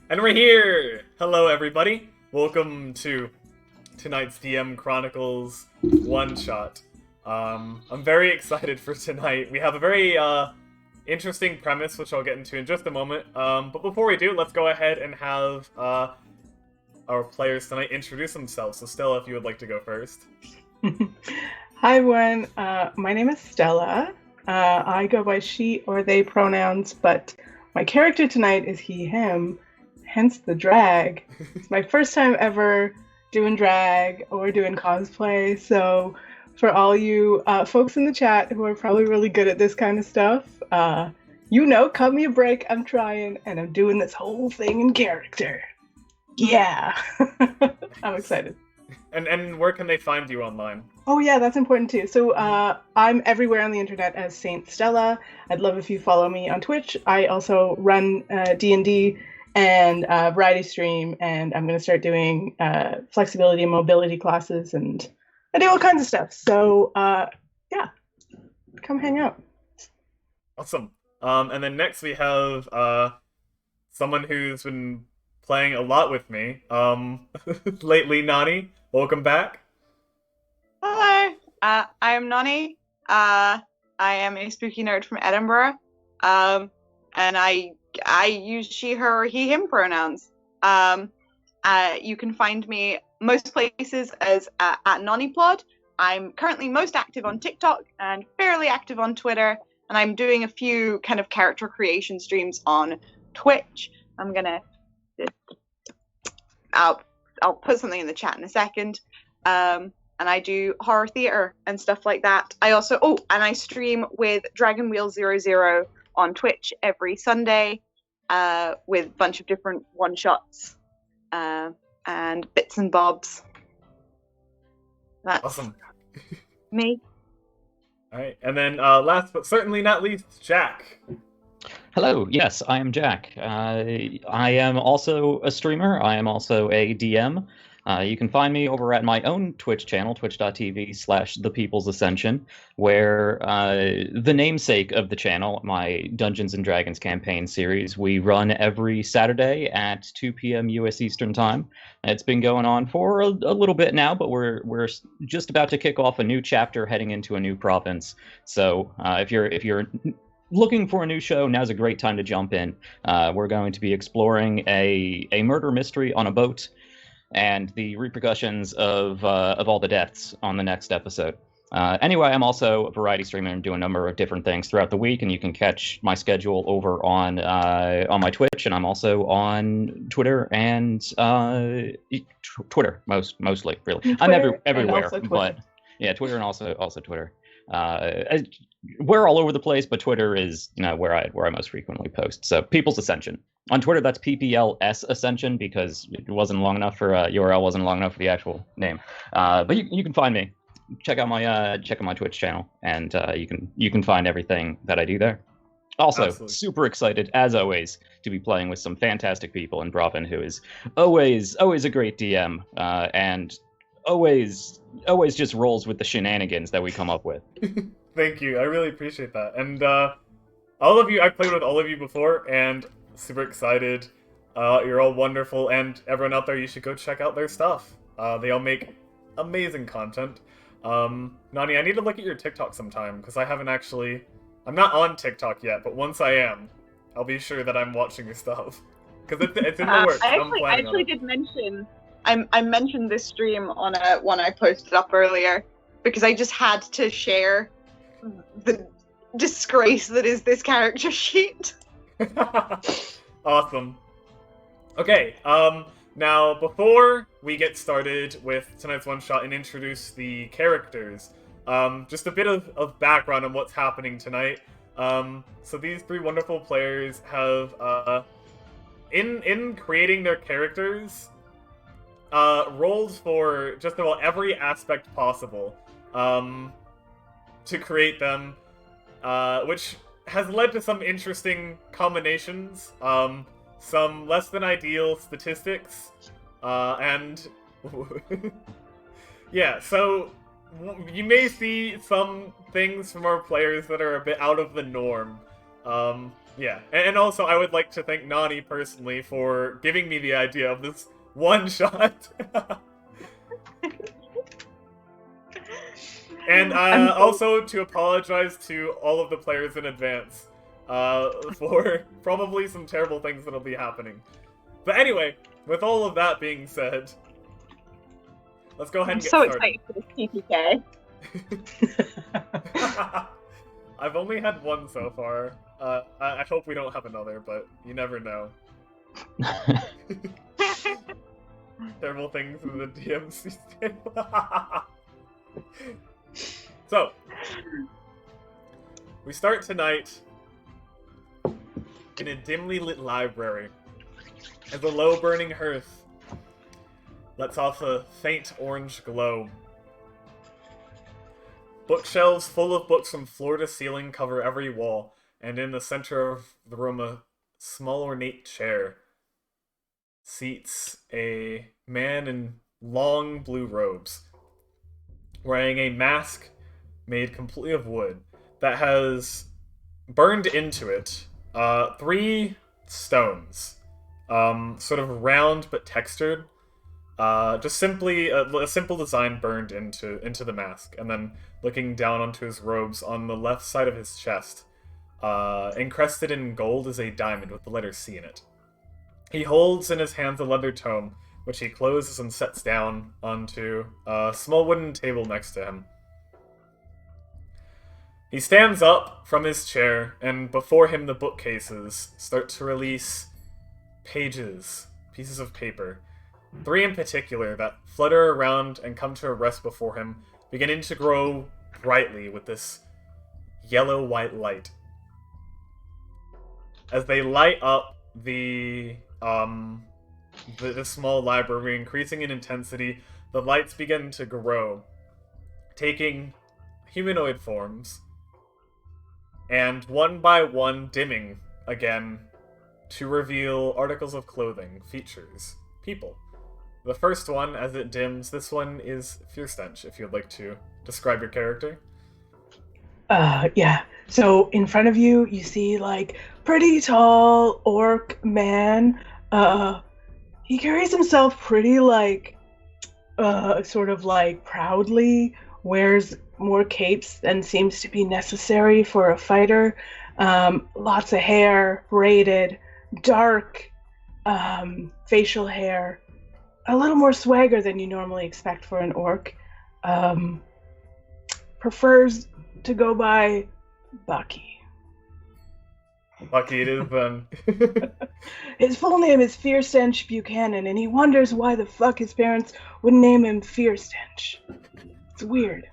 And we're here! Hello, everybody. Welcome to tonight's DM Chronicles one-shot. I'm very excited for tonight. We have a very, interesting premise, which I'll get into in just a moment. But before we do, let's go ahead and have, our players tonight introduce themselves. So Stella, if you would like to go first. Hi, everyone. My name is Stella. I go by she or they pronouns, but my character tonight is he, him, hence the drag. It's my first time ever doing drag or doing cosplay, so for all you folks in the chat who are probably really good at this kind of stuff, cut me a break. I'm trying, and I'm doing this whole thing in character. Yeah. I'm excited. And where can they find you online? Oh yeah, that's important too. So I'm everywhere on the internet as Saint Stella. I'd love if you follow me on Twitch. I also run D&D and variety stream, and I'm going to start doing flexibility and mobility classes, and I do all kinds of stuff. So yeah, come hang out. Awesome. And then next we have someone who's been playing a lot with me lately, Nani. Welcome back. Hello, I am Nani. I am a spooky nerd from Edinburgh, and I use she, her, or he, him pronouns. You can find me most places as at NaniPlod. I'm currently most active on TikTok and fairly active on Twitter, and I'm doing a few kind of character creation streams on Twitch. I'll put something in the chat in a second. And I do horror theater and stuff like that. I stream with Dragon Wheel 00 on Twitch every Sunday with a bunch of different one-shots and bits and bobs. That's Awesome. me. Alright, and then last but certainly not least, Jack. Hello, yes, I am Jack. I am also a streamer. I am also a DM. You can find me over at my own Twitch channel, twitch.tv/ThePeoplesAscension, where the namesake of the channel, my Dungeons & Dragons campaign series, we run every Saturday at 2 p.m. U.S. Eastern Time. It's been going on for a little bit now, but we're just about to kick off a new chapter heading into a new province. So if you're looking for a new show, now's a great time to jump in. We're going to be exploring a murder mystery on a boat and the repercussions of all the deaths on the next episode. Anyway, I'm also a variety streamer and do a number of different things throughout the week, and you can catch my schedule over on my Twitch, and I'm also on Twitter and Twitter mostly, really. Twitter I'm everywhere, Twitter. but yeah, Twitter and also Twitter. We're all over the place, but Twitter is where I most frequently post. So People's Ascension. On Twitter, that's PPLS Ascension because it wasn't long enough for URL wasn't long enough for the actual name. But you can find me. Check out my Twitch channel, and you can find everything that I do there. Also, Absolutely. Super excited as always to be playing with some fantastic people in Brovin, who is always a great DM and always just rolls with the shenanigans that we come up with. Thank you. I really appreciate that. And all of you, I've played with all of you before, and super excited. You're all wonderful, and everyone out there, you should go check out their stuff. They all make amazing content. Nani, I need to look at your TikTok sometime, because I'm not on TikTok yet, but once I am, I'll be sure that I'm watching your stuff. Because it's in the works. I actually did mention, I mentioned this stream on one I posted up earlier, because I just had to share the disgrace that is this character sheet. Awesome. Okay, now before we get started with tonight's one-shot and introduce the characters, just a bit of background on what's happening tonight. So these three wonderful players have, in creating their characters, rolled for just about every aspect possible to create them, which has led to some interesting combinations, some less than ideal statistics, and yeah, so you may see some things from our players that are a bit out of the norm. Yeah, and also I would like to thank Nani personally for giving me the idea of this one shot. And also to apologize to all of the players in advance for probably some terrible things that'll be happening. But anyway, with all of that being said, let's go ahead and get started. I'm so excited for this TPK. I've only had one so far. I hope we don't have another, but you never know. Terrible things in the DMC table. So, we start tonight in a dimly lit library as a low burning hearth lets off a faint orange glow. Bookshelves full of books from floor to ceiling cover every wall, and in the center of the room a small ornate chair seats a man in long blue robes, wearing a mask made completely of wood that has burned into it 3 stones, sort of round but textured. Just simply a simple design burned into the mask, and then looking down onto his robes on the left side of his chest, encrusted in gold is a diamond with the letter C in it. He holds in his hands a leather tome, which he closes and sets down onto a small wooden table next to him. He stands up from his chair, and before him the bookcases start to release pieces of paper. 3 in particular that flutter around and come to a rest before him, beginning to grow brightly with this yellow-white light. As they light up the small library, increasing in intensity, the lights begin to grow, taking humanoid forms, and one by one dimming again to reveal articles of clothing, features, people. The first one, as it dims, this one is Fierstench, if you'd like to describe your character. Yeah. So in front of you, you see, like, pretty tall orc man. He carries himself pretty, like, sort of, like, proudly, wears more capes than seems to be necessary for a fighter. Lots of hair, braided, dark facial hair. A little more swagger than you normally expect for an orc. Prefers to go by Bucky. Bucky it is then. His full name is Fierstench Buchanan, and he wonders why the fuck his parents would name him Fierstench. It's weird.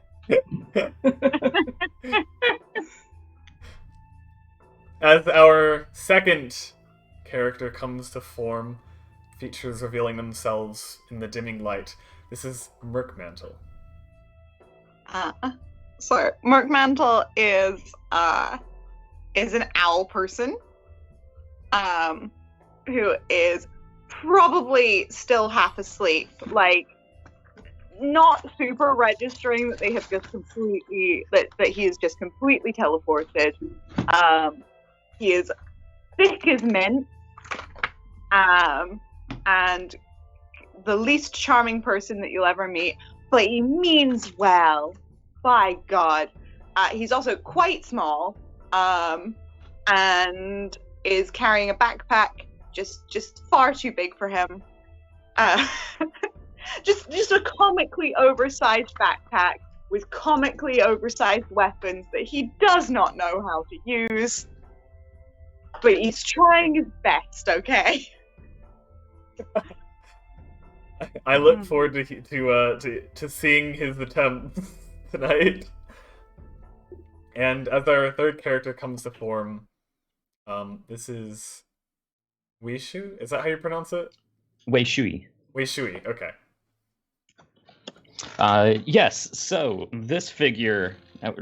As our second character comes to form, features revealing themselves in the dimming light. This is Merkmantle. So Merkmantle is an owl person, who is probably still half asleep, like not super registering that they have just completely that he is just completely teleported. He is thick as mint, and the least charming person that you'll ever meet, but he means well. By God. He's also quite small, and is carrying a backpack just far too big for him. Just a comically oversized backpack with comically oversized weapons that he does not know how to use. But he's trying his best, okay? I look forward to seeing his attempts tonight. And as our third character comes to form, this is Weishu? Is that how you pronounce it? Wei Shui. Wei Shui, okay. Yes, so this figure,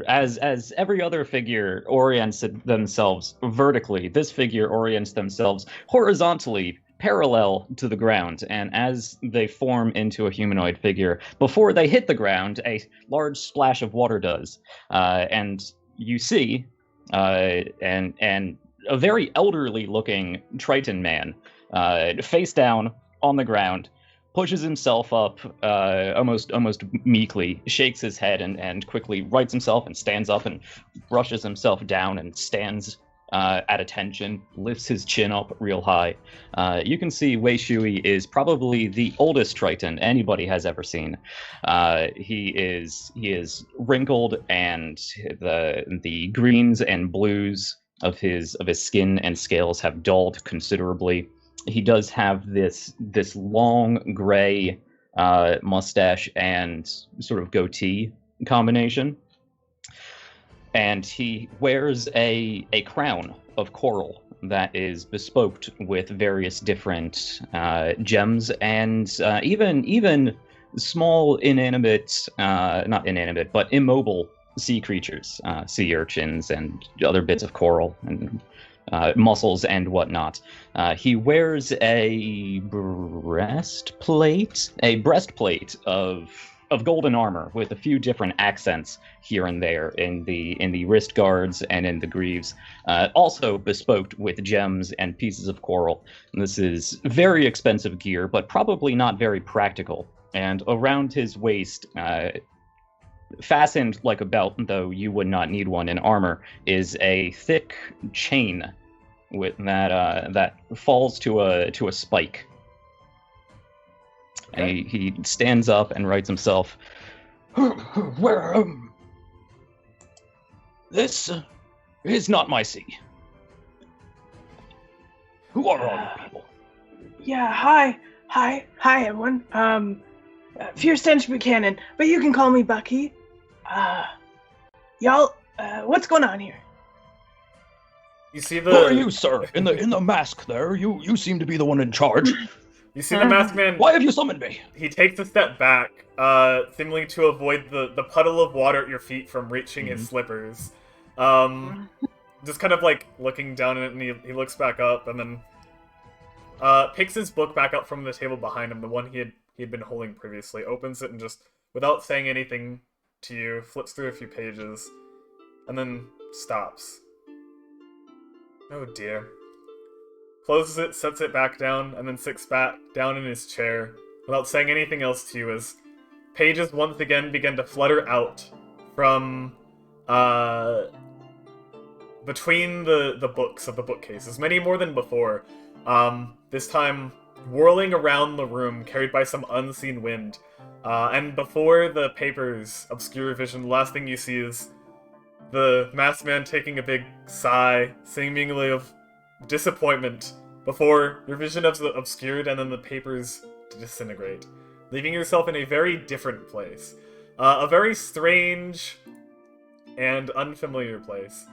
as every other figure orients themselves vertically, this figure orients themselves horizontally, parallel to the ground, and as they form into a humanoid figure, before they hit the ground, a large splash of water does, and you see, and a very elderly-looking Triton man, face down on the ground, pushes himself up almost meekly, shakes his head, and quickly rights himself and stands up and brushes himself down and stands at attention, lifts his chin up real high. You can see Wei Shui is probably the oldest Triton anybody has ever seen. He is wrinkled, and the greens and blues of his skin and scales have dulled considerably. He does have this long gray mustache and sort of goatee combination. And he wears a crown of coral that is bespoke with various different gems and even small not inanimate, but immobile sea creatures, sea urchins and other bits of coral and mussels and whatnot. He wears a breastplate of golden armor with a few different accents here and there in the wrist guards and in the greaves, also bespoke with gems and pieces of coral. And this is very expensive gear, but probably not very practical. And around his waist, fastened like a belt, though you would not need one in armor, is a thick chain with that falls to a spike. Okay. And he stands up and writes himself, "Where, this is not my sea. Who are all you people?" Yeah, hi, everyone. Fierce Stench Buchanan, but you can call me Bucky. Y'all, what's going on here? You see Who are the you, sir? In the mask there. You seem to be the one in charge. you see the masked man. Why have you summoned me? He takes a step back, seemingly to avoid the puddle of water at your feet from reaching his slippers. Just kind of like looking down at it, and he looks back up, and then picks his book back up from the table behind him, the one he had been holding previously, opens it, and just, without saying anything to you, flips through a few pages, and then stops. Oh dear. Closes it, sets it back down, and then sits back down in his chair, without saying anything else to you, as pages once again begin to flutter out from between the books of the bookcases, many more than before. This time whirling around the room, carried by some unseen wind. And before the papers obscure your vision, the last thing you see is the masked man taking a big sigh, seemingly of disappointment, before your vision is obscured and then the papers disintegrate, leaving yourself in a very different place. A very strange and unfamiliar place.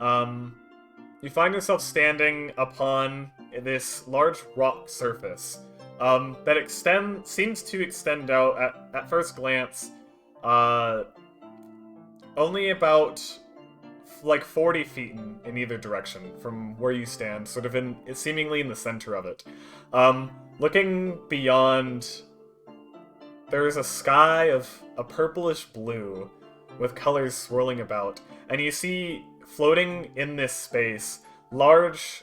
You find yourself standing upon this large rock surface that seems to extend out at first glance only about like 40 feet in either direction from where you stand, sort of seemingly in the center of it. Looking beyond, there is a sky of a purplish blue with colors swirling about, and you see floating in this space large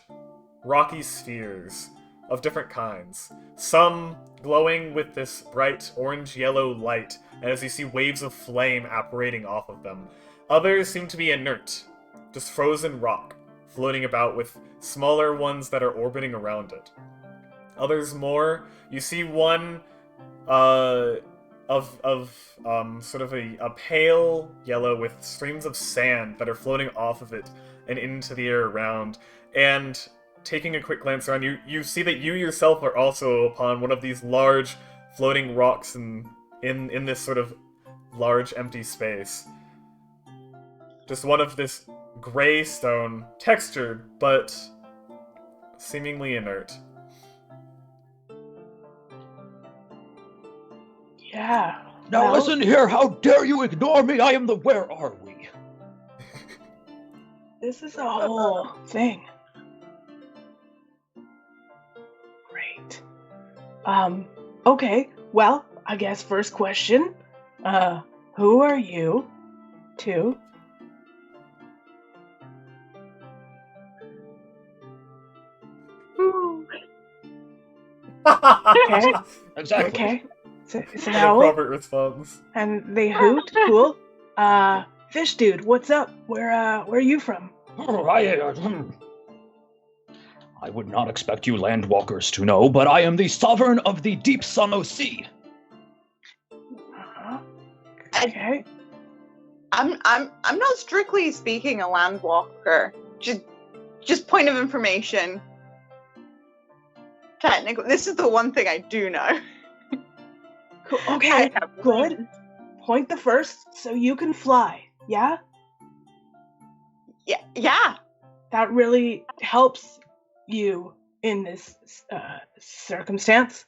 rocky spheres of different kinds, some glowing with this bright orange-yellow light, and as you see waves of flame apparating off of them. Others seem to be inert, just frozen rock, floating about with smaller ones that are orbiting around it. Others more, you see one sort of a pale yellow with streams of sand that are floating off of it and into the air around. And taking a quick glance around, you see that you yourself are also upon one of these large floating rocks in this sort of large empty space. Just one of this gray stone, textured, but seemingly inert. Yeah. Now well, listen here, how dare you ignore me? I am the where are we? This is a whole thing. Great. Okay. Well, I guess first question. Who are you? Two. Okay. Exactly. Okay. So An now, appropriate response. and they hoot. Cool. Fish dude, what's up? Where are you from? Oh, I would not expect you landwalkers to know, but I am the sovereign of the deep Suno Sea. Uh-huh. Okay. I'm not strictly speaking a landwalker. Just point of information. Technically, this is the one thing I do know. Cool. I Okay. have Good. wings. Point the first so you can fly. Yeah? Yeah. That really helps you in this circumstance.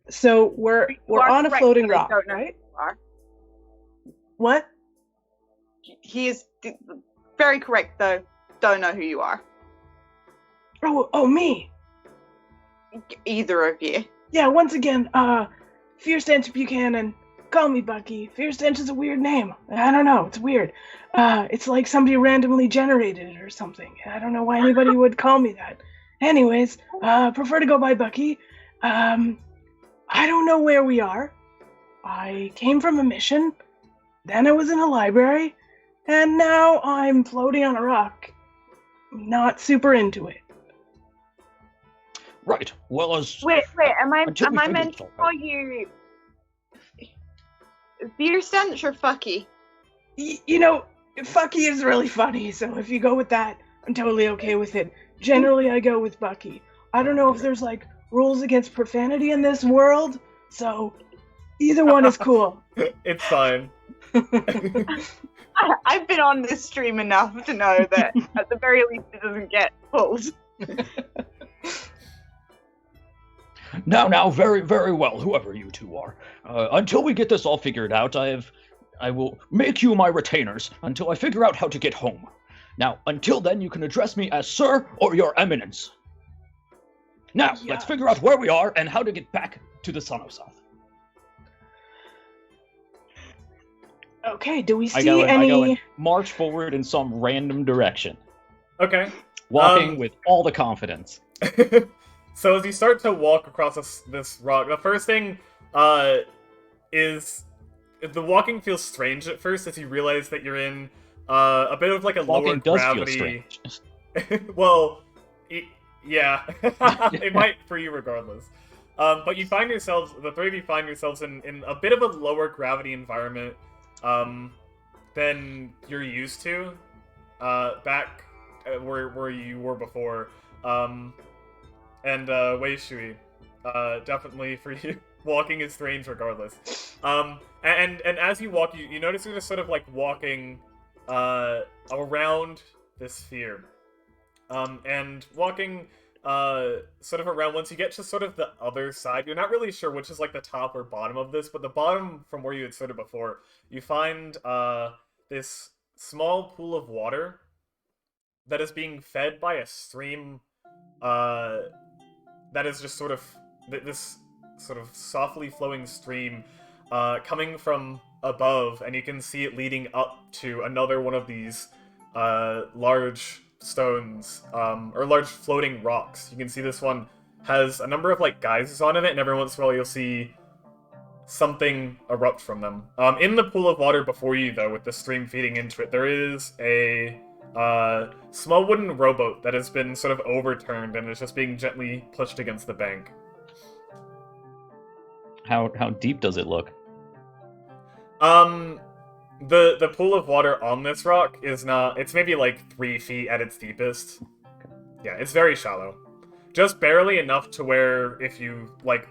So we're You are on a correct, floating but I rock, don't know right? who you are. What? He is very correct, though. Don't know who you are. Oh, me. Either of you. Yeah, once again, Fierce Stench Buchanan. Call me Bucky. Fierce Stench is a weird name. I don't know, it's weird. It's like somebody randomly generated it or something. I don't know why anybody would call me that. Anyways, prefer to go by Bucky. I don't know where we are. I came from a mission, then I was in a library, and now I'm floating on a rock. Not super into it. Right. Well, as Wait. Am I Until we figure meant this to out. call you Beer Stench or Fucky? You know, Fucky is really funny, so if you go with that, I'm totally okay with it. Generally, I go with Bucky. I don't know if there's, like, rules against profanity in this world, so either one is cool. It's fine. I've been on this stream enough to know that at the very least it doesn't get pulled. Now, very, very well, whoever you two are. Until we get this all figured out, I will make you my retainers until I figure out how to get home. Now, until then, you can address me as Sir or Your Eminence. Now, Yeah. let's figure out where we are and how to get back to the Sun of South. Okay, do we I see go any... and march forward in some random direction, Okay. walking with all the confidence. So as you start to walk across this rock, the first thing is the walking feels strange at first as you realize that you're in a bit of like a lower Walking does gravity. feel strange. Well, yeah, it might for you regardless. But you find yourselves, the three of you find yourselves in a bit of a lower gravity environment than you're used to back where you were before. And Wei Shui, definitely for you, walking is strange regardless. And as you walk, you notice you're just sort of like walking around this sphere. And walking sort of around, once you get to sort of the other side, you're not really sure which is like the top or bottom of this, but the bottom from where you had started before, you find this small pool of water that is being fed by a stream that is just sort of this sort of softly flowing stream coming from above, and you can see it leading up to another one of these large stones, or large floating rocks. You can see this one has a number of like geysers on it, and every once in a while you'll see something erupt from them. In the pool of water before you, though, with the stream feeding into it, there is a small wooden rowboat that has been sort of overturned and is just being gently pushed against the bank. How deep does it look? The pool of water on this rock is not... It's maybe like 3 feet at its deepest. Yeah, it's very shallow. Just barely enough to where if you, like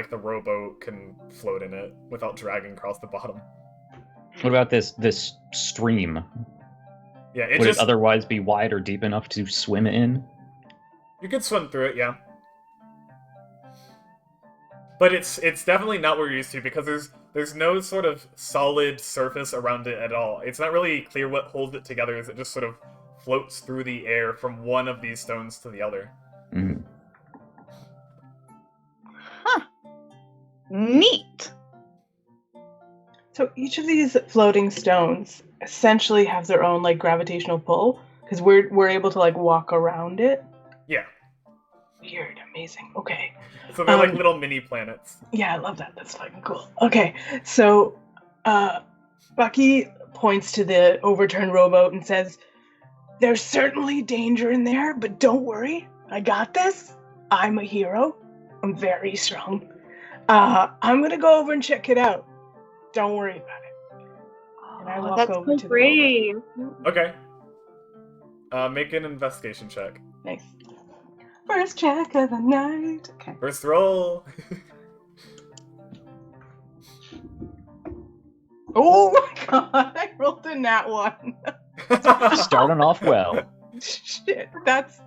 the rowboat can float in it without dragging across the bottom. What about this stream? Yeah, Would it otherwise be wide or deep enough to swim in? You could swim through it, yeah. But it's definitely not what you're used to, because there's no sort of solid surface around it at all. It's not really clear what holds it together, as it just sort of floats through the air from one of these stones to the other. Mm. Huh. Neat. So each of these floating stones essentially have their own like gravitational pull, because we're able to like walk around it. Yeah. Weird. Amazing. Okay. So they're like little mini planets. Yeah, I love that. That's fucking cool. Okay, so Bucky points to the overturned rowboat and says, "There's certainly danger in there, but don't worry. I got this. I'm a hero. I'm very strong. I'm gonna go over and check it out. Don't worry about it." And I walk That's over so to the brave. Okay. Make an investigation check. rowboat. Nice. First check of the night. Okay. First roll. Oh my god! I rolled a nat 1. Starting off well. Shit, that's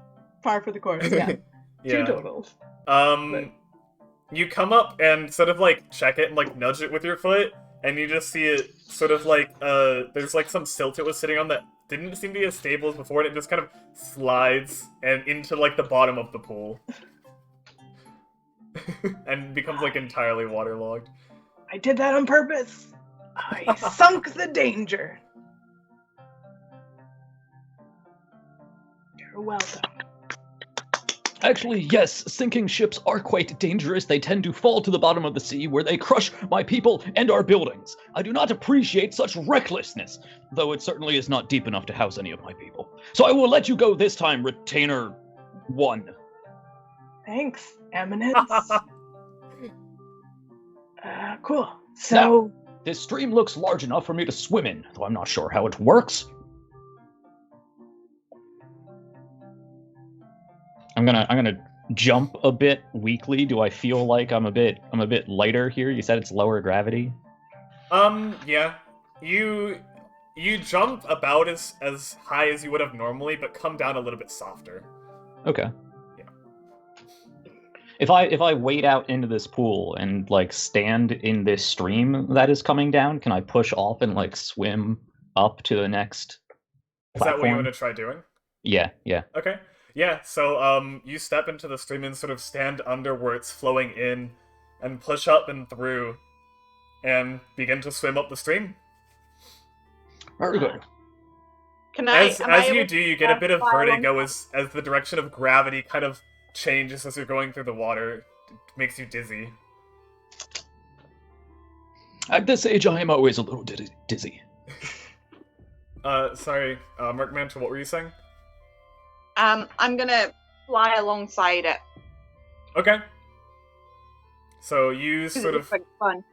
par for the course. Yeah. Yeah. 2 totals. You come up and sort of like check it and like nudge it with your foot, and you just see it sort of like there's like some silt it was sitting on that didn't seem to be as stable as before, and it just kind of slides and into like the bottom of the pool. And becomes like entirely waterlogged. I did that on purpose. I sunk the danger. You're welcome. Actually, yes, sinking ships are quite dangerous. They tend to fall to the bottom of the sea where they crush my people and our buildings. I do not appreciate such recklessness, though it certainly is not deep enough to house any of my people. So I will let you go this time, Retainer 1. Thanks, Eminence. Cool. So, This stream looks large enough for me to swim in, though I'm not sure how it works. I'm gonna jump a bit weakly. Do I feel like I'm a bit lighter here? You said it's lower gravity. Yeah. You jump about as high as you would have normally, but come down a little bit softer. Okay. Yeah. If I wade out into this pool and like stand in this stream that is coming down, can I push off and like swim up to the next Is that what you platform? want to try doing? Yeah. Okay. Yeah, so you step into the stream and sort of stand under where it's flowing in and push up and through and begin to swim up the stream. Very good. Can I? As you do, you get a bit of vertigo as the direction of gravity kind of changes as you're going through the water. It makes you dizzy. At this age, I am always a little dizzy. Sorry, Mark Mantle, what were you saying? I'm gonna fly alongside it. Okay. So you 'Cause sort it of looks like fun.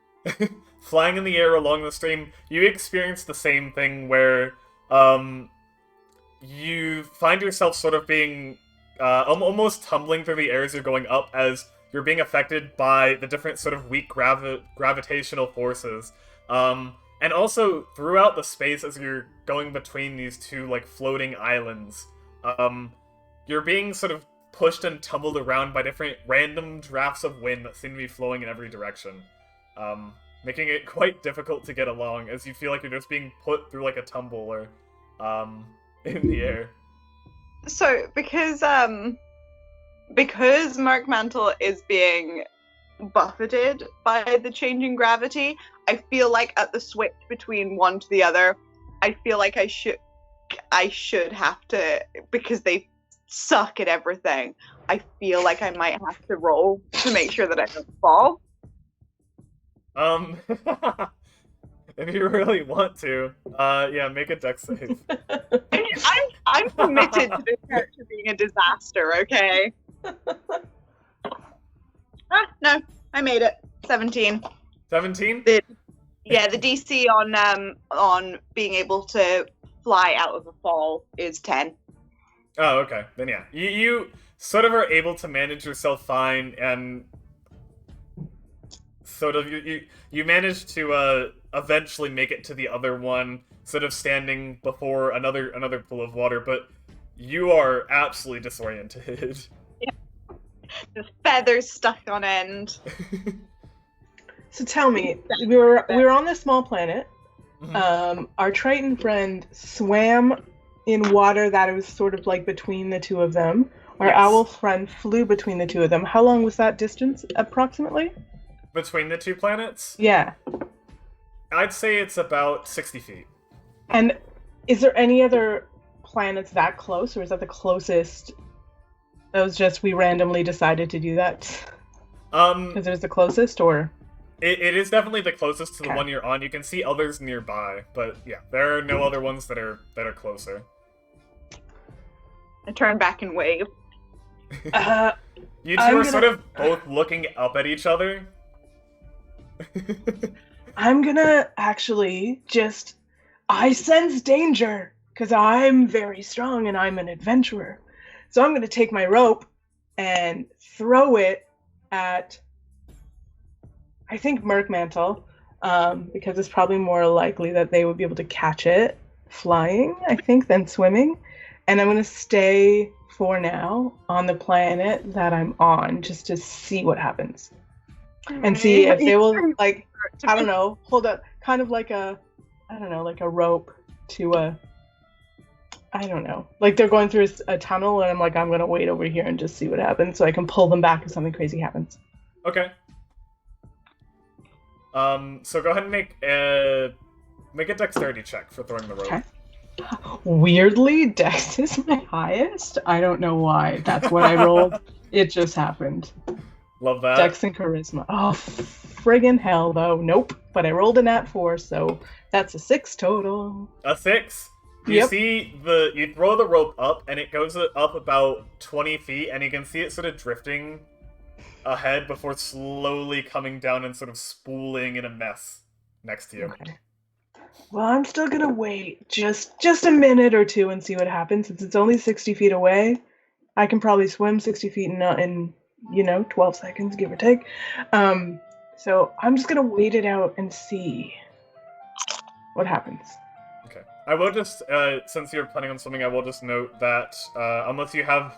flying in the air along the stream, you experience the same thing where you find yourself sort of being almost tumbling through the air as you're going up, as you're being affected by the different sort of weak gravitational forces. And also throughout the space as you're going between these two like floating islands, you're being sort of pushed and tumbled around by different random drafts of wind that seem to be flowing in every direction, making it quite difficult to get along as you feel like you're just being put through like a tumble or in the air. So because Mark Mantle is being buffeted by the changing gravity, I feel like at the switch between one to the other, I feel like I should have to, because they suck at everything, I feel like I might have to roll to make sure that I don't fall. If you really want to, yeah, make a dex save. I'm committed to this character being a disaster, okay? No, I made it. 17. 17? Yeah, the DC on being able to fly out of a fall is 10. Oh, okay. Then yeah. You sort of are able to manage yourself fine, and sort of you manage to eventually make it to the other one, sort of standing before another pool of water, but you are absolutely disoriented. Yeah. The feathers stuck on end. So tell me, we were on this small planet. Our Triton friend swam in water that was sort of like between the two of them. Our Yes. owl friend flew between the two of them. How long was that distance, approximately? Between the two planets? Yeah. I'd say it's about 60 feet. And is there any other planets that close, or is that the closest That was just we randomly decided to do that Um, because it was the closest, or it is definitely the closest to the Okay. one you're on. You can see others nearby, but yeah, there are no other ones that are closer. I turn back and wave. You two I'm are gonna- sort of both looking up at each other. I'm gonna actually just. I sense danger because I'm very strong and I'm an adventurer. So I'm gonna take my rope and throw it at. I think Merkmantle, because it's probably more likely that they would be able to catch it flying, I think, than swimming. And I'm gonna stay for now on the planet that I'm on just to see what happens. And see if they will, like, I don't know, hold up, kind of like a, I don't know, like a rope to a, I don't know, like they're going through a tunnel, and I'm like, I'm gonna wait over here and just see what happens, so I can pull them back if something crazy happens. Okay. So go ahead and make a dexterity check for throwing the rope. Okay. Weirdly, Dex is my highest. I don't know why. That's what I rolled. It just happened. Love that. Dex and charisma. Oh, friggin' hell, though. Nope. But I rolled a nat 4, so that's a 6 total. A 6. You Yep. see you throw the rope up, and it goes up about 20 feet, and you can see it sort of drifting ahead before slowly coming down and sort of spooling in a mess next to you. Okay. Well, I'm still gonna wait just a minute or two and see what happens. Since it's only 60 feet away, I can probably swim 60 feet in 12 seconds, give or take. So I'm just gonna wait it out and see what happens. Okay. I will just, since you're planning on swimming, I will just note that unless you have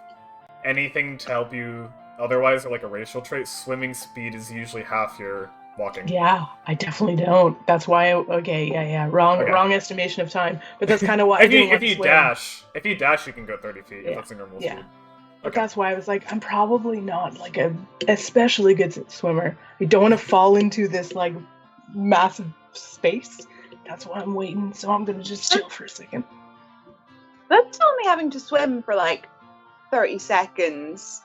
anything to help you otherwise, or like a racial trait, swimming speed is usually half your walking. Yeah, I definitely don't. That's why. Wrong Okay. estimation of time. But that's kind of why I If didn't you want to swim. if you dash, you can go 30 feet. If Yeah. that's a normal Yeah. speed. But Okay. that's why I was like, I'm probably not like a especially good swimmer. I don't want to fall into this like massive space. That's why I'm waiting. So I'm gonna just chill for a second. That's only having to swim for like 30 seconds.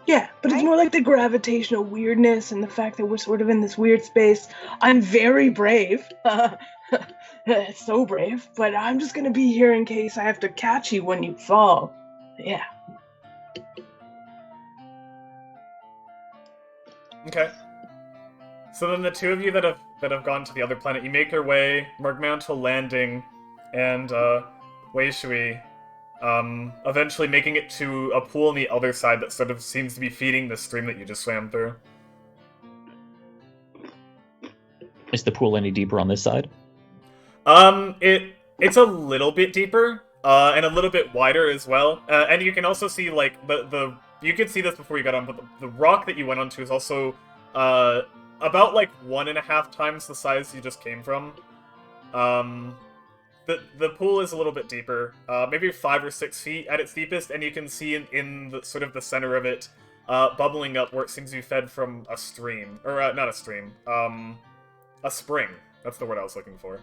Yeah, but it's Right. more like the gravitational weirdness and the fact that we're sort of in this weird space. I'm very brave. So brave. But I'm just gonna be here in case I have to catch you when you fall. Yeah. Okay. So then the two of you that have gone to the other planet, you make your way, Mergmantle landing, and Wei Shui, eventually making it to a pool on the other side that sort of seems to be feeding the stream that you just swam through. Is the pool any deeper on this side? It's a little bit deeper, and a little bit wider as well. And you can also see like you could see this before you got on, but the rock that you went onto is also about like 1.5 times the size you just came from. The pool is a little bit deeper, maybe 5 or 6 feet at its deepest, and you can see in the sort of the center of it, bubbling up where it seems to be fed from a stream, or not a stream, a spring. That's the word I was looking for.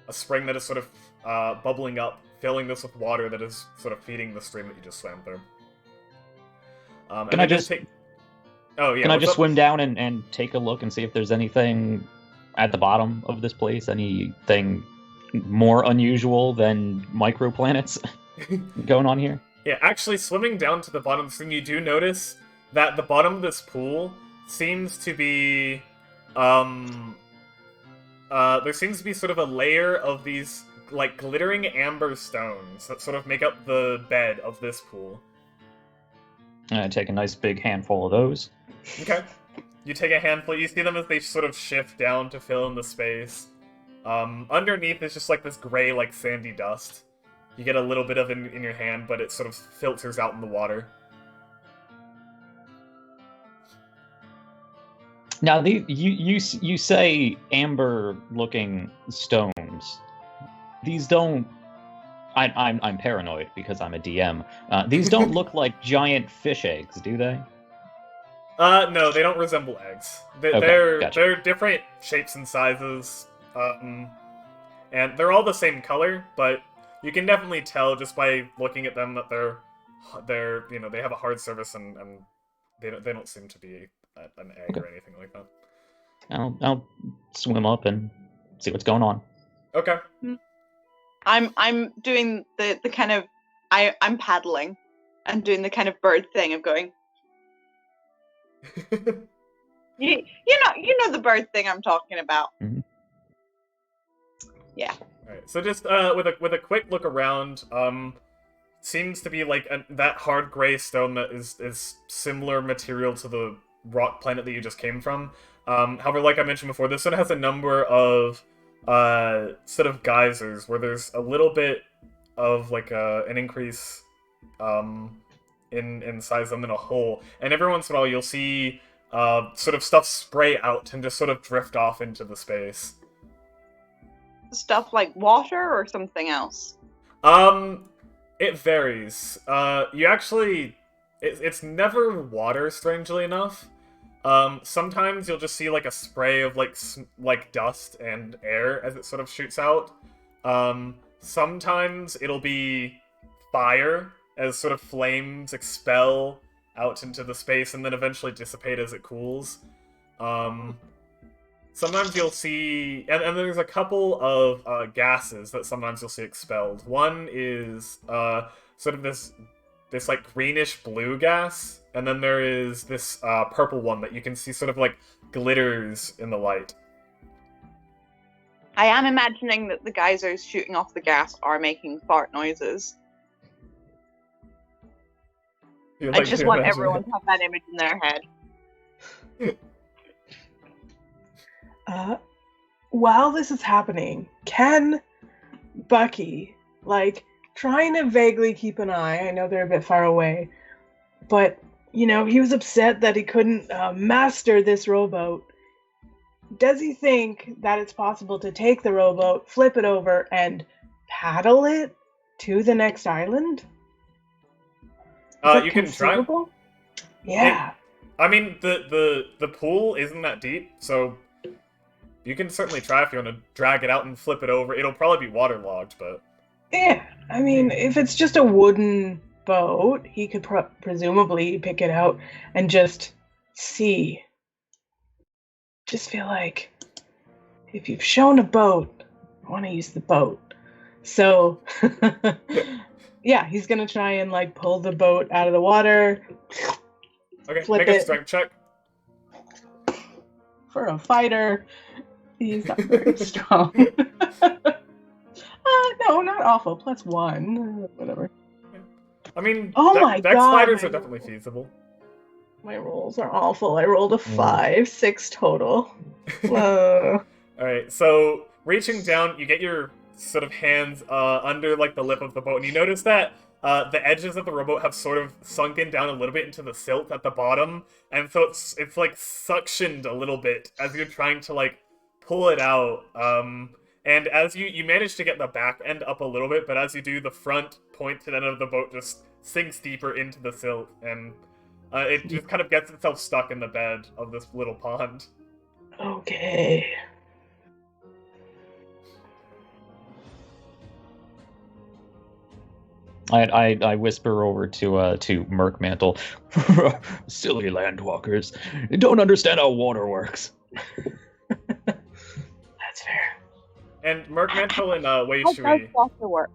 A spring that is sort of bubbling up, filling this with water that is sort of feeding the stream that you just swam through. Can I just take? Oh yeah. Can I what's just up? swim down and take a look and see if there's anything at the bottom of this place? Anything more unusual than microplanets going on here? Yeah, actually, swimming down to the bottom of the stream, you do notice that the bottom of this pool seems to be, there seems to be sort of a layer of these, like, glittering amber stones that sort of make up the bed of this pool. I take a nice big handful of those. Okay. You take a handful, you see them as they sort of shift down to fill in the space. Underneath is just like this gray, like, sandy dust. You get a little bit of it in your hand, but it sort of filters out in the water. Now, you say amber-looking stones. These don't. I'm paranoid because I'm a DM. These don't look like giant fish eggs, do they? No, they don't resemble eggs. Okay, gotcha. They're different shapes and sizes, and they're all the same color, but you can definitely tell just by looking at them that they're they have a hard surface and they don't seem to be an egg or anything like that. I'll swim up and see what's going on. Okay. I'm doing the kind of I'm paddling and doing the kind of bird thing of going. You know the bird thing I'm talking about. Mm-hmm. Yeah. All right. So just with a quick look around, seems to be like that hard gray stone that is similar material to the rock planet that you just came from. However, like I mentioned before, this one has a number of sort of geysers where there's a little bit of like an increase in size them in a hole, and every once in a while you'll see sort of stuff spray out and just sort of drift off into the space. Stuff like water or something else? It varies. You actually, it's never water, strangely enough. Sometimes you'll just see like a spray of like dust and air as it sort of shoots out. Sometimes it'll be fire as sort of flames expel out into the space and then eventually dissipate as it cools. Sometimes you'll see, and there's a couple of gases that sometimes you'll see expelled. One is sort of this like greenish blue gas, and then there is this purple one that you can see sort of like glitters in the light. I am imagining that the geysers shooting off the gas are making fart noises. I just want everyone to have that image in their head. While this is happening, can Bucky, like, trying to vaguely keep an eye, I know they're a bit far away, but, he was upset that he couldn't master this rowboat. Does he think that it's possible to take the rowboat, flip it over, and paddle it to the next island? You can try. Yeah. I mean, the pool isn't that deep, so you can certainly try if you want to drag it out and flip it over. It'll probably be waterlogged, but... Yeah, I mean, if it's just a wooden boat, he could presumably pick it out and just see. Just feel like, if you've shown a boat, I want to use the boat. So, yeah, he's going to try and, like, pull the boat out of the water. Okay, flip make a it. strength check. For a fighter, he's not very strong. No, not awful. +1. Whatever. I mean, Oh my Dex God, fighters my are definitely feasible. My rolls are awful. I rolled a 5, 6 total. Alright, so reaching down, you get your sort of hands under like the lip of the boat, and you notice that the edges of the rowboat have sort of sunken down a little bit into the silt at the bottom, and so it's like suctioned a little bit as you're trying to like pull it out. And as you manage to get the back end up a little bit, but as you do, the front pointed end of the boat just sinks deeper into the silt, and it just kind of gets itself stuck in the bed of this little pond. Okay. I whisper over to Merkmantle, silly landwalkers, don't understand how water works. That's fair. And Merkmantle and Wei How Shui, does water work?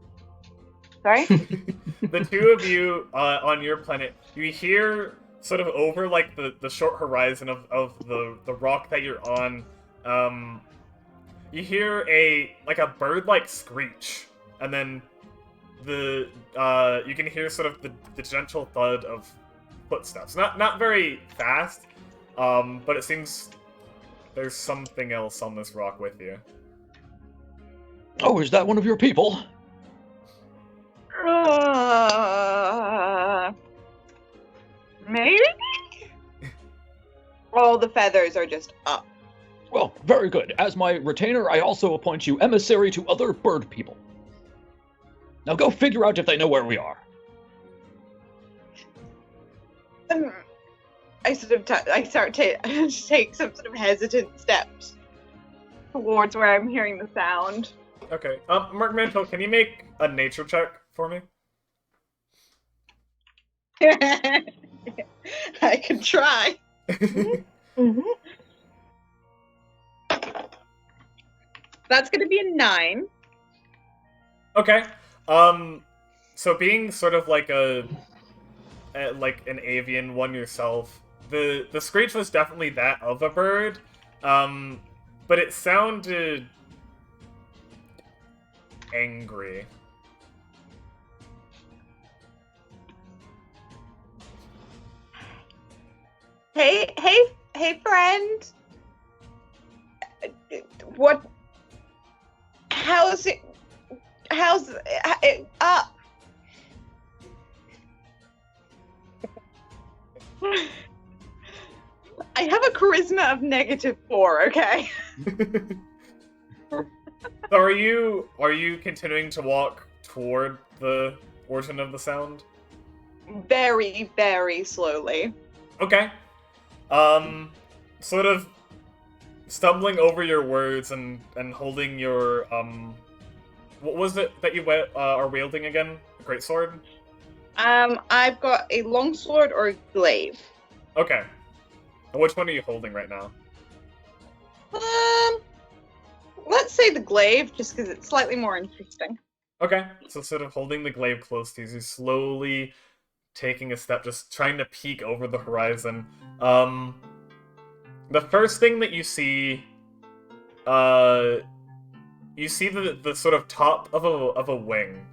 Sorry? the two of you on your planet, you hear sort of over like the short horizon of the rock that you're on, you hear a bird-like screech, and then you can hear sort of the gentle thud of footsteps. Not very fast, but it seems there's something else on this rock with you. Oh, is that one of your people? Maybe? All the feathers are just up. Well, very good. As my retainer, I also appoint you emissary to other bird people. Now go figure out if they know where we are. I start to take some sort of hesitant steps towards where I'm hearing the sound. Okay. Mark Mantle, can you make a nature check for me? I can try. Mm-hmm. That's gonna be a 9. Okay. So being sort of like like an avian one yourself, the screech was definitely that of a bird, but it sounded angry. Hey, friend. What? How's it? How's it up? I have a charisma of -4. Okay. So are you continuing to walk toward the origin of the sound? Very, very slowly. Okay. Sort of stumbling over your words and holding your what was it that you are wielding again? A greatsword? I've got a longsword or a glaive. Okay. And which one are you holding right now? Let's say the glaive, just because it's slightly more interesting. Okay. So sort of holding the glaive close to you, you're slowly taking a step, just trying to peek over the horizon. The first thing that you see the sort of top of a wing.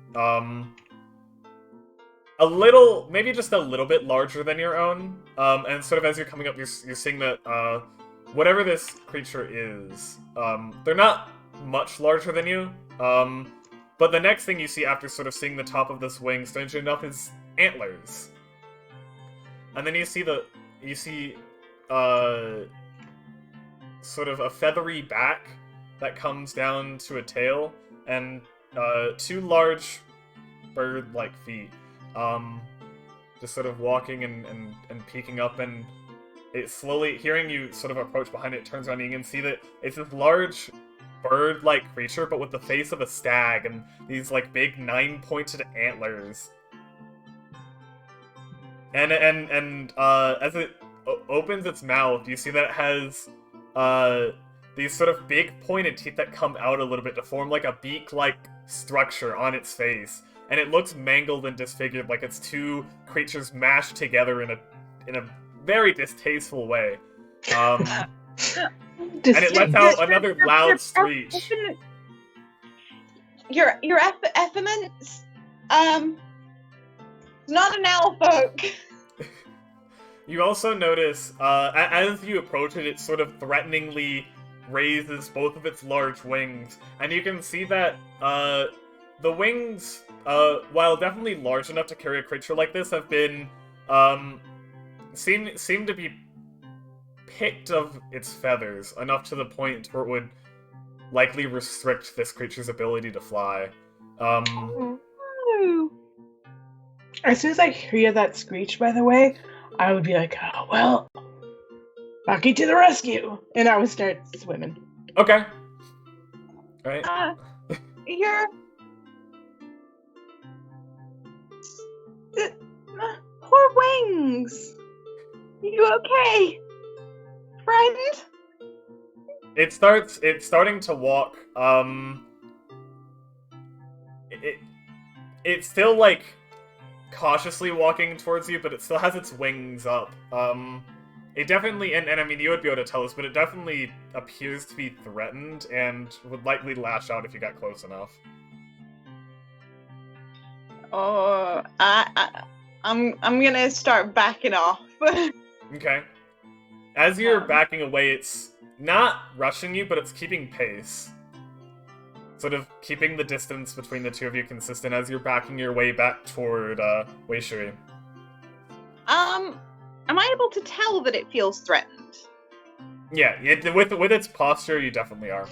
A little, maybe just a little bit larger than your own. And sort of as you're coming up, you're seeing that whatever this creature is, they're not much larger than you. But the next thing you see after sort of seeing the top of this wing, strangely enough, is antlers. And then you see sort of a feathery back that comes down to a tail, and 2 large bird-like feet. Just sort of walking and peeking up, and it slowly, hearing you sort of approach behind it, turns around and you can see that it's this large bird-like creature, but with the face of a stag and these like big 9-pointed antlers. And as it opens its mouth, you see that it has these sort of big pointed teeth that come out a little bit to form like a beak-like structure on its face. And it looks mangled and disfigured, like it's 2 creatures mashed together in a very distasteful way. And it lets out another loud screech. Your effiments, not an owl folk. You also notice, as you approach it, it sort of threateningly raises both of its large wings, and you can see that the wings, while definitely large enough to carry a creature like this, have been seem to be picked of its feathers enough to the point where it would likely restrict this creature's ability to fly. As soon as I hear that screech, by the way, I would be like, oh, well, Bucky to the rescue! And I would start swimming. Okay. Right. Your poor wings. You okay, friend? It's starting to walk. It's still like cautiously walking towards you, but it still has its wings up. It definitely, and I mean, you would be able to tell this, but it definitely appears to be threatened and would likely lash out if you got close enough. Oh, I'm gonna start backing off. Okay. As you're backing away, it's not rushing you, but it's keeping pace. Sort of keeping the distance between the two of you consistent as you're backing your way back toward Weishuri. Am I able to tell that it feels threatened? Yeah, with its posture, you definitely are.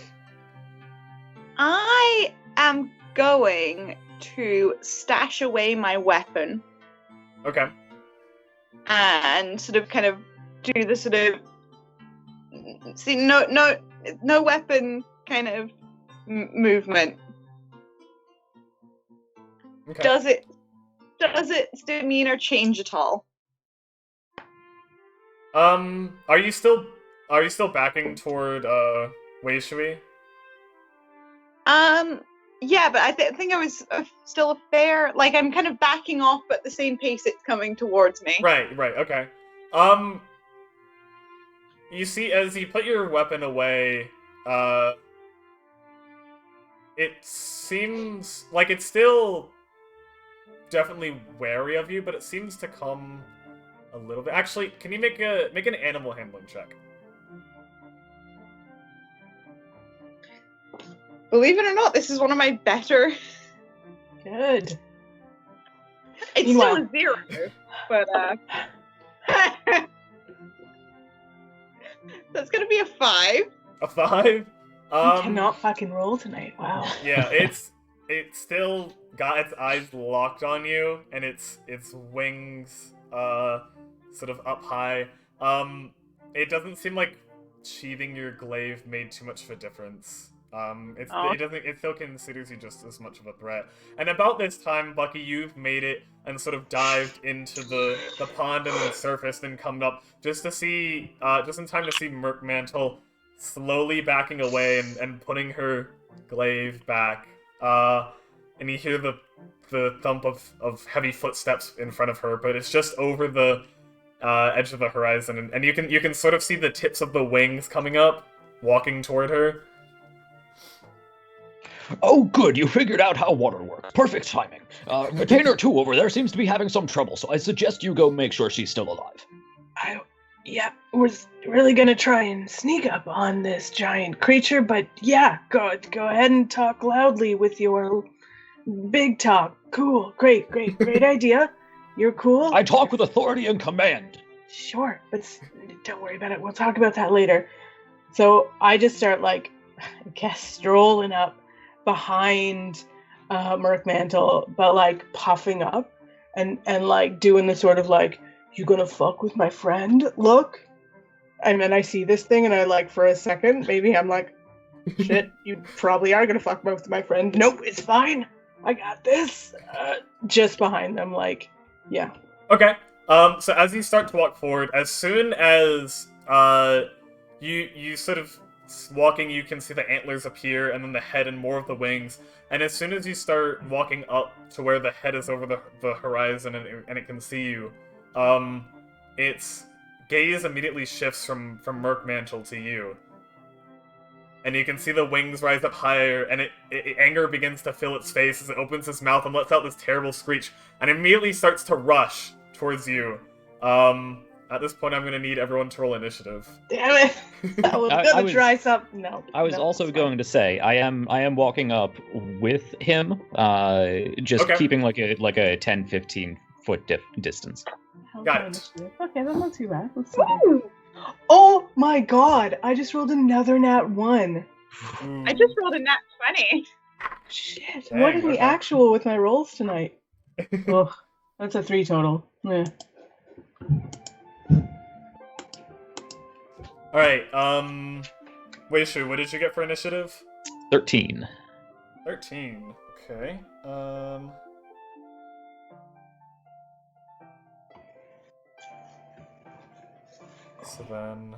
I am going to stash away my weapon. Okay. And sort of kind of do the sort of no weapon kind of movement. Okay. Does its demeanor change at all? Are you still backing toward Wei Shui? Yeah, but I think I was still a fair. Like, I'm kind of backing off, but at the same pace it's coming towards me. Right, okay. You see, as you put your weapon away, it seems like it's still definitely wary of you, but it seems to come a little bit. Actually, can you make an animal handling check? Believe it or not, this is one of my better. Good. It's Meanwhile- still a 0, but that's gonna be a 5. A 5? You cannot fucking roll tonight. Wow. Yeah, it's still got its eyes locked on you, and its wings sort of up high. It doesn't seem like sheathing your glaive made too much of a difference. It still considers you just as much of a threat. And about this time, Bucky, you've made it and sort of dived into the pond and then surfaced and come up just to see just in time to see Merkmantle slowly backing away and putting her glaive back. And you hear the thump of heavy footsteps in front of her, but it's just over the edge of the horizon, and you can sort of see the tips of the wings coming up, walking toward her. Oh, good, you figured out how water works. Perfect timing. Retainer 2 over there seems to be having some trouble, so I suggest you go make sure she's still alive. I was really gonna try and sneak up on this giant creature, but yeah, go ahead and talk loudly with your big talk. Cool, great idea. You're cool. I talk with authority and command. Sure, but don't worry about it. We'll talk about that later. So I just start, like, I guess, strolling up behind Merkmantle, but, like, puffing up and like doing the sort of, like, you gonna fuck with my friend look? And then I see this thing and I, like, for a second, maybe I'm like, shit, you probably are gonna fuck with my friend. Nope, it's fine. I got this. Just behind them, like, yeah. Okay. So as you start to walk forward, as soon as you sort of walking, you can see the antlers appear, and then the head and more of the wings. And as soon as you start walking up to where the head is over the horizon and it can see you, its gaze immediately shifts from Merkmantle to you. And you can see the wings rise up higher, and anger begins to fill its face as it opens its mouth and lets out this terrible screech, and immediately starts to rush towards you. At this point, I'm going to need everyone to roll initiative. Damn it! I was gonna try something. No. I was also going to say I am walking up with him, just Okay. keeping like a 10-15 foot distance. Got it. Okay, that's not too bad. Let's see. Oh my god! I just rolled another nat 1. I just rolled a nat 20. Shit! Dang, What is the okay. actual with my rolls tonight? Oh, that's a 3 total. Yeah. Alright, wait, Shu, what did you get for initiative? 13. 13. Okay. So then.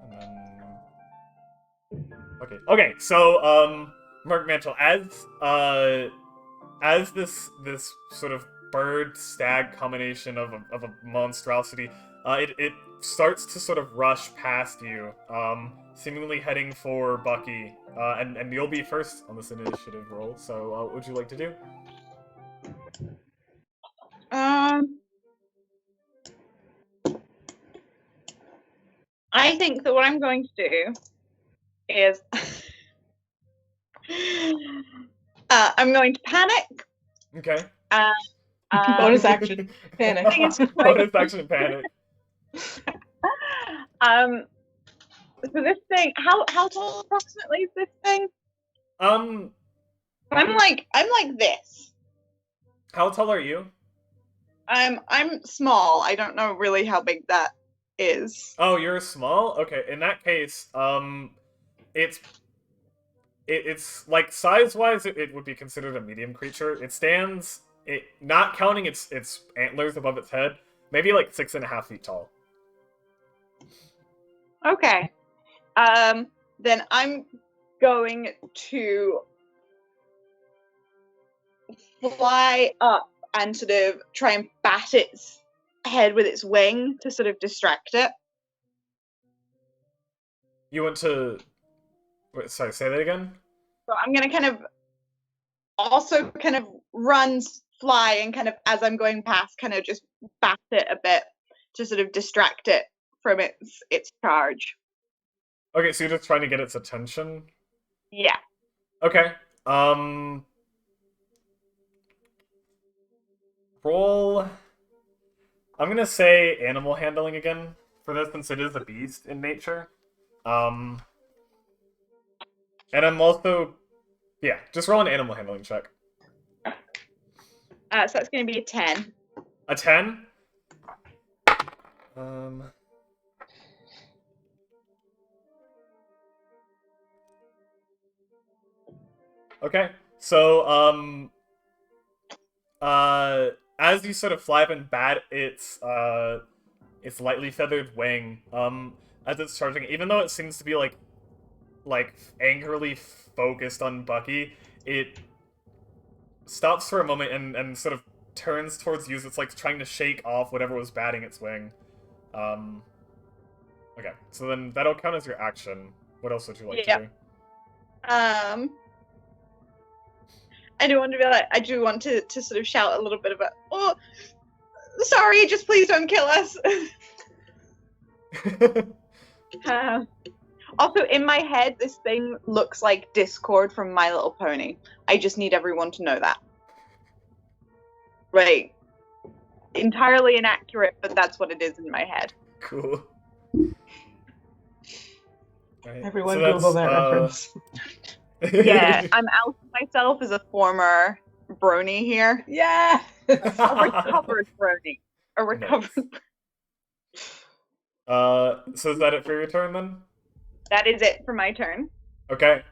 And then. Okay, so, Merkmantle, as this sort of bird stag combination of a monstrosity, it starts to sort of rush past you, seemingly heading for Bucky, and you'll be first on this initiative roll. So, what would you like to do? I think that what I'm going to do is I'm going to panic. Okay. Bonus action. Panic. I think it's quite- Bonus action panic. So this thing, how tall approximately is this thing? Um, I'm like this. how tall are you? I'm small. I don't know really how big that it Oh, you're small? Okay, in that case, it it's like size-wise, it would be considered a medium creature. It stands, not counting its antlers above its head, maybe like 6.5 feet tall. Okay. Then I'm going to fly up and sort of try and bat its head with its wing to sort of distract it. You want to... Wait, sorry, say that again? So I'm going to kind of also kind of run, fly, and kind of as I'm going past, kind of just bat it a bit to sort of distract it from its charge. Okay, so you're just trying to get its attention? Yeah. Okay. Roll... I'm gonna say animal handling again for this, since it is a beast in nature. And I'm also... Yeah, just roll an animal handling check. So that's going to be a 10. A 10? Okay, so, as you sort of fly up and bat its lightly feathered wing, as it's charging, even though it seems to be, like angrily focused on Bucky, it stops for a moment and sort of turns towards you as it's, like, trying to shake off whatever was batting its wing. Okay, so then that'll count as your action. What else would you like to do? I do want to be like, I do want to sort of shout a little bit about, oh, sorry, just please don't kill us. Also, in my head, this thing looks like Discord from My Little Pony. I just need everyone to know that. Right. Entirely inaccurate, but that's what it is in my head. Cool. Right. Everyone So Google that reference. Yeah, I'm outing myself as a former brony here. Yeah! A recovered brony. A recovered... So is that it for your turn, then? That is it for my turn. Okay.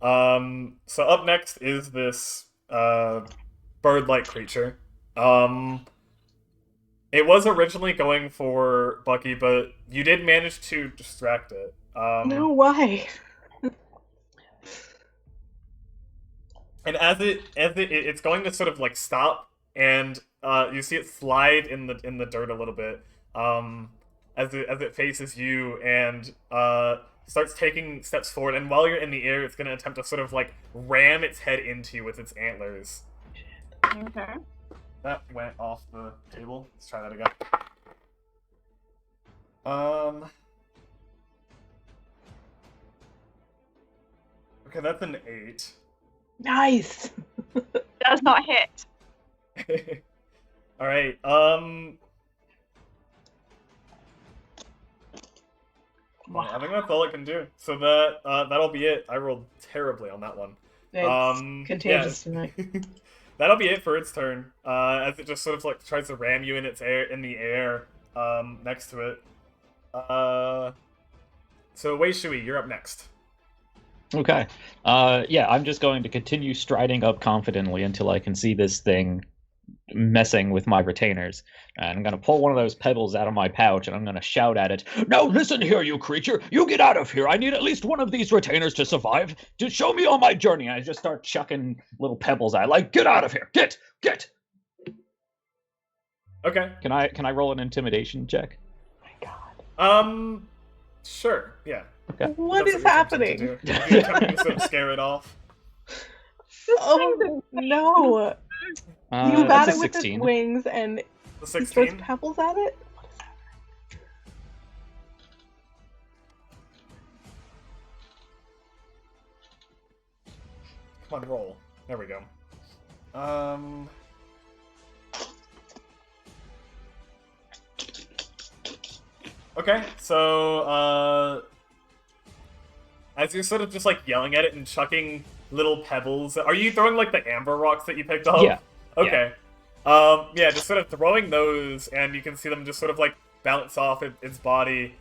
So up next is this, bird-like creature. It was originally going for Bucky, but you did manage to distract it. No, why? And it's going to sort of like stop, and you see it slide in the dirt a little bit, as it faces you and starts taking steps forward. And while you're in the air, it's going to attempt to sort of like ram its head into you with its antlers. Okay. That went off the table. Let's try that again. Okay, that's an 8. Nice! Does not hit. Alright, Wow. I think that's all it can do. So that'll be it. I rolled terribly on that one. It's contagious tonight. That'll be it for its turn. As it just sort of like tries to ram you in the air, next to it. So Wei Shui, you're up next. Okay. Yeah, I'm just going to continue striding up confidently until I can see this thing messing with my retainers. And I'm going to pull one of those pebbles out of my pouch and I'm going to shout at it, "Now listen here, you creature! You get out of here! I need at least one of these retainers to survive! Just show me on my journey!" And I just start chucking little pebbles at it, like, "Get out of here! Get! Okay. Can I roll an intimidation check? Oh my god. Sure, yeah. Okay. What That's is what you're happening? attempting to do. You're attempting to sort of scare it off. Oh no! You That's bat a it with its 16. wings and The he throws 16? pebbles at it? Come on, roll. There we go. Okay, so, as you're sort of just, like, yelling at it and chucking little pebbles... Are you throwing, like, the amber rocks that you picked up? Yeah. Okay. Yeah, just sort of throwing those, and you can see them just sort of, like, bounce off its body.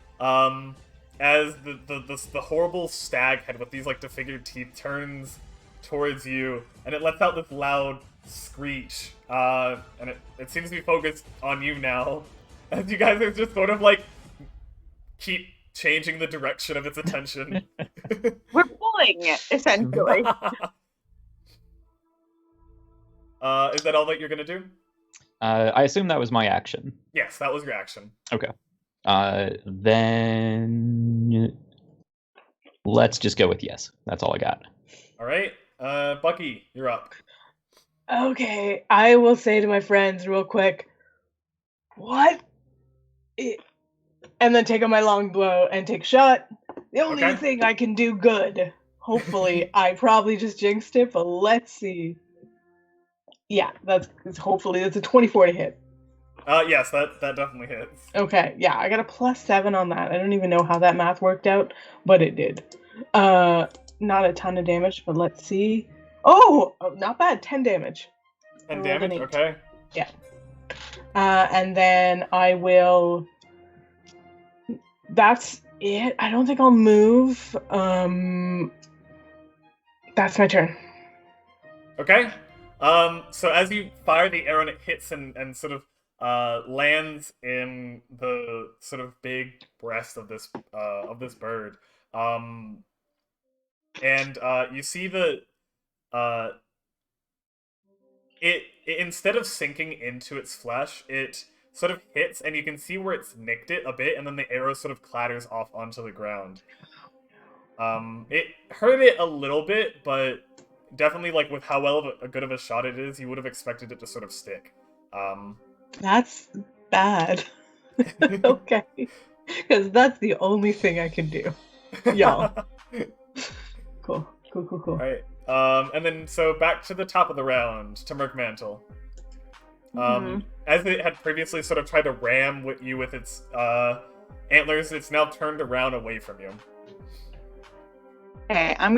as the horrible stag head with these like disfigured teeth turns towards you, and it lets out this loud screech, and it seems to be focused on you now, as you guys are just sort of like keep changing the direction of its attention. We're pulling it, essentially. Is that all that you're gonna do? I assume that was my action. Yes, that was your action. Okay. Then let's just go with yes. That's all I got. All right, Bucky, you're up. Okay, I will say to my friends real quick, what? And then take out my long bow and take a shot. The only Okay. thing I can do good. Hopefully, I probably just jinxed it, but let's see. Yeah, hopefully that's a 24 to hit. Yes, that definitely hits. Okay, yeah, I got a +7 on that. I don't even know how that math worked out, but it did. Not a ton of damage, but let's see. Oh, not bad. 10 damage. 10 I rolled an damage. 8. Okay. Yeah. And then I will. That's it. I don't think I'll move. That's my turn. Okay. So as you fire the arrow and it hits and sort of lands in the sort of big breast of this bird, and you see the it instead of sinking into its flesh, it sort of hits, and you can see where it's nicked it a bit, and then the arrow sort of clatters off onto the ground. It hurt it a little bit, but definitely, like, with how well of a good of a shot it is, you would have expected it to sort of stick. That's bad. Okay. Because that's the only thing I can do. Y'all. Cool. Alright. And then, so back to the top of the round, to Merkmantle. As it had previously sort of tried to ram you with its antlers, it's now turned around away from you. Okay, I'm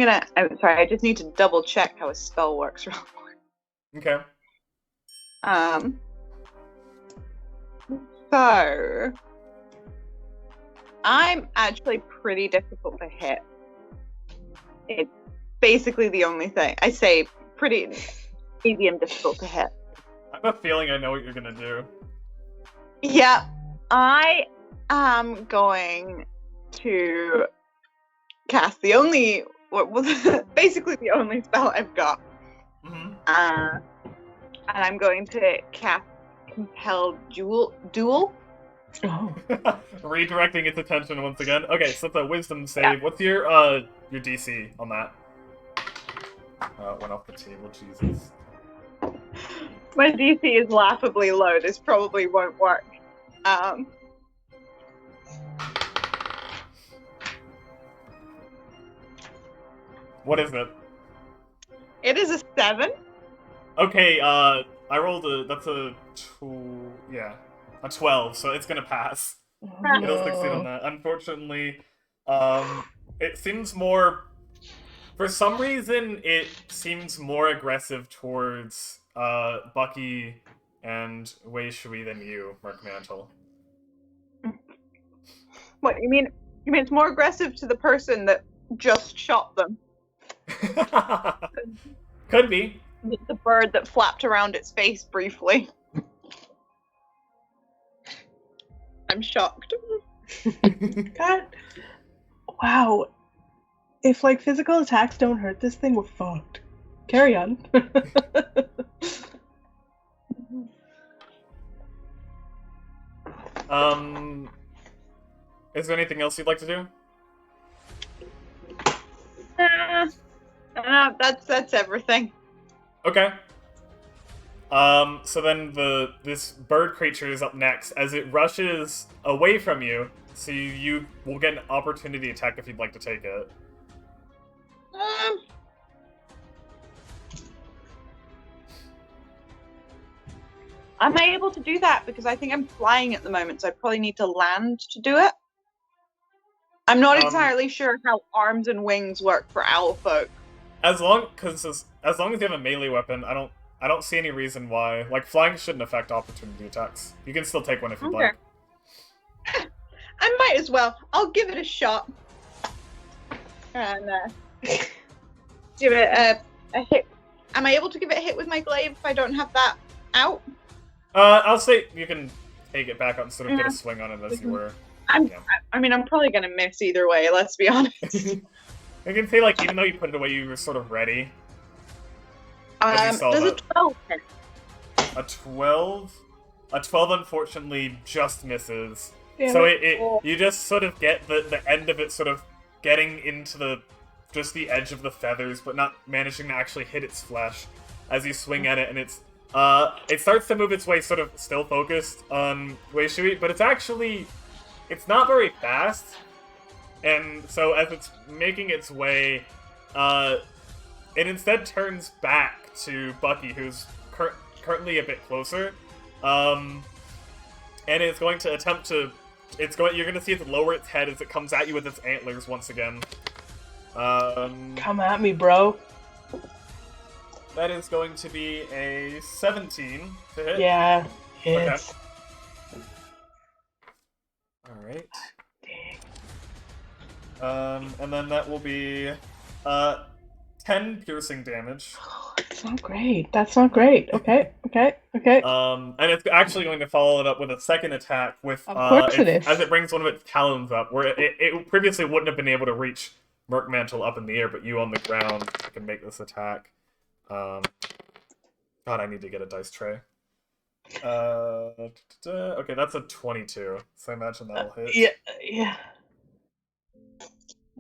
sorry, I just need to double check how a spell works real quick. Okay. So I'm actually pretty difficult to hit. It's basically the only thing. I say pretty medium difficult to hit. I have a feeling I know what you're gonna do. Yeah, I am going to cast basically the only spell I've got. Mm-hmm. And I'm going to cast Compelled Duel. Oh. Redirecting its attention once again. Okay, so it's a wisdom save. Yeah. What's your DC on that? It went off the table, Jesus. My DC is laughably low. This probably won't work. What is it? It is a 7. Okay, I rolled that's a 12, so it's gonna pass. It'll succeed on that. Unfortunately, it seems more... For some reason, it seems more aggressive towards Bucky and Wei Shui than you, Merkmantle. What, you mean it's more aggressive to the person that just shot them? Could be. The bird that flapped around its face briefly. I'm shocked. God. Wow. If, like, physical attacks don't hurt this thing, we're fucked. Carry on. Is there anything else you'd like to do? That's everything. Okay. So then this bird creature is up next. As it rushes away from you, so you will get an opportunity attack if you'd like to take it. Am I able to do that? Because I think I'm flying at the moment, so I probably need to land to do it. I'm not entirely sure how arms and wings work for owl folk. As long as you have a melee weapon, I don't see any reason why. Like, flying shouldn't affect opportunity attacks. You can still take one if you'd like. I might as well. I'll give it a shot. And give it a hit. Am I able to give it a hit with my glaive if I don't have that out? I'll say you can take it back out and sort of get a swing on it as you were. I'm probably gonna miss either way. Let's be honest. I can say, like, even though you put it away, you were sort of ready. As you saw Does a that. 12 hit? A 12? A 12 unfortunately just misses. Damn So it. you just sort of get the end of it sort of getting into just the edge of the feathers, but not managing to actually hit its flesh as you swing at it, and it starts to move its way sort of still focused on Weishui, but it's not very fast. And so as it's making its way, it instead turns back to Bucky, who's currently a bit closer. And it's going to attempt to... You're going to see it lower its head as it comes at you with its antlers once again. Come at me, bro. That is going to be a 17 to hit. Yeah, hits. Alright. Dang. And then that will be 10 piercing damage. That's not great. That's not great. Okay. And it's actually going to follow it up with a second attack with Of course it is. as it brings one of its talons up, where it previously wouldn't have been able to reach Merkmantle up in the air, but you on the ground can make this attack. God, I need to get a dice tray. Okay, that's a 22, so I imagine that'll hit. Yeah.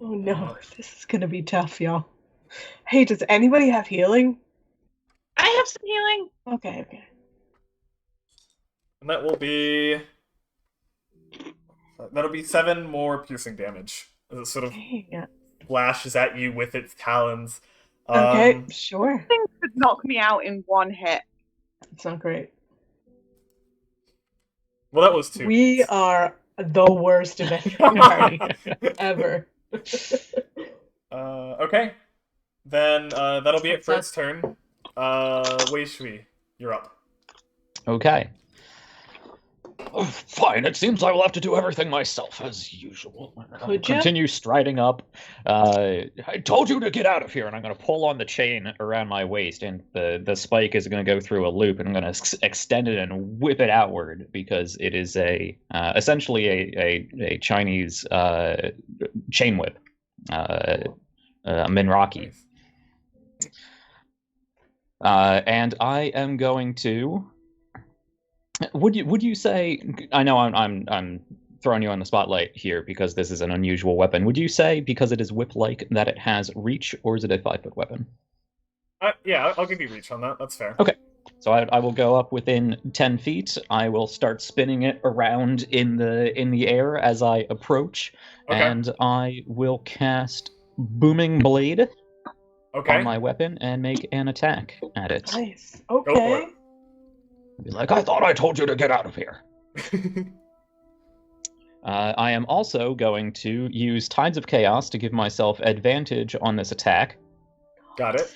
Oh no, this is gonna be tough, y'all. Hey, does anybody have healing? I have some healing. Okay. And that will be... That'll be 7 more piercing damage. As it sort of Dang. lashes at you with its talons. Okay, sure. Things could knock me out in one hit. It's not great. Well, that was 2. We are the worst adventuring party ever. Okay. Then that'll be it for its turn. Wei Shui, you're up. Okay. Oh, fine, it seems I will have to do everything myself, as usual. I'll Could ya? continue striding up. I told you to get out of here, and I'm going to pull on the chain around my waist, and the spike is going to go through a loop, and I'm going to extend it and whip it outward, because it is essentially a Chinese chain whip, a Minraki. And I am going to... Would you say? I know I'm throwing you on the spotlight here because this is an unusual weapon. Would you say because it is whip-like that it has reach, or is it a 5-foot weapon? Yeah, I'll give you reach on that. That's fair. Okay. So I will go up within 10 feet. I will start spinning it around in the air as I approach, and I will cast Booming Blade on my weapon and make an attack at it. Nice. Go for Okay. it. Be like, I thought I told you to get out of here. I am also going to use Tides of Chaos to give myself advantage on this attack. Got it.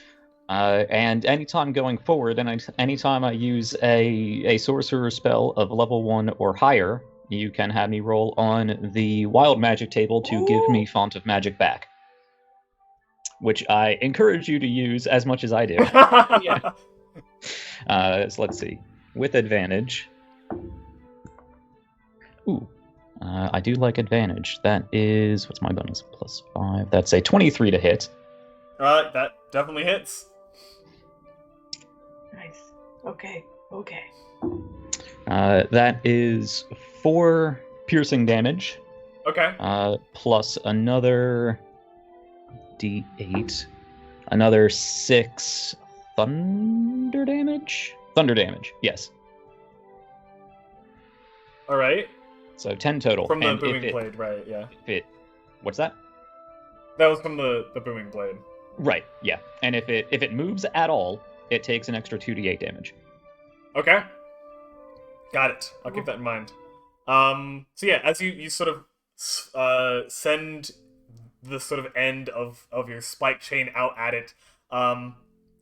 And anytime going forward, and anytime I use a sorcerer spell of level 1 or higher, you can have me roll on the wild magic table to give me Font of Magic back. Which I encourage you to use as much as I do. Yeah. So let's see. With advantage. Ooh. I do like advantage. That is... What's my bonus? +5. That's a 23 to hit. That definitely hits. Nice. Okay. That is 4 piercing damage. Okay. Plus another D8. Another 6 thunder damage? Thunder damage, yes. Alright. So 10 total. From the And booming blade, right, yeah. What's that? That was from the booming blade. Right, yeah. And if it moves at all, it takes an extra 2d8 damage. Okay. Got it. I'll keep that in mind. So yeah, as you sort of send the sort of end of your spike chain out at it,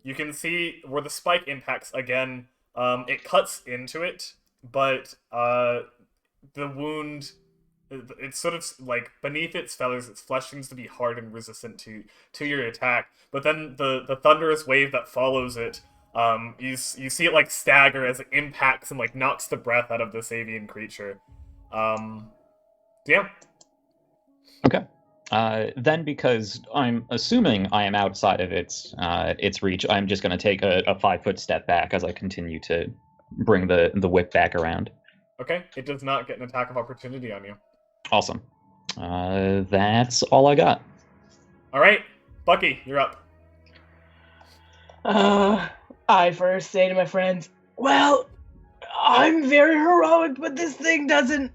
you can see where the spike impacts again. It cuts into it, but the wound it's sort of like beneath its feathers, its flesh seems to be hard and resistant to your attack. But then the thunderous wave that follows it, you see it like stagger as it impacts and like knocks the breath out of this avian creature. Yeah. Okay. Then, because I'm assuming I am outside of its reach, I'm just going to take a 5-foot step back as I continue to bring the whip back around. Okay, it does not get an attack of opportunity on you. Awesome. That's all I got. All right, Bucky, you're up. I first say to my friends, well, I'm very heroic, but this thing doesn't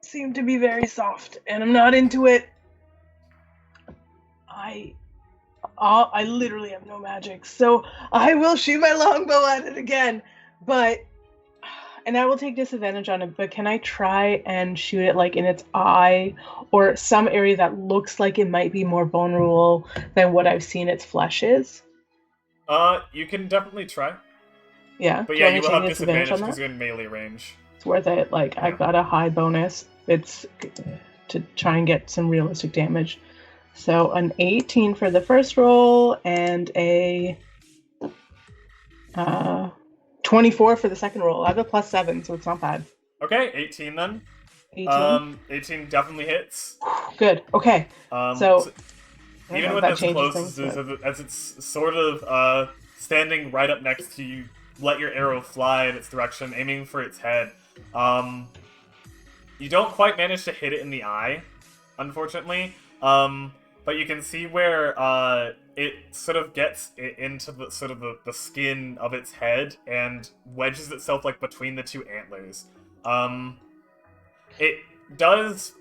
seem to be very soft, and I'm not into it. I literally have no magic, so I will shoot my longbow at it again, and I will take disadvantage on it, but can I try and shoot it like in its eye or some area that looks like it might be more vulnerable than what I've seen its flesh is? You can definitely try. Yeah. But Do yeah, want you me will to have take disadvantage on because that? you're in melee range. It's worth it. Like, I got a high bonus. It's to try and get some realistic damage. So an 18 for the first roll and a 24 for the second roll. I have a +7, so it's not bad. Okay, 18 then. 18. 18 definitely hits. Good. Okay. So I even know with that as changes close things, as it's sort of standing right up next to you, let your arrow fly in its direction, aiming for its head. You don't quite manage to hit it in the eye, unfortunately. But you can see where it sort of gets into the sort of the skin of its head and wedges itself like between the two antlers. It does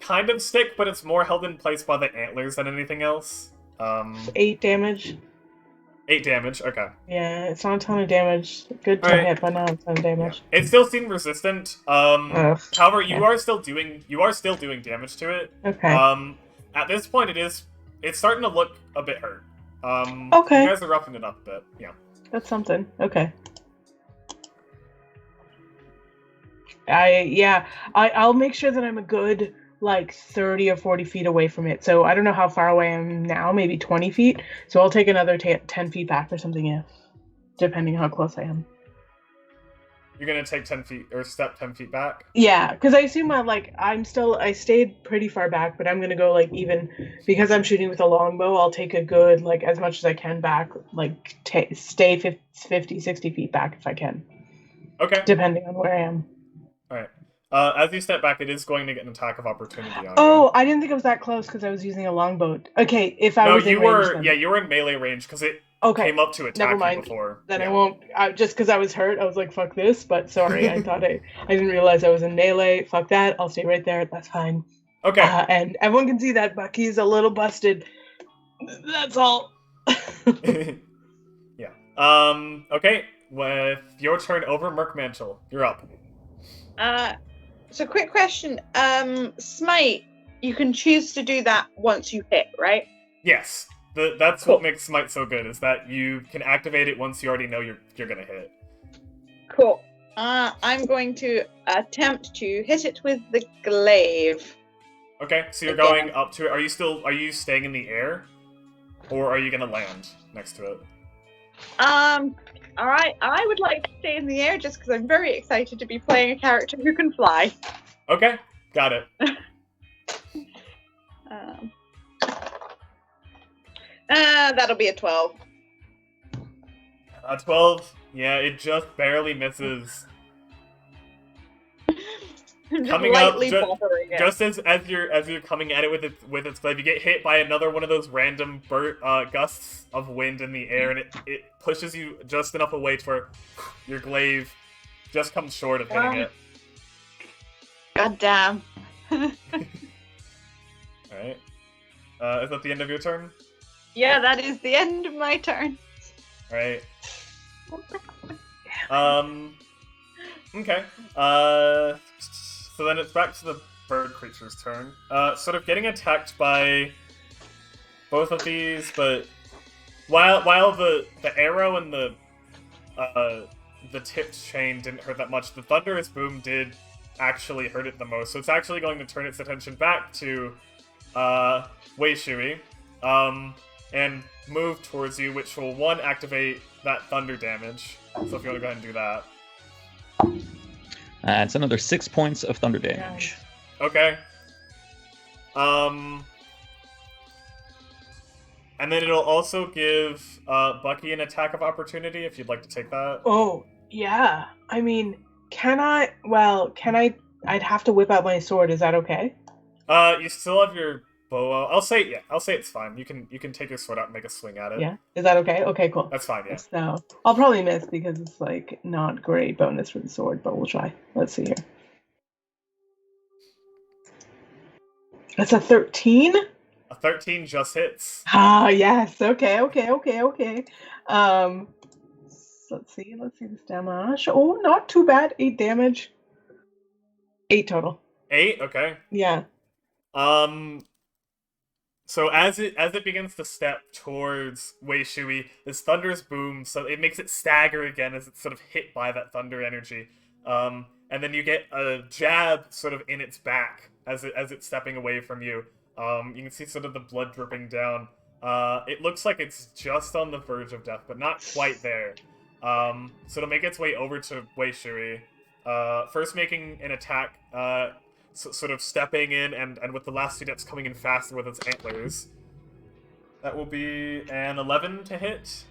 kind of stick, but it's more held in place by the antlers than anything else. 8 damage. 8 damage, okay. Yeah, it's not a ton of damage. Good to Alright. hit, but not a ton of damage. It still seemed resistant. However, you yeah. are still doing damage to it. Okay. At this point, it's starting to look a bit hurt. Okay. You guys are roughing it up a bit. Yeah. That's something. Okay. I'll make sure that I'm a good like 30 or 40 feet away from it. So I don't know how far away I am now, maybe 20 feet. So I'll take another 10 feet back or something, depending how close I am. You're gonna take 10 feet or step 10 feet back. Yeah, because I assume I stayed pretty far back, but I'm gonna go like even because I'm shooting with a longbow. I'll take a good like as much as I can back, like stay 50, 60 feet back if I can. Okay. Depending on where I am. All right. As you step back, it is going to get an attack of opportunity on you. Oh, I didn't think it was that close because I was using a longbow. Okay, if I was in range, then... Yeah, you were in melee range because it came up to attack never mind. you before. Then I won't. Just because I was hurt, I was like, "Fuck this!" But sorry, I thought I didn't realize I was in melee. Fuck that! I'll stay right there. That's fine. Okay. And everyone can see that Bucky's a little busted. That's all. Yeah. Okay. With your turn over, Merkmantle, you're up. So quick question. Smite, you can choose to do that once you hit, right? Yes. That's cool. What makes Smite so good, is that you can activate it once you already know you're gonna hit. Cool. I'm going to attempt to hit it with the glaive. Okay, so you're going up to it. Are you staying in the air? Or are you gonna land next to it? Alright, I would like to stay in the air just because I'm very excited to be playing a character who can fly. Okay, got it. That'll be a 12. A 12? Yeah, it just barely misses. Coming up, just as you're coming at it with its glaive, you get hit by another one of those random gusts of wind in the air, and it pushes you just enough away to where your glaive just comes short of hitting it. God damn. Alright. Is that the end of your turn? Yeah, that is the end of my turn. Alright. Okay. So then it's back to the bird creature's turn. Sort of getting attacked by both of these, but while the arrow and the tipped chain didn't hurt that much, the thunderous boom did actually hurt it the most. So it's actually going to turn its attention back to Wei Shui, and move towards you, which will, 1, activate that thunder damage. So if you want to go ahead and do that. It's another 6 points of thunder damage. Okay. And then it'll also give Bucky an attack of opportunity if you'd like to take that. Oh, yeah. I mean, I'd have to whip out my sword. Is that okay? You still have your bow. I'll say it's fine. You can take your sword out and make a swing at it. Yeah. Is that okay? Okay, cool. That's fine, yeah. So I'll probably miss because it's like not great bonus for the sword, but we'll try. Let's see here. That's a 13? A 13 just hits. Ah, yes. Okay. Let's see this damage. Oh, not too bad. 8 damage. 8 total. 8? Okay. Yeah. So as it begins to step towards Wei Shui, this thunderous boom, so it makes it stagger again as it's sort of hit by that thunder energy. And then you get a jab sort of in its back as it's stepping away from you. You can see sort of the blood dripping down. It looks like it's just on the verge of death, but not quite there. So it'll make its way over to Wei Shui. First making an attack, sort of stepping in, and with the last 2 steps coming in faster with its antlers. That will be an 11 to hit.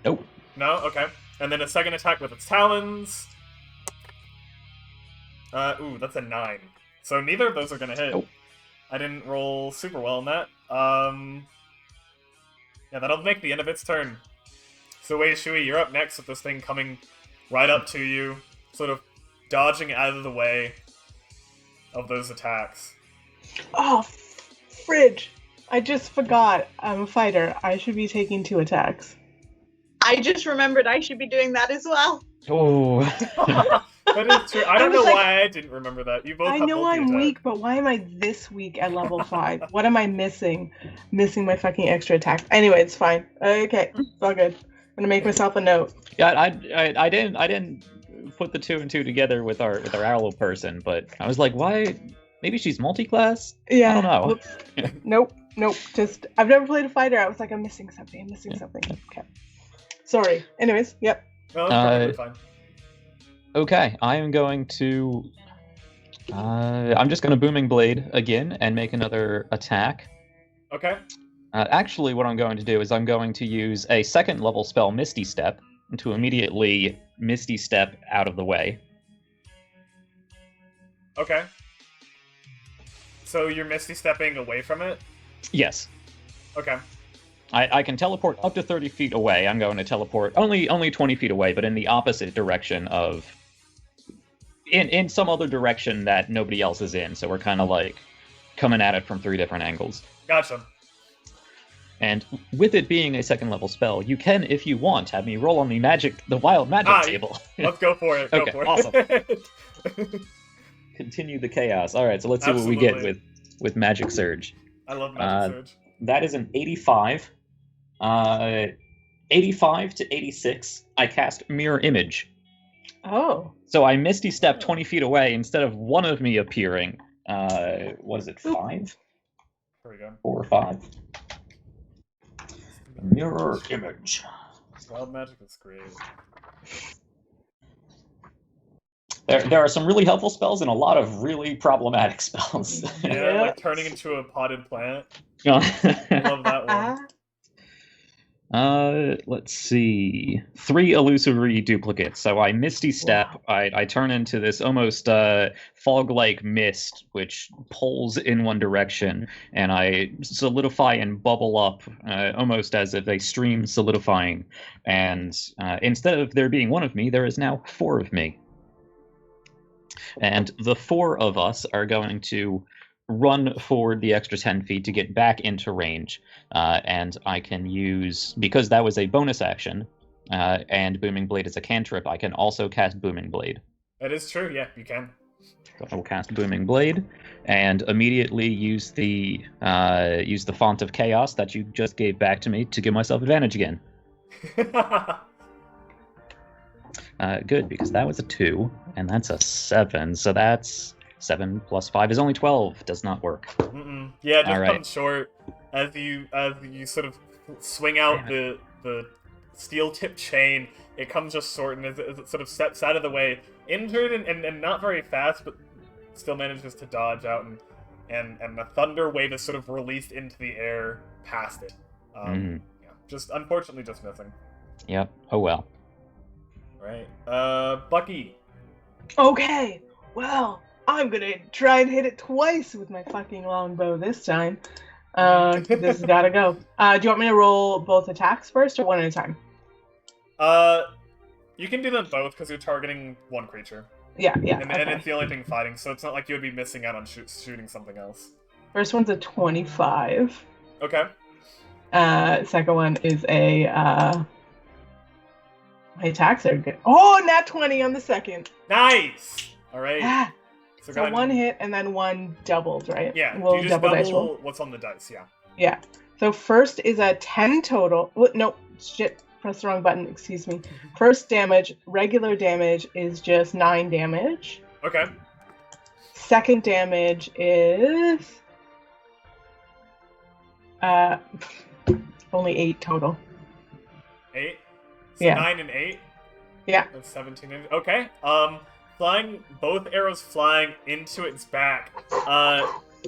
Nope. No? Okay. And then a second attack with its talons. Ooh, that's a 9. So neither of those are gonna hit. Nope. I didn't roll super well on that. Yeah, that'll make the end of its turn. So Wei Shui, you're up next with this thing coming right up to you, sort of dodging out of the way of those attacks. Oh, fridge. I just forgot. I'm a fighter. I should be taking 2 attacks. I just remembered I should be doing that as well. Oh. That is true. I don't know why I didn't remember that. You both I have know I'm multi-attack. weak, but why am I this weak at level 5? What am I missing? Missing my fucking extra attack. Anyway, it's fine. Okay, it's all good. I'm gonna make myself a note. Yeah, I didn't put the 2 and 2 together with our owl person, but I was like, why? Maybe she's multi-class? Yeah. I don't know. Whoops. Nope. Just I've never played a fighter. I was like, I'm missing something. Okay. Sorry. Anyways, yep. No, that's perfectly fine. Okay, I am going to. I'm just going to Booming Blade again and make another attack. Okay. Actually, what I'm going to do is I'm going to use a 2nd level spell, Misty Step, to immediately Misty Step out of the way. Okay. So you're Misty stepping away from it? Yes. Okay. I can teleport up to 30 feet away. I'm going to teleport only 20 feet away, but in the opposite direction of... In some other direction that nobody else is in, so we're kind of like coming at it from 3 different angles. Gotcha. And with it being a 2nd level spell, you can, if you want, have me roll on the wild magic table. Let's go for it. Okay, Go for awesome. it. Continue the chaos. All right, so let's see Absolutely. what we get with Magic Surge. I love Magic Surge. That is an 85. 85 to 86. I cast Mirror Image. Oh. So I Misty Step 20 feet away instead of one of me appearing. What is it, 5? There we go. 4 or 5. Mirror Image. Wild Magic is great. There are some really helpful spells and a lot of really problematic spells. Yeah, like turning into a potted plant. I love that one. Let's see. 3 illusory duplicates. So I Misty Step. Wow. I turn into this almost fog-like mist, which pulls in one direction, and I solidify and bubble up, almost as if a stream solidifying. And instead of there being one of me, there is now 4 of me. And the 4 of us are going to run forward the extra 10 feet to get back into range. And I can use, because that was a bonus action, and Booming Blade is a cantrip, I can also cast Booming Blade. That is true, yeah, you can. So I will cast Booming Blade, and immediately use the Font of Chaos that you just gave back to me to give myself advantage again. Good, because that was a 2, and that's a 7, so that's 7 plus 5 is only 12. Does not work. Yeah, just Alright. comes short as you sort of swing out the steel-tipped chain. It comes just short, and as it sort of steps out of the way, injured and not very fast, but still manages to dodge out, and the thunder wave is sort of released into the air past it. Yeah, just unfortunately just missing. Yep. Oh well. Right. Bucky. Okay, well, I'm gonna try and hit it twice with my fucking longbow this time. This has gotta go. Do you want me to roll both attacks first or one at a time? You can do them both because you're targeting one creature. Yeah. And Okay. it's the only thing fighting, so it's not like you would be missing out on shooting something else. First one's a 25. Okay. Second one is a my attacks are good. Oh, nat 20 on the second. Nice! Alright. Ah, So so one hit and then one doubled, right? Yeah, We'll you just dice roll. double what's on the dice, yeah. Yeah. So first is a 10 total. Nope. Shit. Press the wrong button. Excuse me. First damage, regular damage, is just 9 damage. Okay. Second damage is only 8 total. 8? So Yeah. 9 and 8? Yeah. That's 17 and... Okay. Flying, both arrows flying into its back.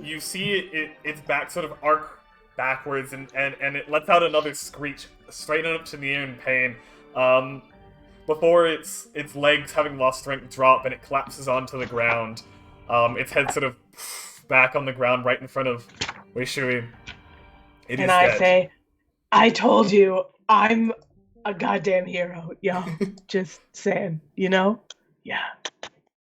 You see its back sort of arc backwards, and it lets out another screech, straight up to the air in pain. Before its legs, having lost strength, drop, and it collapses onto the ground. Its head sort of back on the ground right in front of Weishui. It is And I dead. say, I told you, I'm a goddamn hero, yo. Just saying, you know? Yeah.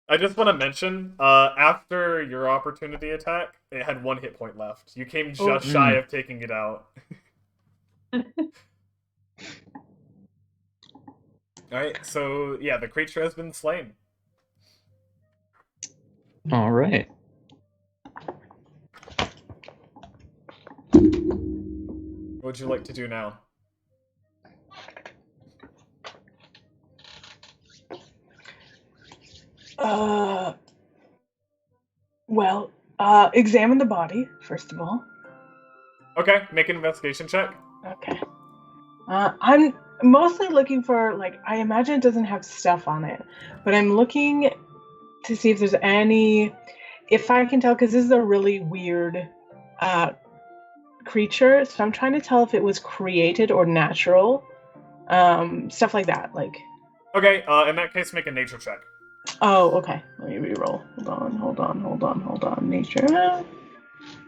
I just want to mention, after your opportunity attack, it had 1 hit point left. You came just shy of taking it out. Alright, so yeah, the creature has been slain. All right. What would you like to do now? Well, examine the body, first of all. Okay, make an investigation check. Okay. I'm mostly looking for, like, I imagine it doesn't have stuff on it, but I'm looking to see if there's any, if I can tell, because this is a really weird creature, so I'm trying to tell if it was created or natural. Stuff like that, like. Okay, in that case, make a nature check. Oh, okay. Let me reroll. Hold on. Nature.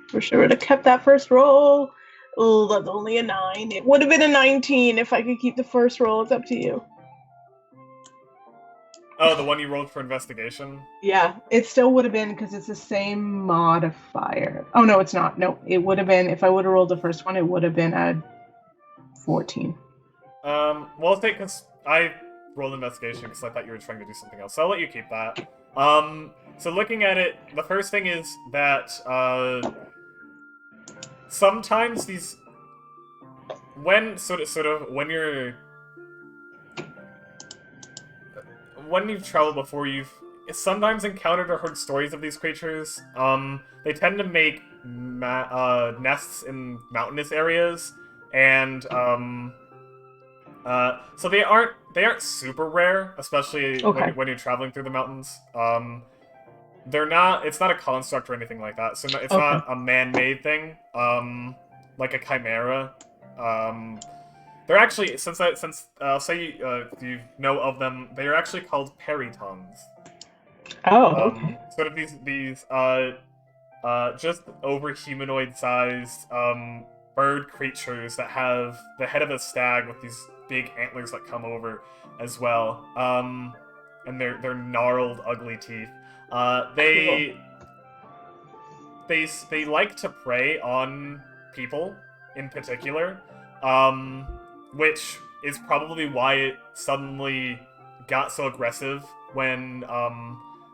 For sure would have kept that first roll. Oh, that's only a 9. It would have been a 19 if I could keep the first roll. It's up to you. Oh, the one you rolled for investigation? Yeah, it still would have been because it's the same modifier. Oh, no, it's not. No, it would have been, if I would have rolled the first one, it would have been a 14. Well, I'll take, because I rolled investigation because I thought you were trying to do something else, so I'll let you keep that. So looking at it, the first thing is that, sometimes these, when you've traveled before, you've sometimes encountered or heard stories of these creatures. They tend to make nests in mountainous areas, and so they aren't super rare, especially when you're traveling through the mountains. It's not a construct or anything like that, so it's not a man-made thing, like a chimera. They're actually, since say you know of them, they are actually called peritons. Oh, okay. Sort of these just over humanoid-sized bird creatures that have the head of a stag with these big antlers that come over as well, and they're gnarled, ugly teeth. They like to prey on people in particular, which is probably why it suddenly got so aggressive when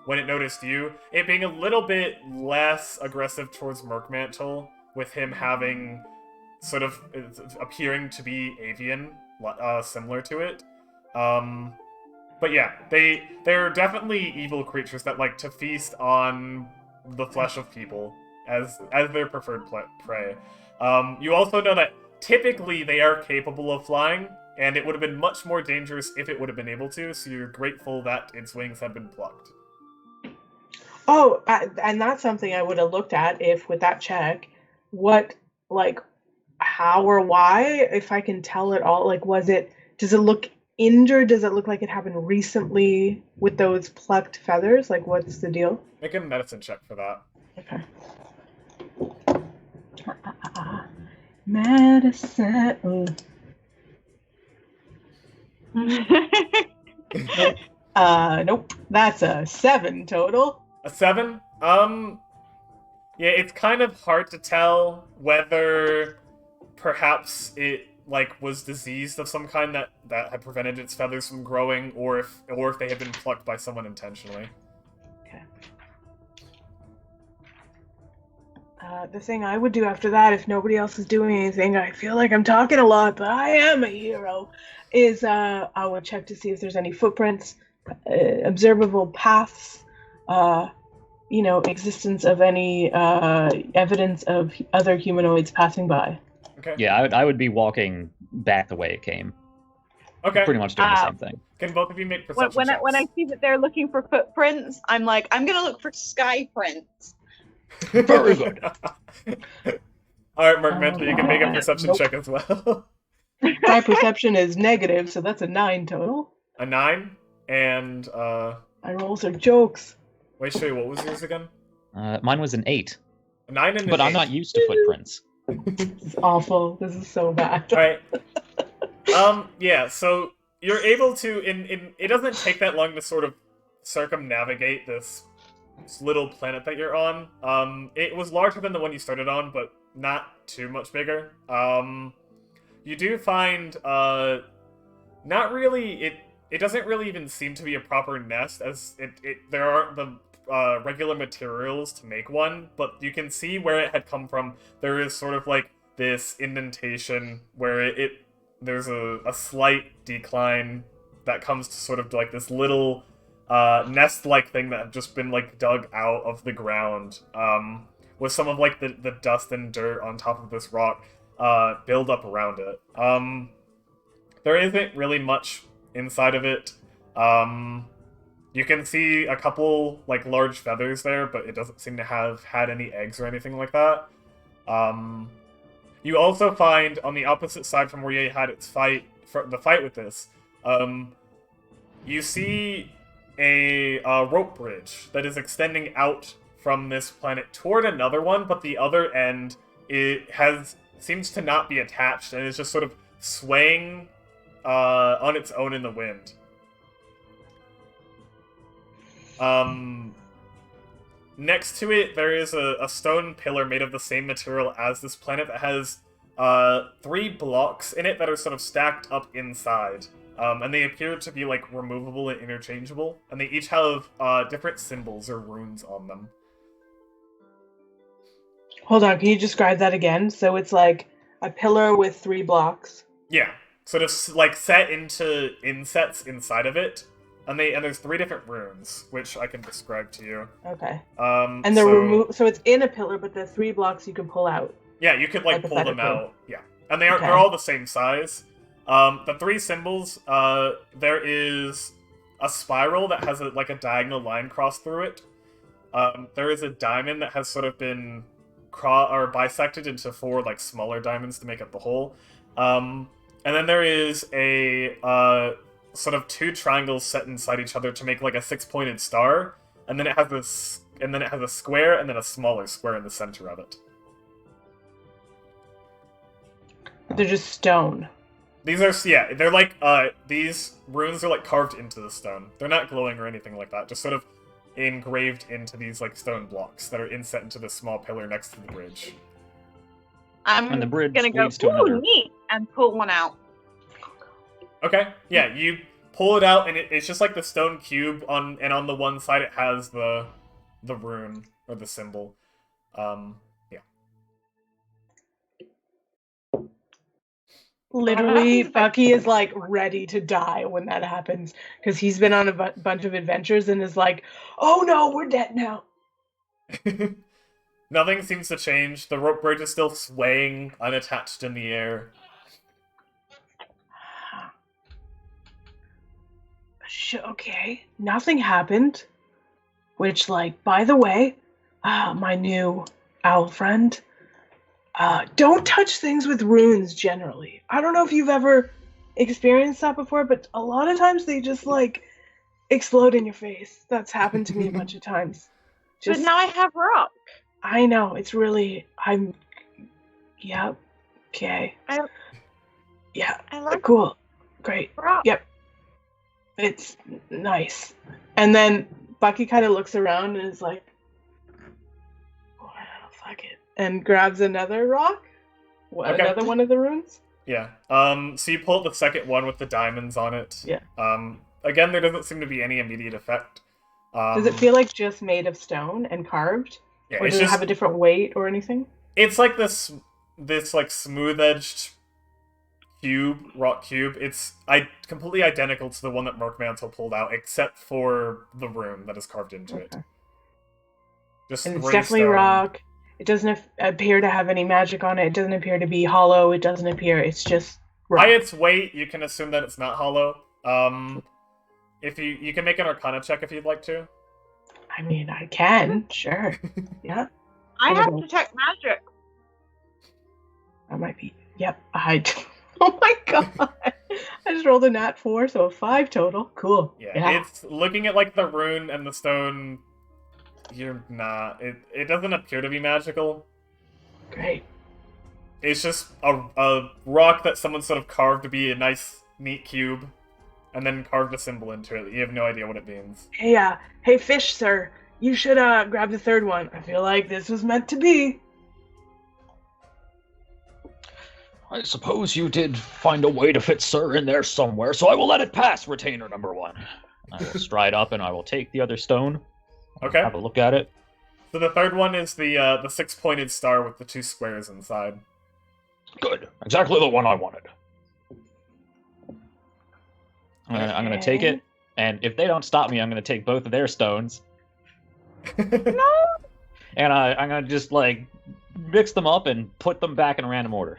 it noticed you. It being a little bit less aggressive towards Merkmantle, with him having sort of appearing to be avian, similar to it. But yeah, they're definitely evil creatures that like to feast on the flesh of people as their preferred prey. You also know that typically they are capable of flying, and it would have been much more dangerous if it would have been able to, so you're grateful that its wings have been plucked. Oh, and that's something I would have looked at if, with that check, what, like, how or why, if I can tell at all, like, does it look injured? Does it look like it happened recently with those plucked feathers? Like, what's the deal? Make a medicine check for that. Okay. Medicine. Nope. That's a 7 total. A 7? Yeah, it's kind of hard to tell whether perhaps it like was diseased of some kind that had prevented its feathers from growing, or if they had been plucked by someone intentionally. Okay. The thing I would do after that, if nobody else is doing anything, I feel like I'm talking a lot, but I am a hero, is I would check to see if there's any footprints, observable paths, existence of any evidence of other humanoids passing by. Okay. Yeah, I would be walking back the way it came. Okay. Pretty much doing the same thing. Can both of you make perception when checks? I see that they're looking for footprints, I'm like, I'm gonna look for sky prints. Very good. Alright, Mark Mentor, you can make a perception Nope. check as well. My perception is negative, so that's a 9 total. A 9, and My rolls are jokes. wait, Shay, what was yours again? Mine was an 8, A 9 and an but I'm 8. not used to footprints. This is awful. This is so bad. Alright. Yeah, so you're able to it doesn't take that long to sort of circumnavigate this little planet that you're on. It was larger than the one you started on, but not too much bigger. You do find not really it doesn't really even seem to be a proper nest, as there aren't the regular materials to make one, but you can see where it had come from. There is sort of like this indentation where there's a slight decline that comes to sort of like this little nest-like thing that had just been like dug out of the ground, with some of like the dust and dirt on top of this rock build up around it. There isn't really much inside of it. You can see a couple like large feathers there, but it doesn't seem to have had any eggs or anything like that. You also find on the opposite side from where you had the fight with this, you see a rope bridge that is extending out from this planet toward another one, but the other end seems to not be attached and is just sort of swaying on its own in the wind. Next to it, there is a stone pillar made of the same material as this planet that has 3 blocks in it that are sort of stacked up inside. And they appear to be like removable and interchangeable, and they each have different symbols or runes on them. Hold on, can you describe that again? So it's like a pillar with 3 blocks. Yeah, sort of like set into insets inside of it, and there's 3 different runes, which I can describe to you. Okay. And they're so it's in a pillar, but the 3 blocks you can pull out. Yeah, you could like pull them Hypothetically. out. Yeah, and they're all the same size. The 3 symbols, there is a spiral that has a diagonal line crossed through it. There is a diamond that has sort of been bisected into 4 like smaller diamonds to make up the whole. And then there is a sort of 2 triangles set inside each other to make like a 6-pointed star, and then it has a square and then a smaller square in the center of it. They're just stone. These are, yeah, they're like, these runes are like carved into the stone. They're not glowing or anything like that, just sort of engraved into these like stone blocks that are inset into this small pillar next to the bridge. I'm And the bridge gonna go, leads to another. ooh, neat, and pull one out. Okay, yeah, you pull it out and it's just like the stone cube on the one side it has the rune or the symbol. Yeah. Literally, Bucky is like ready to die when that happens because he's been on a bunch of adventures and is like, "Oh no, we're dead now." Nothing seems to change. The rope bridge is still swaying, unattached in the air. Okay, nothing happened. Which, like, by the way, my new owl friend, don't touch things with runes generally. I don't know if you've ever experienced that before, but a lot of times they just, like, explode in your face. That's happened to me a bunch of times. But now I have rock. I know, it's really, yep, okay. Yeah, I like cool, great, rock. yep. It's nice. And then Bucky kind of looks around and is like, oh, fuck it. And grabs another rock? Okay. Another one of the runes? Yeah. So you pull up the second one with the diamonds on it. Yeah. Again, there doesn't seem to be any immediate effect. Does it feel like just made of stone and carved? Yeah, or does it have a different weight or anything? It's like this like smooth-edged rock cube. It's completely identical to the one that Merc Mantle pulled out, except for the rune that is carved into it. Just and it's definitely rock. It doesn't appear to have any magic on it. It doesn't appear to be hollow. It doesn't appear. It's just rock. By its weight, you can assume that it's not hollow. If you can make an Arcana check if you'd like to. I mean, I can, sure. Yeah. I have detect magic. That might be. Yep. Oh my god! I just rolled a nat 4, so a 5 total. Cool. Yeah. It's looking at like the rune and the stone. You're not. It doesn't appear to be magical. Great. It's just a rock that someone sort of carved to be a nice, neat cube, and then carved a symbol into it. You have no idea what it means. Hey, fish, sir. You should grab the third one. I feel like this was meant to be. I suppose you did find a way to fit Sir in there somewhere, so I will let it pass, retainer number 1. I will stride up and I will take the other stone. Okay. Have a look at it. So the third one is the 6-pointed star with the 2 squares inside. Good. Exactly the one I wanted. I'm going to take it, and if they don't stop me, I'm going to take both of their stones. No! And I'm going to just, like, mix them up and put them back in random order.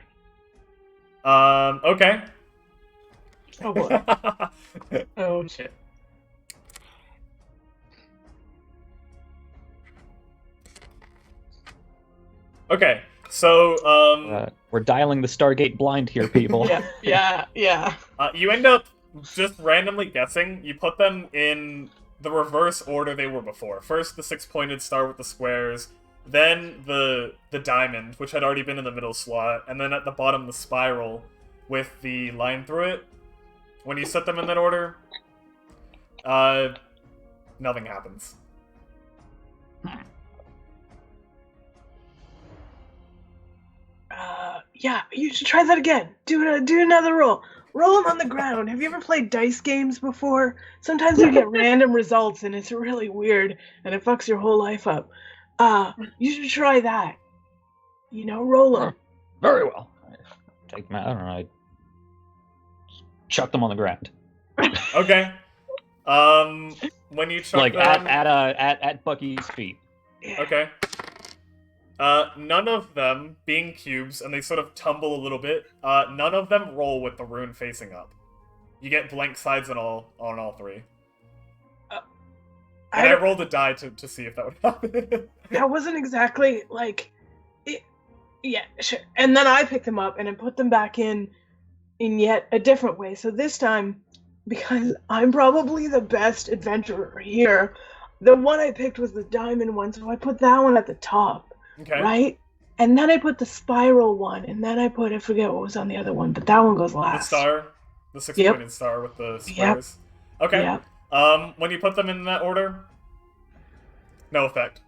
Okay. Oh boy. Oh shit. Okay, so, we're dialing the Stargate blind here, people. Yeah. You end up just randomly guessing. You put them in the reverse order they were before. First, the 6-pointed star with the squares, then the diamond, which had already been in the middle slot, and then at the bottom, the spiral with the line through it. When you set them in that order, nothing happens. Yeah, you should try that again. Do another roll. Roll them on the ground. Have you ever played dice games before? Sometimes you get random results and it's really weird and it fucks your whole life up. You should try that. Roll them. Very well. I take them out and I chuck them on the ground. Okay. When you chuck like them... at Bucky's feet. Okay. None of them, being cubes, and they sort of tumble a little bit, none of them roll with the rune facing up. You get blank sides on all 3. And I rolled a die to see if that would happen. That wasn't exactly, like... Yeah, sure. And then I picked them up and I put them back in yet a different way. So this time, because I'm probably the best adventurer here, the one I picked was the diamond one, so I put that one at the top. Okay. Right? And then I put the spiral one, and then I forget what was on the other one, but that one goes last. The star? The 6-pointed star with the squares? Yep. Okay. Yep. When you put them in that order, no effect.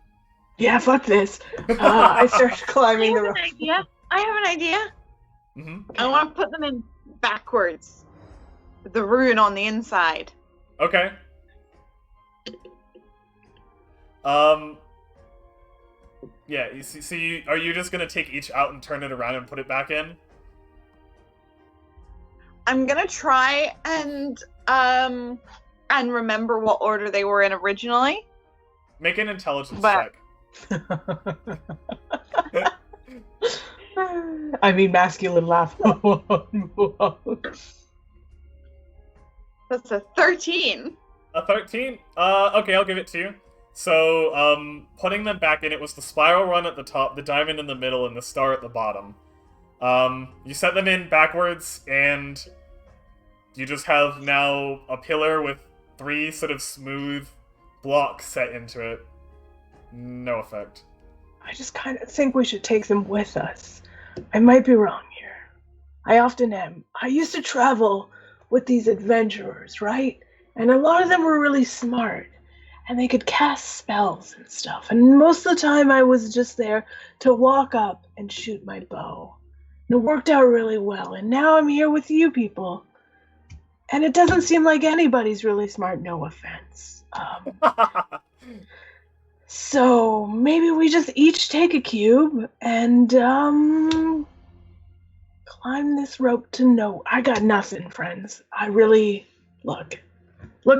Yeah, fuck this. I started climbing the rope. I have an idea. Mm-hmm. I want to put them in backwards. With the rune on the inside. Okay. Yeah, are you just gonna take each out and turn it around and put it back in? I'm gonna try and remember what order they were in originally. Make an intelligence But- check. I mean, masculine laugh. That's a 13. A 13? Okay, I'll give it to you. So, putting them back in, it was the spiral run at the top, the diamond in the middle, and the star at the bottom. You set them in backwards, and you just have now a pillar with 3 sort of smooth blocks set into it. No effect. I just kind of think we should take them with us. I might be wrong here. I often am. I used to travel with these adventurers, right? And a lot of them were really smart. And they could cast spells and stuff. And most of the time I was just there to walk up and shoot my bow. And it worked out really well. And now I'm here with you people. And it doesn't seem like anybody's really smart, no offense. So maybe we just each take a cube and climb this rope to no. I got nothing, friends. I really look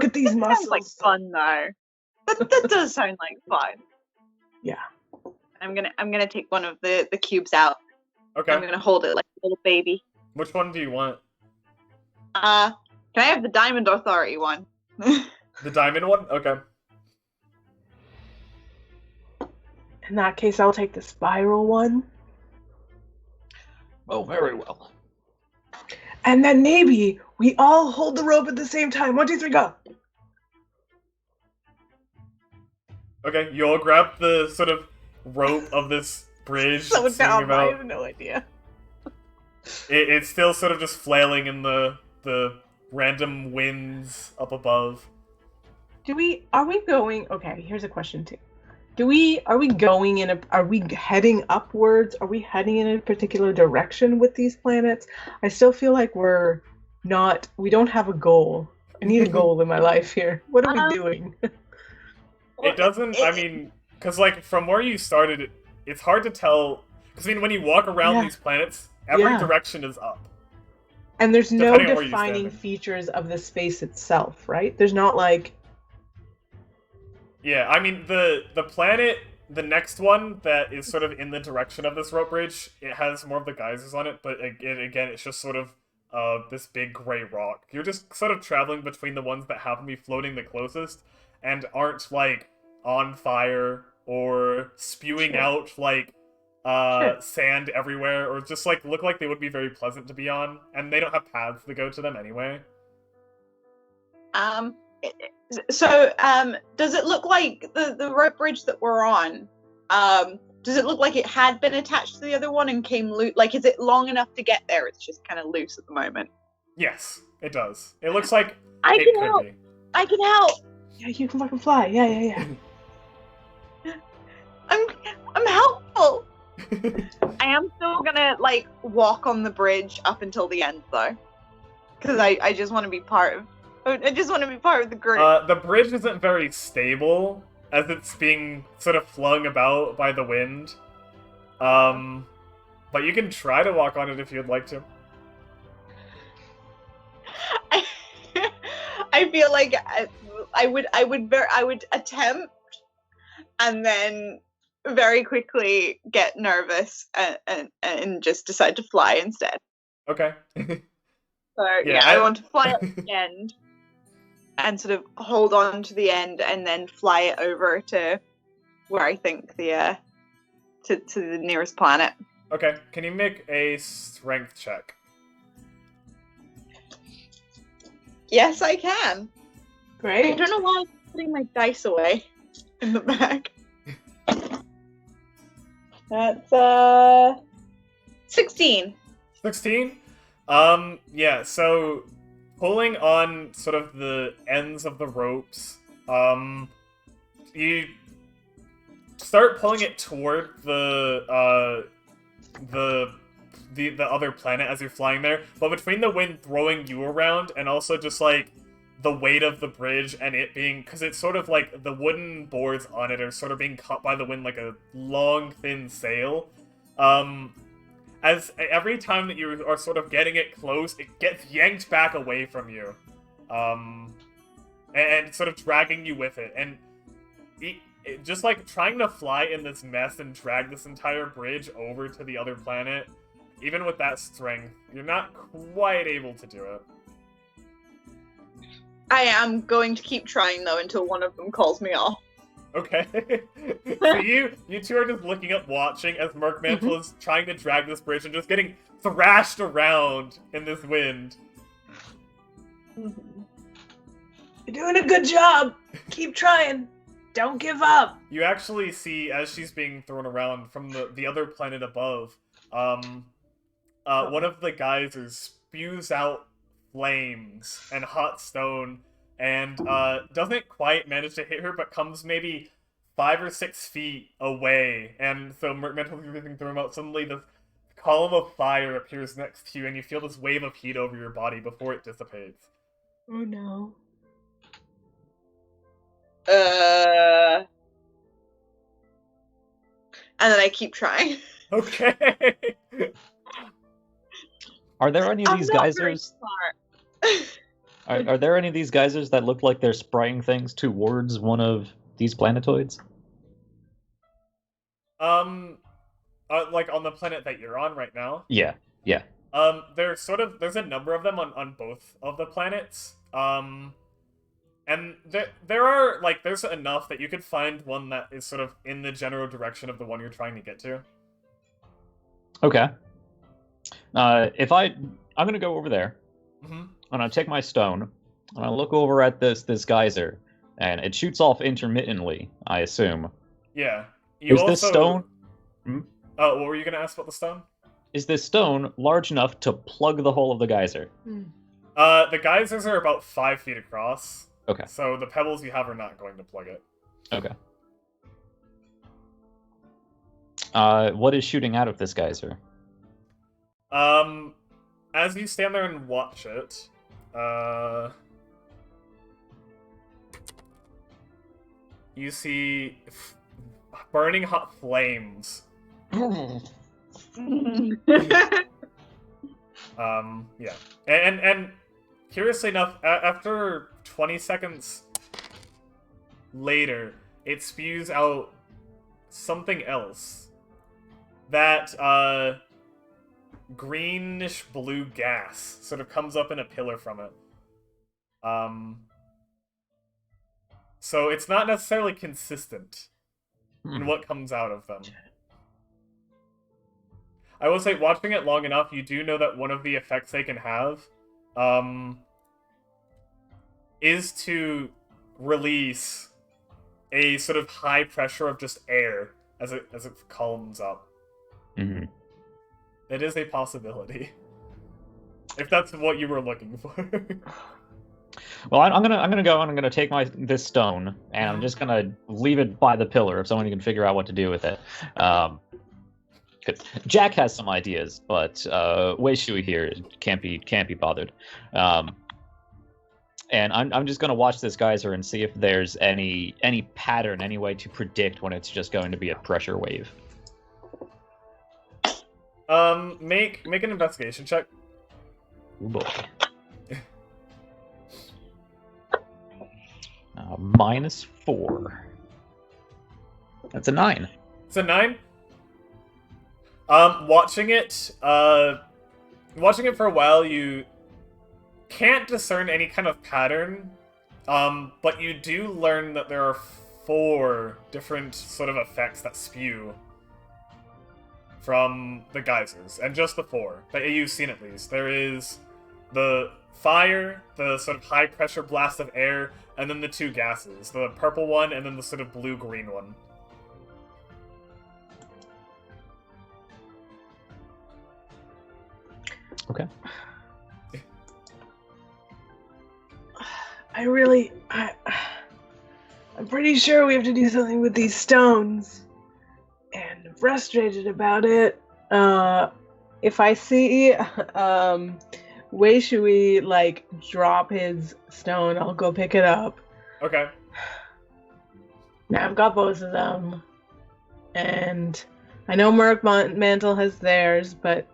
at these That muscles. sounds like fun though. That does sound like fun. Yeah. I'm gonna take one of the cubes out. Okay. I'm gonna hold it like a little baby. Which one do you want? Can I have the Diamond Authority one? The diamond one? Okay. In that case, I'll take the spiral one. Oh, very well. And then maybe we all hold the rope at the same time. 1, 2, 3, go. Okay, you all grab the sort of rope of this bridge. So that's swinging dumb. I about. have no idea. It's still sort of just flailing in the random winds up above. Are we going? Okay, here's a question too. Are we heading upwards? Are we heading in a particular direction with these planets? I still feel like we don't have a goal. I need a goal in my life here. What are we doing? It doesn't, I mean, because, like, from where you started, it's hard to tell. Because, I mean, when you walk around Yeah. these planets, every Yeah. direction is up. And there's no Depending on where you defining stand. features of the space itself, right? There's not like, Yeah, I mean, the planet, the next one that is sort of in the direction of this rope bridge, it has more of the geysers on it, but again, it's just sort of this big gray rock. You're just sort of traveling between the ones that happen to be floating the closest, and aren't, like, on fire, or spewing Sure. out, like, Sure. sand everywhere, or just, like, look like they would be very pleasant to be on, and they don't have paths to go to them anyway. So, does it look like the rope bridge that we're on? Does it look like it had been attached to the other one and came loose? Like, is it long enough to get there? It's just kind of loose at the moment. Yes, it does. It looks like I it can could help. be. I can help. yeah, you can fucking fly. Yeah. I'm helpful. I am still gonna like walk on the bridge up until the end though, because I just want to be part of. I just want to be part of the group. The bridge isn't very stable, as it's being sort of flung about by the wind. But you can try to walk on it if you'd like to. I feel like I would attempt, and then very quickly get nervous and just decide to fly instead. Okay. So Yeah, I want to fly at the end and sort of hold on to the end and then fly it over to where I think the to the nearest planet. Okay, can you make a strength check? Yes, I can. I Great. don't know why I'm putting my dice away in the bag. That's 16. 16? Yeah, so pulling on sort of the ends of the ropes, you start pulling it toward the other planet as you're flying there, but between the wind throwing you around and also just like the weight of the bridge and it being, because it's sort of like the wooden boards on it are sort of being caught by the wind like a long thin sail, as every time that you are sort of getting it close, it gets yanked back away from you, and sort of dragging you with it, and just like trying to fly in this mess and drag this entire bridge over to the other planet. Even with that strength, you're not quite able to do it. I am going to keep trying though until one of them calls me off. Okay. So you two are just looking up, watching as Merc Mantle is trying to drag this bridge and just getting thrashed around in this wind. You're doing a good job. Keep trying. Don't give up. You actually see, as she's being thrown around from the other planet above, one of the geysers spews out flames and hot stone, and doesn't quite manage to hit her, but comes maybe 5 or 6 feet away, and so Mental being thrown out. Suddenly, the column of fire appears next to you, and you feel this wave of heat over your body before it dissipates. Oh no. And then I keep trying. Okay. Are there any of these geysers? Are there any of these geysers that look like they're spraying things towards one of these planetoids? Like on the planet that you're on right now? Yeah. There's a number of them on both of the planets. And there's enough that you could find one that is sort of in the general direction of the one you're trying to get to. Okay. I'm gonna go over there. Mm-hmm. And I'll take my stone, and I'll look over at this geyser, and it shoots off intermittently, I assume. Yeah. This stone... Oh, what were you going to ask about the stone? Is this stone large enough to plug the hole of the geyser? The geysers are about 5 feet across. Okay. So the pebbles you have are not going to plug it. Okay. What is shooting out of this geyser? As you stand there and watch it, you see burning hot flames. Yeah. And curiously enough, after 20 seconds later, it spews out something else. That, greenish blue gas sort of comes up in a pillar from it. So it's not necessarily consistent in what comes out of them. I will say, watching it long enough, you do know that one of the effects they can have is to release a sort of high pressure of just air as it columns up. Mm-hmm. It is a possibility. If that's what you were looking for. Well, I'm gonna go and I'm gonna take this stone and I'm just gonna leave it by the pillar if someone can figure out what to do with it. Jack has some ideas, but Weishui here can't be bothered. And I'm just gonna watch this geyser and see if there's any pattern, any way to predict when it's just going to be a pressure wave. Make an investigation check. Oh boy. -4. That's a 9. It's a 9. Watching it for a while, you can't discern any kind of pattern. But you do learn that there are 4 different sort of effects that spew from the geysers, and just the 4 that you've seen at least. There is the fire, the sort of high pressure blast of air, and then the 2 gases, the purple one and then the sort of blue-green one. Okay. I'm pretty sure we have to do something with these stones. And I'm frustrated about it. If I see Weishui like drop his stone, I'll go pick it up. Okay. Now I've got both of them. And I know Merc Mantle has theirs, but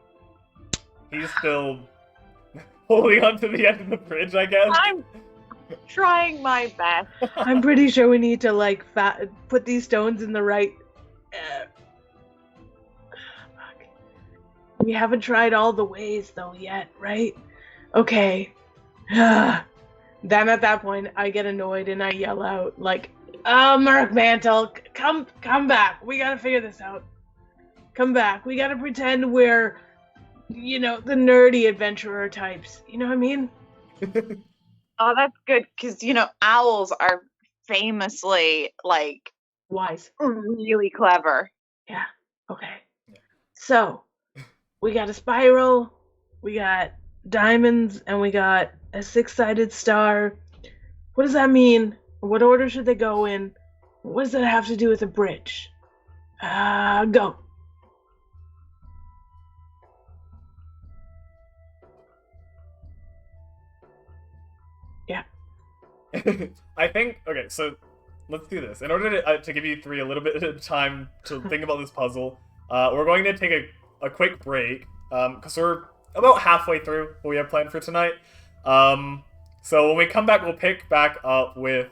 He's still holding onto the end of the bridge, I guess. I'm trying my best. I'm pretty sure we need to like put these stones in the right. Fuck. We haven't tried all the ways though yet, right? Okay. Then at that point, I get annoyed and I yell out like, Merc Mantle, come back. We gotta figure this out. Come back. We gotta pretend we're, the nerdy adventurer types. You know what I mean? Oh, that's good, because, owls are famously, like, Wise. really clever. Yeah. Okay. Yeah. So, we got a spiral, we got diamonds, and we got a 6-sided star. What does that mean? What order should they go in? What does that have to do with a bridge? Go. Yeah. I think, okay, so let's do this. In order to give you three a little bit of time to think about this puzzle, we're going to take a quick break, because we're about halfway through what we have planned for tonight. So when we come back, we'll pick back up with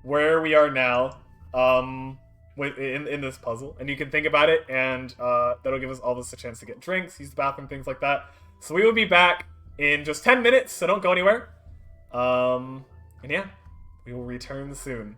where we are now, in this puzzle, and you can think about it, and that'll give us all this a chance to get drinks, use the bathroom, things like that. So we will be back in just 10 minutes, so don't go anywhere. And yeah, we will return soon.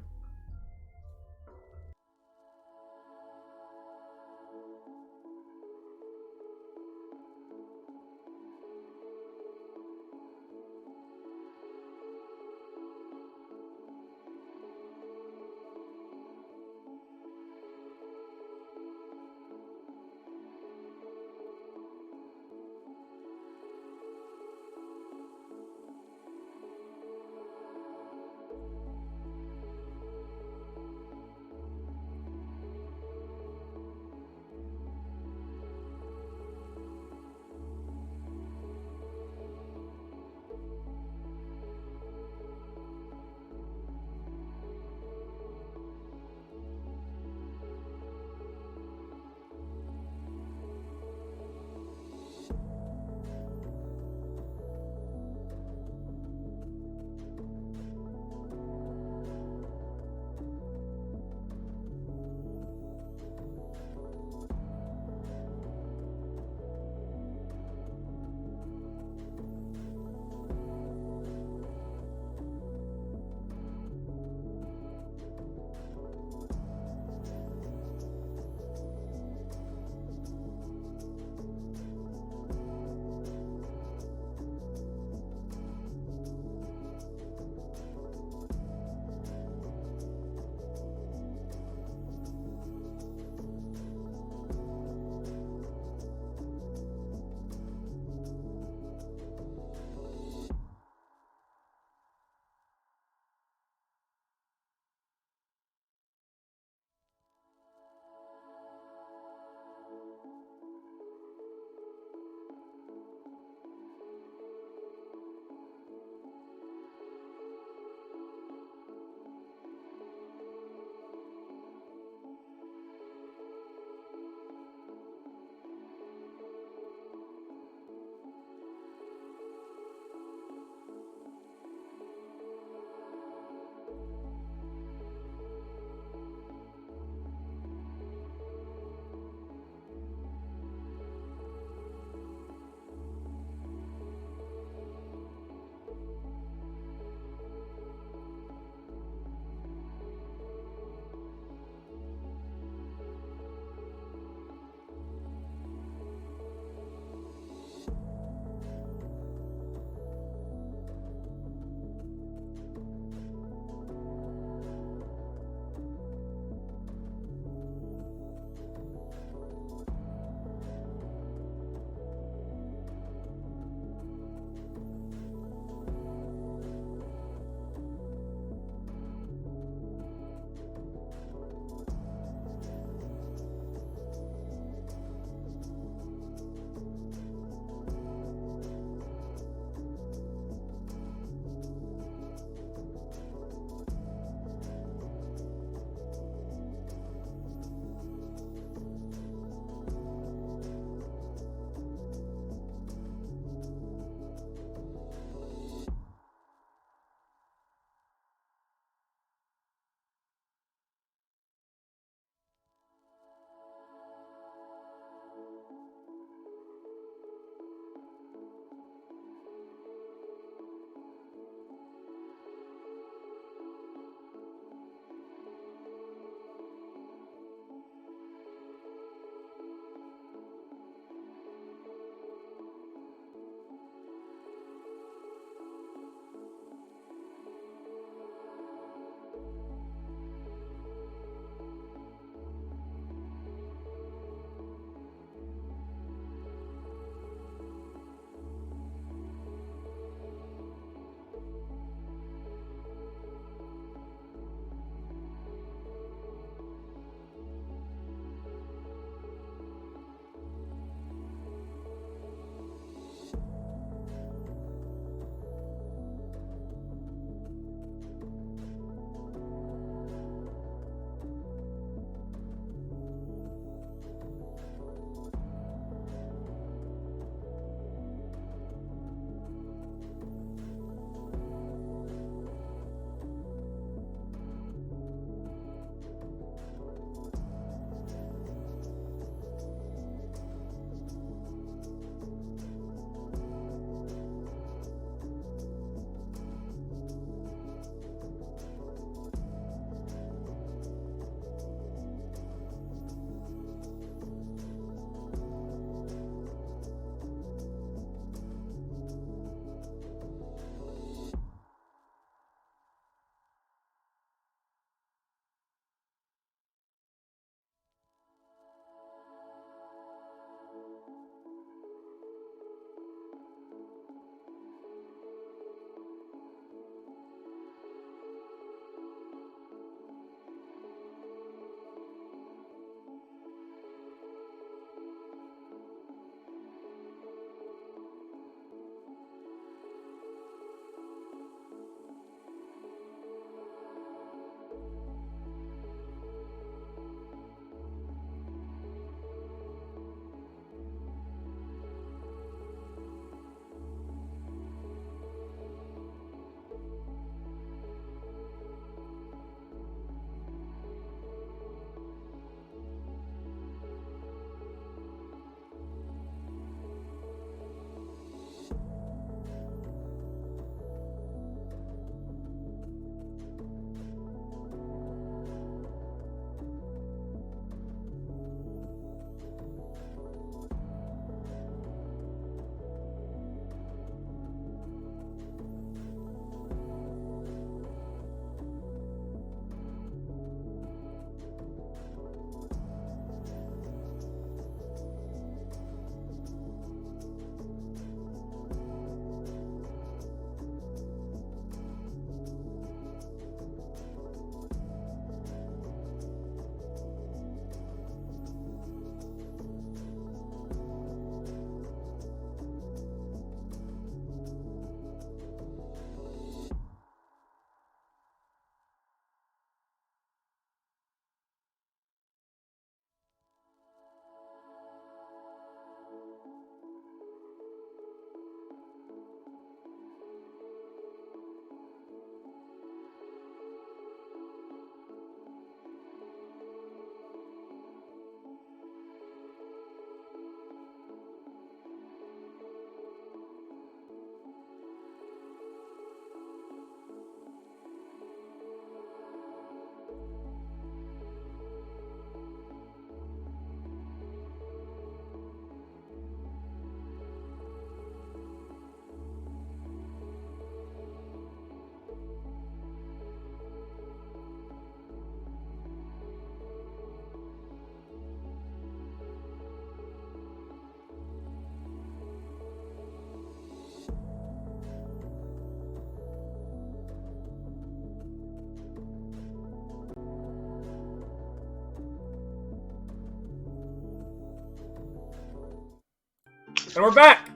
And we're back!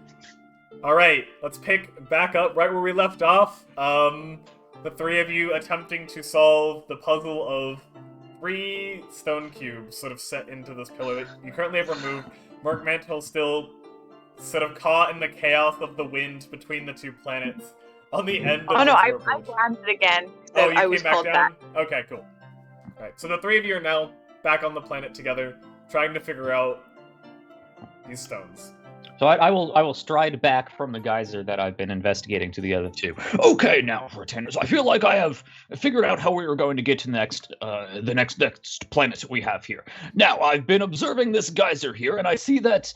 Alright, let's pick back up right where we left off. The three of you attempting to solve the puzzle of 3 stone cubes sort of set into this pillar that you currently have removed. Merc Mantle still sort of caught in the chaos of the wind between the 2 planets on the end of Oh no, this I bridge. landed again. Oh, So you I came was back called down? back. Okay, cool. Alright, so the 3 of you are now back on the planet together, trying to figure out these stones. So I will stride back from the geyser that I've been investigating to the other 2. Okay, now, retainers, I feel like I have figured out how we are going to get to the next planet we have here. Now, I've been observing this geyser here, and I see that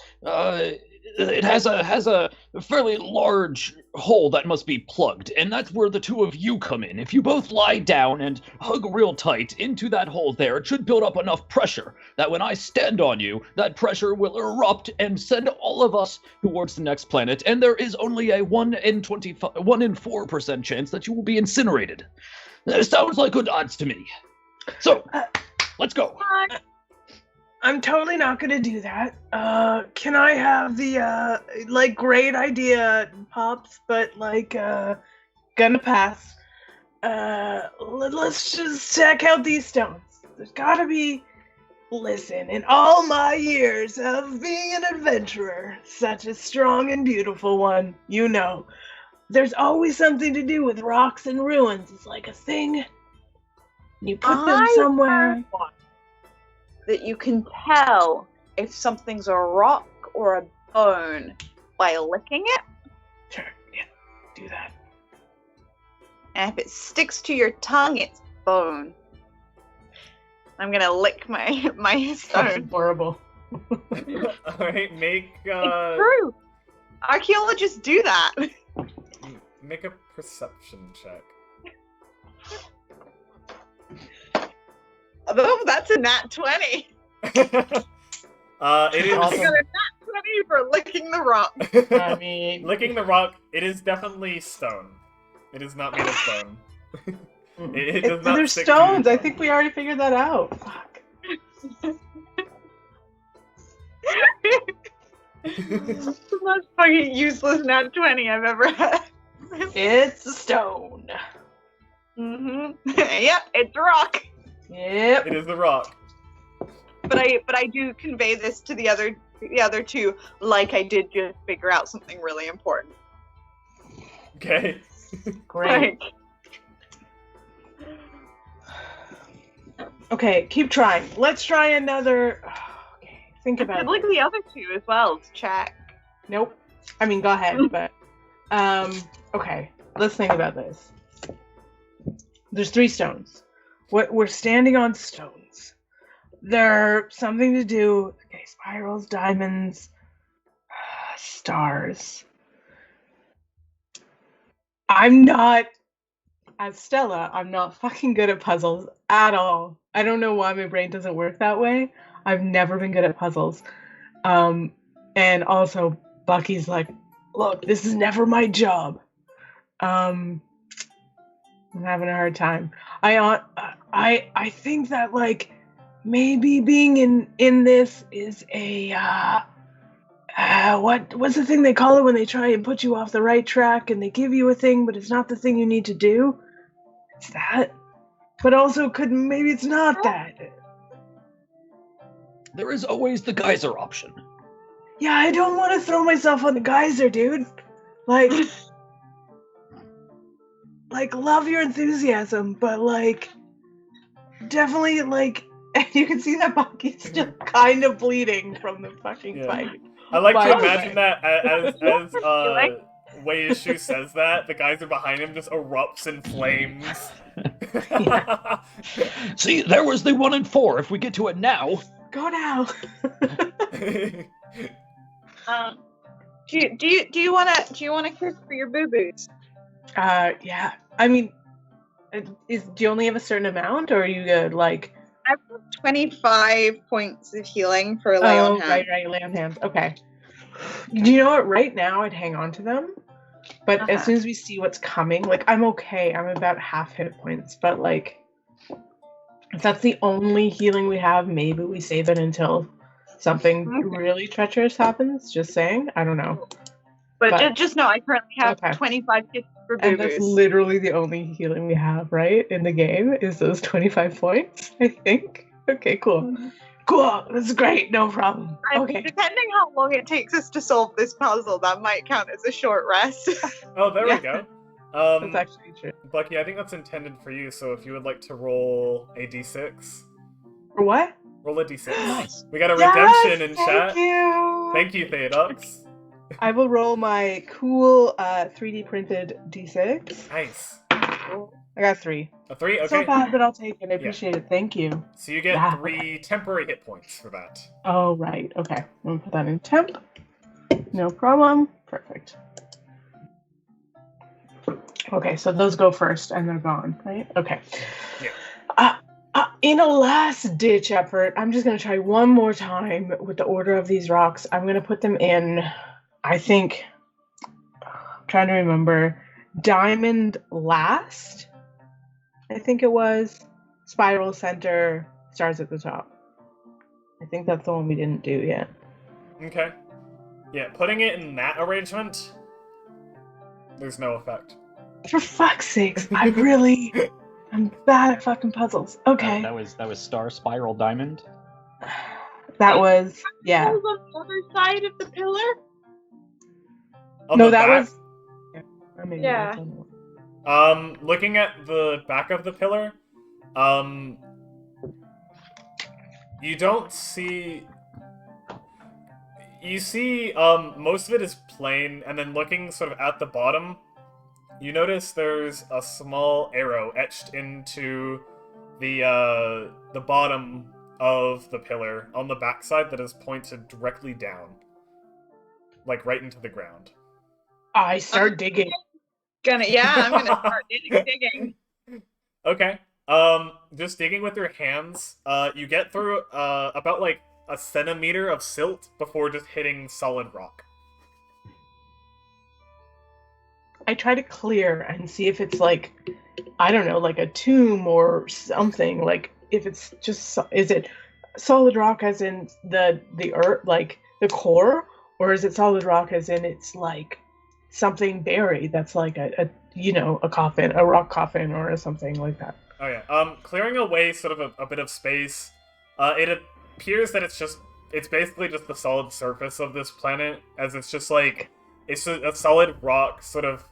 it has a fairly large hole that must be plugged, and that's where the 2 of you come in. If you both lie down and hug real tight into that hole there, it should build up enough pressure that when I stand on you, that pressure will erupt and send all of us towards the next planet, and there is only a 1 in 4% chance that you will be incinerated. That sounds like good odds to me. So, let's go. I'm totally not gonna do that. Can I have the, great idea, Pops, but, gonna pass. Let's just check out these stones. There's gotta be... Listen, in all my years of being an adventurer, such a strong and beautiful one, you know, there's always something to do with rocks and ruins. It's like a thing. You put them somewhere... That you can tell if something's a rock or a bone by licking it. Sure, yeah, do that. And if it sticks to your tongue, it's bone. I'm gonna lick my That's stone. horrible. Alright, make It's true. Archaeologists do that. make a perception check. Oh, that's a nat 20. It I is got a nat 20 for licking the rock. I mean... licking the rock. It is definitely stone. It is not made of stone. It does not They're stick to your stones. I tongue. think we already figured that out. Fuck. It's the most fucking useless nat 20 I've ever had. It's a stone. Yep, it's a rock. Yep. It is the rock. But I do convey this to the other 2, like I did just figure out something really important. Okay. Great. Okay, keep trying. Let's try another. Okay, think about it. Look at the other 2 as well to check. Nope. I mean, go ahead, but okay. Let's think about this. There's 3 stones. We're standing on stones. They're something to do. Okay, spirals, diamonds, stars. I'm not, as Stella, I'm not fucking good at puzzles at all. I don't know why my brain doesn't work that way. I've never been good at puzzles. And also, Bucky's like, look, this is never my job. I'm having a hard time. I think that maybe being in this is a what's the thing they call it when they try and put you off the right track and they give you a thing but it's not the thing you need to do? It's that. But also maybe it's not that. There is always the geyser option. Yeah, I don't want to throw myself on the geyser, dude. Love your enthusiasm, but definitely you can see that Bucky's still kind of bleeding from the fucking fight. I like By to the imagine way. that as Weishu says that, the geyser behind him just erupts in flames. See, there was the 1 in 4. If we get to it now. Go now. Do you wanna kiss for your boo boos? Yeah. I mean, do you only have a certain amount, or are you good? I've got 25 points of healing for lay on hand. Right, lay on hands. Okay. Do you know what? Right now, I'd hang on to them, but as soon as we see what's coming, I'm okay. I'm about half hit points, but if that's the only healing we have, maybe we save it until something Okay. really treacherous happens. Just saying. I don't know. But just know I currently have Okay. 25 hits for And that's boo-boos. literally the only healing we have, right? In the game is those 25 points, I think. Okay, cool. Cool. That's great. No problem. Okay. Depending how long it takes us to solve this puzzle, that might count as a short rest. Oh, there Yeah. we go. That's actually true. Bucky, I think that's intended for you, so if you would like to roll a d6. For what? Roll a d6. Nice. We got a Yes, redemption in chat. Thank you. Thank you, Theodux. I will roll my cool 3D printed D6. Nice. I got 3. A 3? Okay. So bad, but I'll take it. I appreciate it. Thank you. So you get Yeah. 3 temporary hit points for that. Oh, right. Okay. I'm going to put that in temp. No problem. Perfect. Okay, so those go first and they're gone, right? Okay. Yeah. In a last ditch effort, I'm just going to try one more time with the order of these rocks. I'm going to put them in, I think, I'm trying to remember, diamond last, I think it was, spiral center, stars at the top. I think that's the one we didn't do yet. Okay. Yeah, putting it in that arrangement, there's no effect. For fuck's sakes, I'm bad at fucking puzzles. Okay. That was Star Spiral Diamond. That was, yeah. On the other side of the pillar? On No, the that back, was. Or maybe Yeah. it was looking at the back of the pillar, you don't see. You see, most of it is plain, and then looking sort of at the bottom, you notice there's a small arrow etched into the bottom of the pillar on the backside that is pointed directly down, like right into the ground. I start digging. I'm gonna start digging. Okay. Just digging with your hands, you get through about like a centimeter of silt before just hitting solid rock. I try to clear and see if it's like, I don't know, like a tomb or something. Like if it's just, is it solid rock as in the earth, like the core, or is it solid rock as in it's like something buried that's like a coffin, a rock coffin or something like that. Oh yeah. Clearing away sort of a bit of space, it appears that it's basically just the solid surface of this planet, as it's just like, it's a solid rock sort of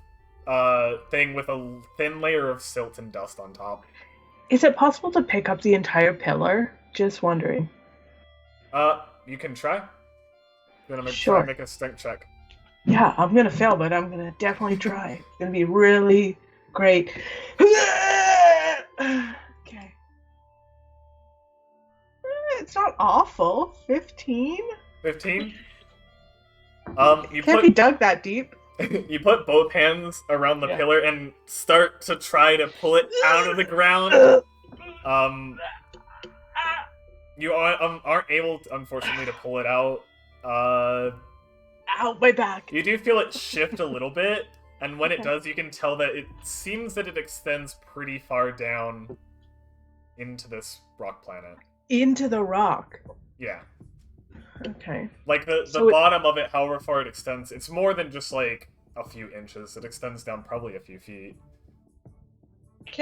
thing with a thin layer of silt and dust on top. Is it possible to pick up the entire pillar? Just wondering. You can try. You wanna Sure. try and make a strength check? Yeah, I'm gonna fail, but I'm gonna definitely try. It's gonna be really great. Okay. It's not awful. 15? 15? You Can't be dug that deep. you put both hands around the Yeah. pillar and start to try to pull it out of the ground. You aren't able, unfortunately, to pull it out. Ow, my back. You do feel it shift a little bit, and when it does, you can tell that it seems that it extends pretty far down into this rock planet. Into the rock. Yeah. Okay. Like the So bottom of it, however far it extends, it's more than just like a few inches. It extends down probably a few feet.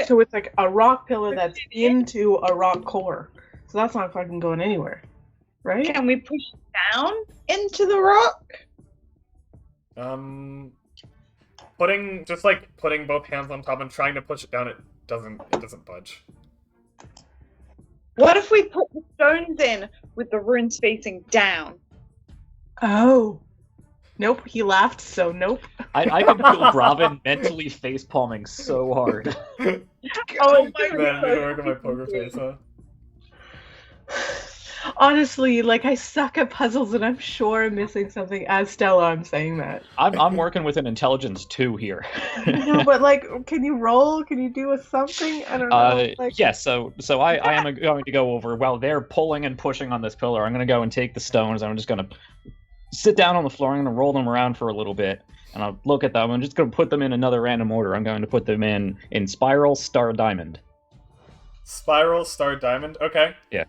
So it's like a rock pillar that's into a rock core. So that's not fucking going anywhere. Right? Can we push down into the rock? Putting both hands on top and trying to push it down, it doesn't budge. What if we put the stones in with the runes facing down? Oh. Nope, he laughed, so nope. I can feel Robin mentally face palming so hard. Oh my Man, we work on my poker face, huh? Honestly, like I suck at puzzles and I'm sure I'm missing something. As Stella, I'm saying that. I'm working with an intelligence 2 here. No, but like, can you roll? Can you do a something? I don't know. Like, Yes, so I am going to go over, while they're pulling and pushing on this pillar, I'm going to go and take the stones, I'm just going to sit down on the floor, I'm going to roll them around for a little bit, and I'll look at them, I'm just going to put them in another random order. I'm going to put them in spiral, star, diamond. Spiral, star, diamond. Okay. Yeah.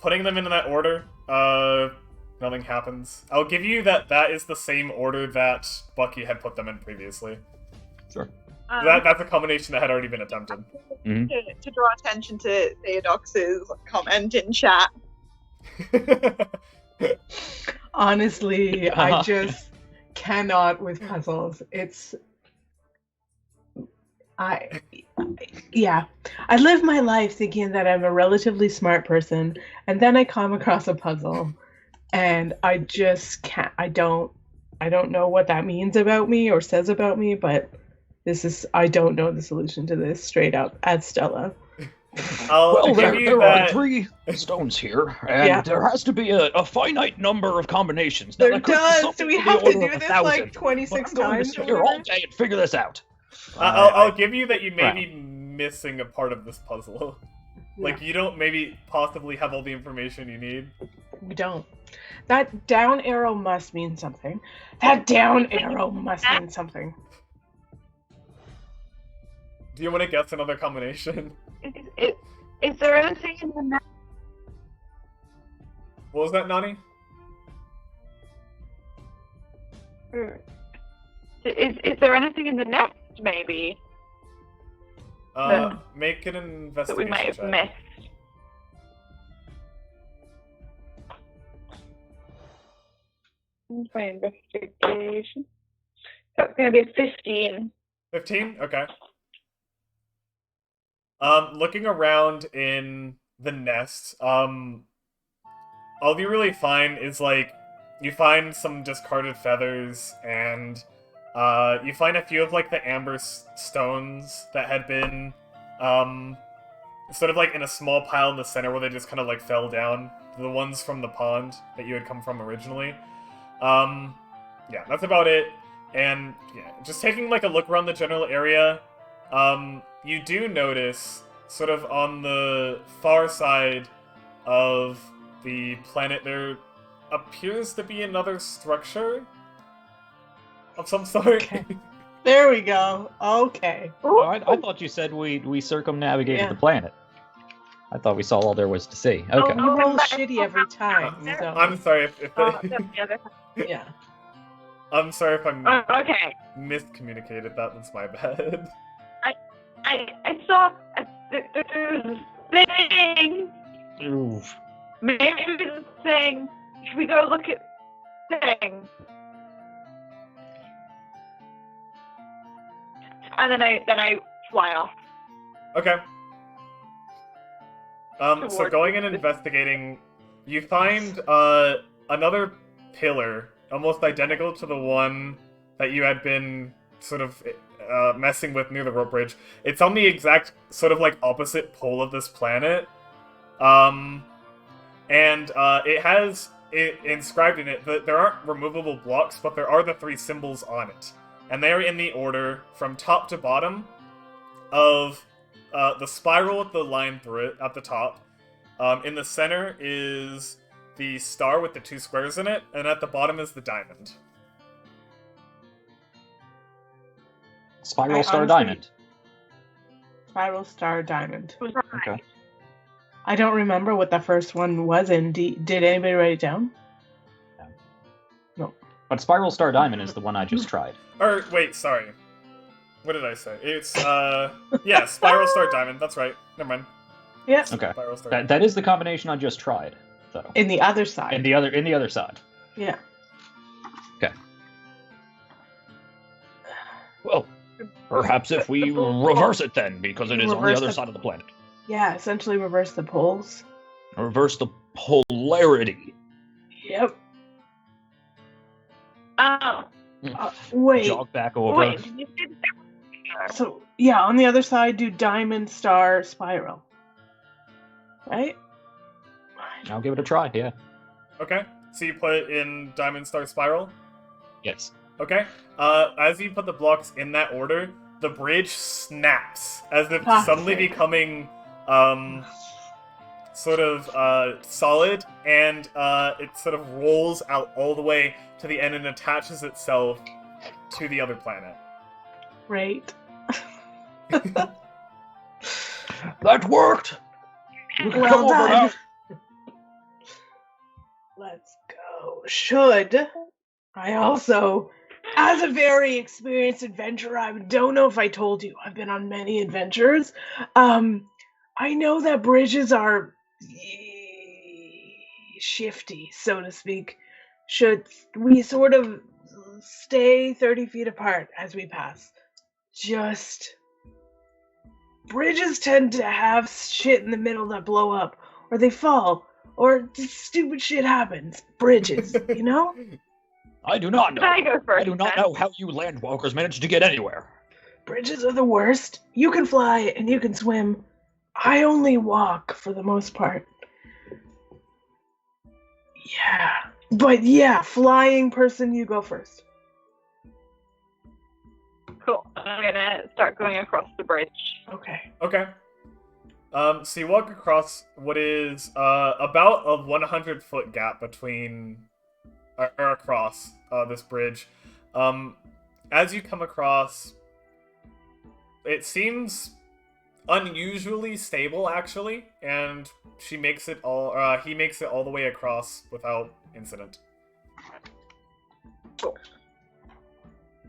putting them in that order, nothing happens. I'll give you that is the same order that Bucky had put them in previously. Sure. That's a combination that had already been attempted. To draw attention to Theodox's comment in chat. Honestly, I just cannot with puzzles. Yeah. I live my life thinking that I'm a relatively smart person, and then I come across a puzzle, and I just can't. I don't know what that means about me or says about me, but I don't know the solution to this straight up at Stella. Well, there are 3 stones here, and there has to be a finite number of combinations. Now, There does. Do we have to do this like 26 times? I'm going to sit here all day and figure this out. I'll give you that you may be missing a part of this puzzle. Like, you don't maybe possibly have all the information you need. We don't. That down arrow must mean something. That down arrow must mean something. Do you want to guess another combination? Is there anything in the map? What was that, Nani? Is there anything in the next, maybe? Make an investigation that we might have check. missed. My investigation. That's going to be a 15. 15? Okay. Looking around in the nest, all you really find is, like, you find some discarded feathers, and, you find a few of, like, the amber stones that had been, sort of, like, in a small pile in the center where they just kind of, like, fell down. The ones from the pond that you had come from originally. Yeah, that's about it. And, yeah, just taking, like, a look around the general area, you do notice, sort of on the far side of the planet, there appears to be another structure of some sort. Okay. There we go. Okay. Oh, I thought you said we circumnavigated the planet. I thought we saw all there was to see. Okay. You roll shitty every time. So. I'm sorry if Yeah. I'm sorry if I'm okay. miscommunicated. That's my bad. I saw there's a thing. Oof. Maybe the thing. Should we go look at the thing? And then I fly off. Okay. So going and investigating, you find another pillar, almost identical to the one that you had been sort of messing with near the rope bridge. It's on the exact sort of like opposite pole of this planet, and it has inscribed in it that there aren't removable blocks, but there are the 3 symbols on it, and they are in the order from top to bottom of the spiral with the line through it at the top. In the center is the star with the 2 squares in it, and at the bottom is the diamond. Spiral Star Diamond. Spiral Star Diamond. Okay. I don't remember what the first one was in. Did anybody write it down? No. But Spiral Star Diamond is the one I just tried. Or, wait, sorry. What did I say? It's, yeah, Spiral Star Diamond. That's right. Never mind. Yeah. Okay. Spiral Star That is the combination I just tried, though. In the other side. In the other side. Yeah. Okay. Well, perhaps if we reverse it then, because it is on the other side of the planet. Yeah, essentially reverse the poles. Reverse the polarity. Yep. Oh. Wait. Jog back over. Wait, did you say that? So, yeah, on the other side, do diamond, star, spiral. Right? I'll give it a try, yeah. Okay, so you put it in Diamond Star Spiral? Yes. Okay. As you put the blocks in that order, the bridge snaps, as if suddenly becoming, sort of, solid, and, it sort of rolls out all the way to the end and attaches itself to the other planet. Right. That worked! Well done. Let's go. Should I also, as a very experienced adventurer, I don't know if I told you, I've been on many adventures. I know that bridges are shifty, so to speak. Should we sort of stay 30 feet apart as we pass? Just bridges tend to have shit in the middle that blow up, or they fall, or just stupid shit happens. Bridges, you know? I do not know. I go first. I do not then. know how you landwalkers managed to get anywhere. Bridges are the worst. You can fly and you can swim. I only walk for the most part. Yeah. But yeah, flying person, you go first. Cool. I'm gonna start going across the bridge. Okay. Okay. So you walk across what is about a 100-foot gap between or across this bridge. As you come across, it seems unusually stable actually, and he makes it all the way across without incident. Cool.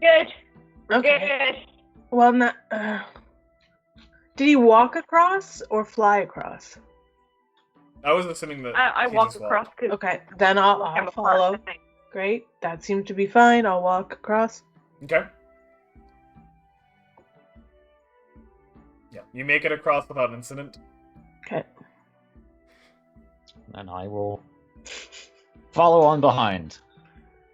Good. Okay. Good. Well, not. Did he walk across or fly across? I was assuming that I he walk just across because Okay, then I'll I'm follow. Great. That seemed to be fine. I'll walk across. Okay. Yeah, you make it across without incident. Okay. And I will follow on behind.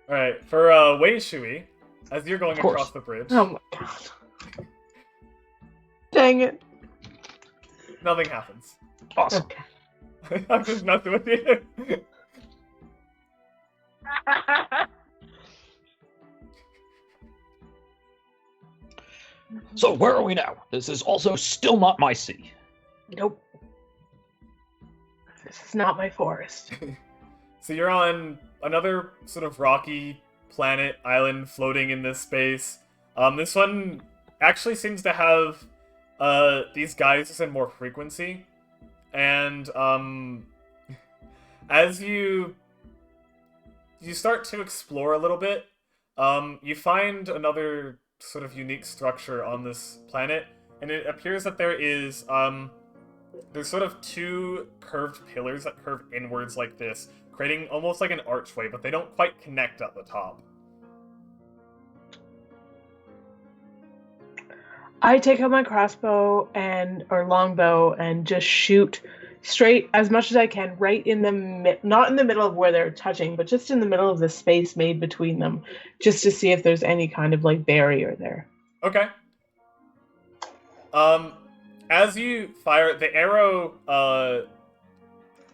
Alright, for Wei Shui, as you're going Of course. across the bridge, Oh my god. Dang it. nothing happens. Awesome. Okay. I'm just messing with you. So where are we now? This is also still not my sea. Nope. This is not my forest. So you're on another sort of rocky planet island floating in this space. This one actually seems to have these geysers and more frequency. And as you start to explore a little bit, you find another sort of unique structure on this planet, and it appears that there is there's sort of two curved pillars that curve inwards like this, creating almost like an archway, but they don't quite connect at the top. I take out my crossbow or longbow and just shoot straight as much as I can, right in the not in the middle of where they're touching, but just in the middle of the space made between them, just to see if there's any kind of like barrier there. Okay. As you fire the arrow,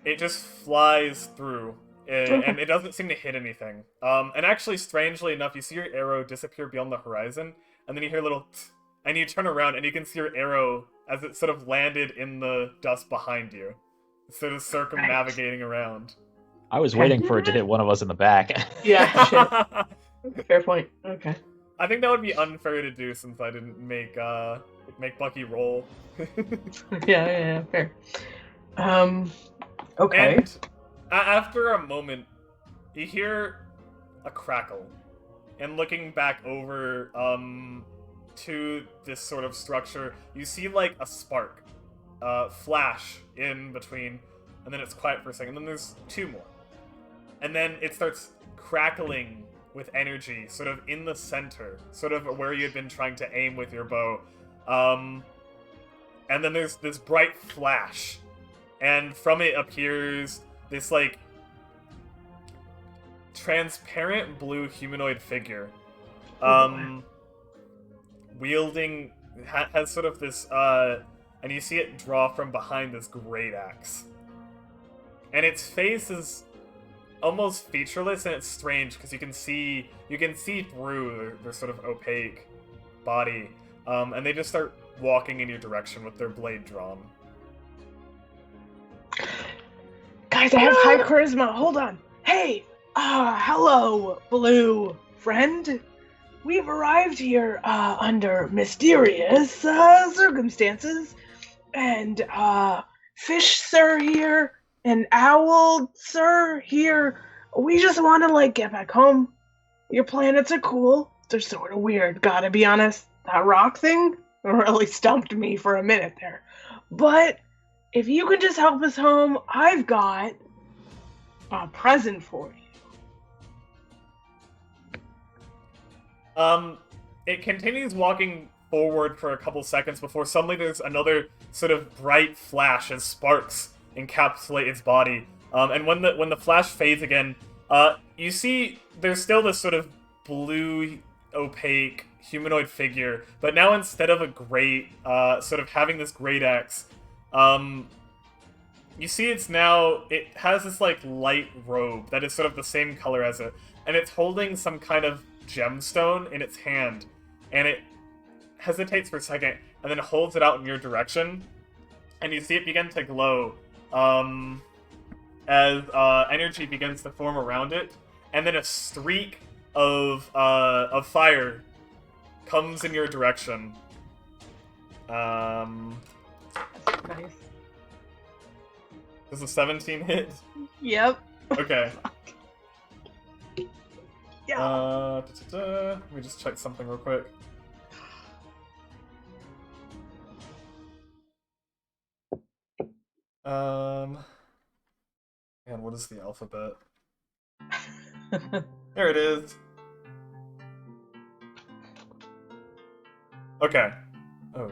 it just flies through, and it doesn't seem to hit anything. And actually, strangely enough, you see your arrow disappear beyond the horizon, and then you hear a little tsk, and you turn around and you can see your arrow as it sort of landed in the dust behind you, sort of circumnavigating around. I was waiting for it to hit one of us in the back. Yeah, shit. Fair point. Okay. I think that would be unfair to do since I didn't make Bucky roll. Yeah, fair. Okay. And after a moment, you hear a crackle, and looking back over to this sort of structure, you see like a spark flash in between, and then it's quiet for a second, and then there's two more. And then it starts crackling with energy, sort of in the center, sort of where you had been trying to aim with your bow. And then there's this bright flash, and from it appears this, like, transparent blue humanoid figure. Wielding, has sort of this, and you see it draw from behind this great axe. And its face is almost featureless, and it's strange because you can see through their sort of opaque body, and they just start walking in your direction with their blade drawn. Guys, I have high charisma. Hold on. Hey, hello, blue friend. We've arrived here under mysterious circumstances, and fish sir here, and owl sir here We just want to, like, get back home. Your planets are cool. They're sort of weird, gotta be honest. That rock thing really stumped me for a minute there. But if you can just help us home, I've got a present for you. It continues walking forward for a couple seconds before suddenly there's another sort of bright flash as sparks encapsulate its body. And when the flash fades again, you see there's still this sort of blue, opaque humanoid figure, but now instead of a great, sort of having this great axe, you see it has this like light robe that is sort of the same color as it, and it's holding some kind of gemstone in its hand, and it hesitates for a second and then holds it out in your direction, and you see it begin to glow as energy begins to form around it, and then a streak of fire comes in your direction. Nice. Does a 17 hit? Yep. Okay. Yeah. Let me just check something real quick. Man, what is the alphabet? There it is. Okay. Oh.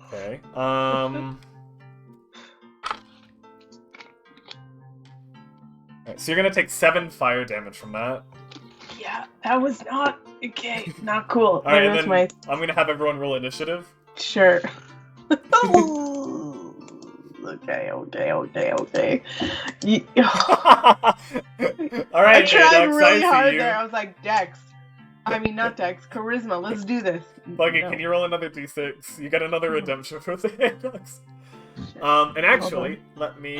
Okay. Alright, so you're gonna take 7 fire damage from that. Yeah, that was not okay. Not cool. Alright, and That's then my I'm gonna have everyone roll initiative. sure. Okay. Alright, I tried Dex, really I see hard you. there. I was like, Dex. I mean, not Dex. Charisma. Let's do this. Buggy, No. can you roll another d6? You get another redemption for the Dex. And actually, let me...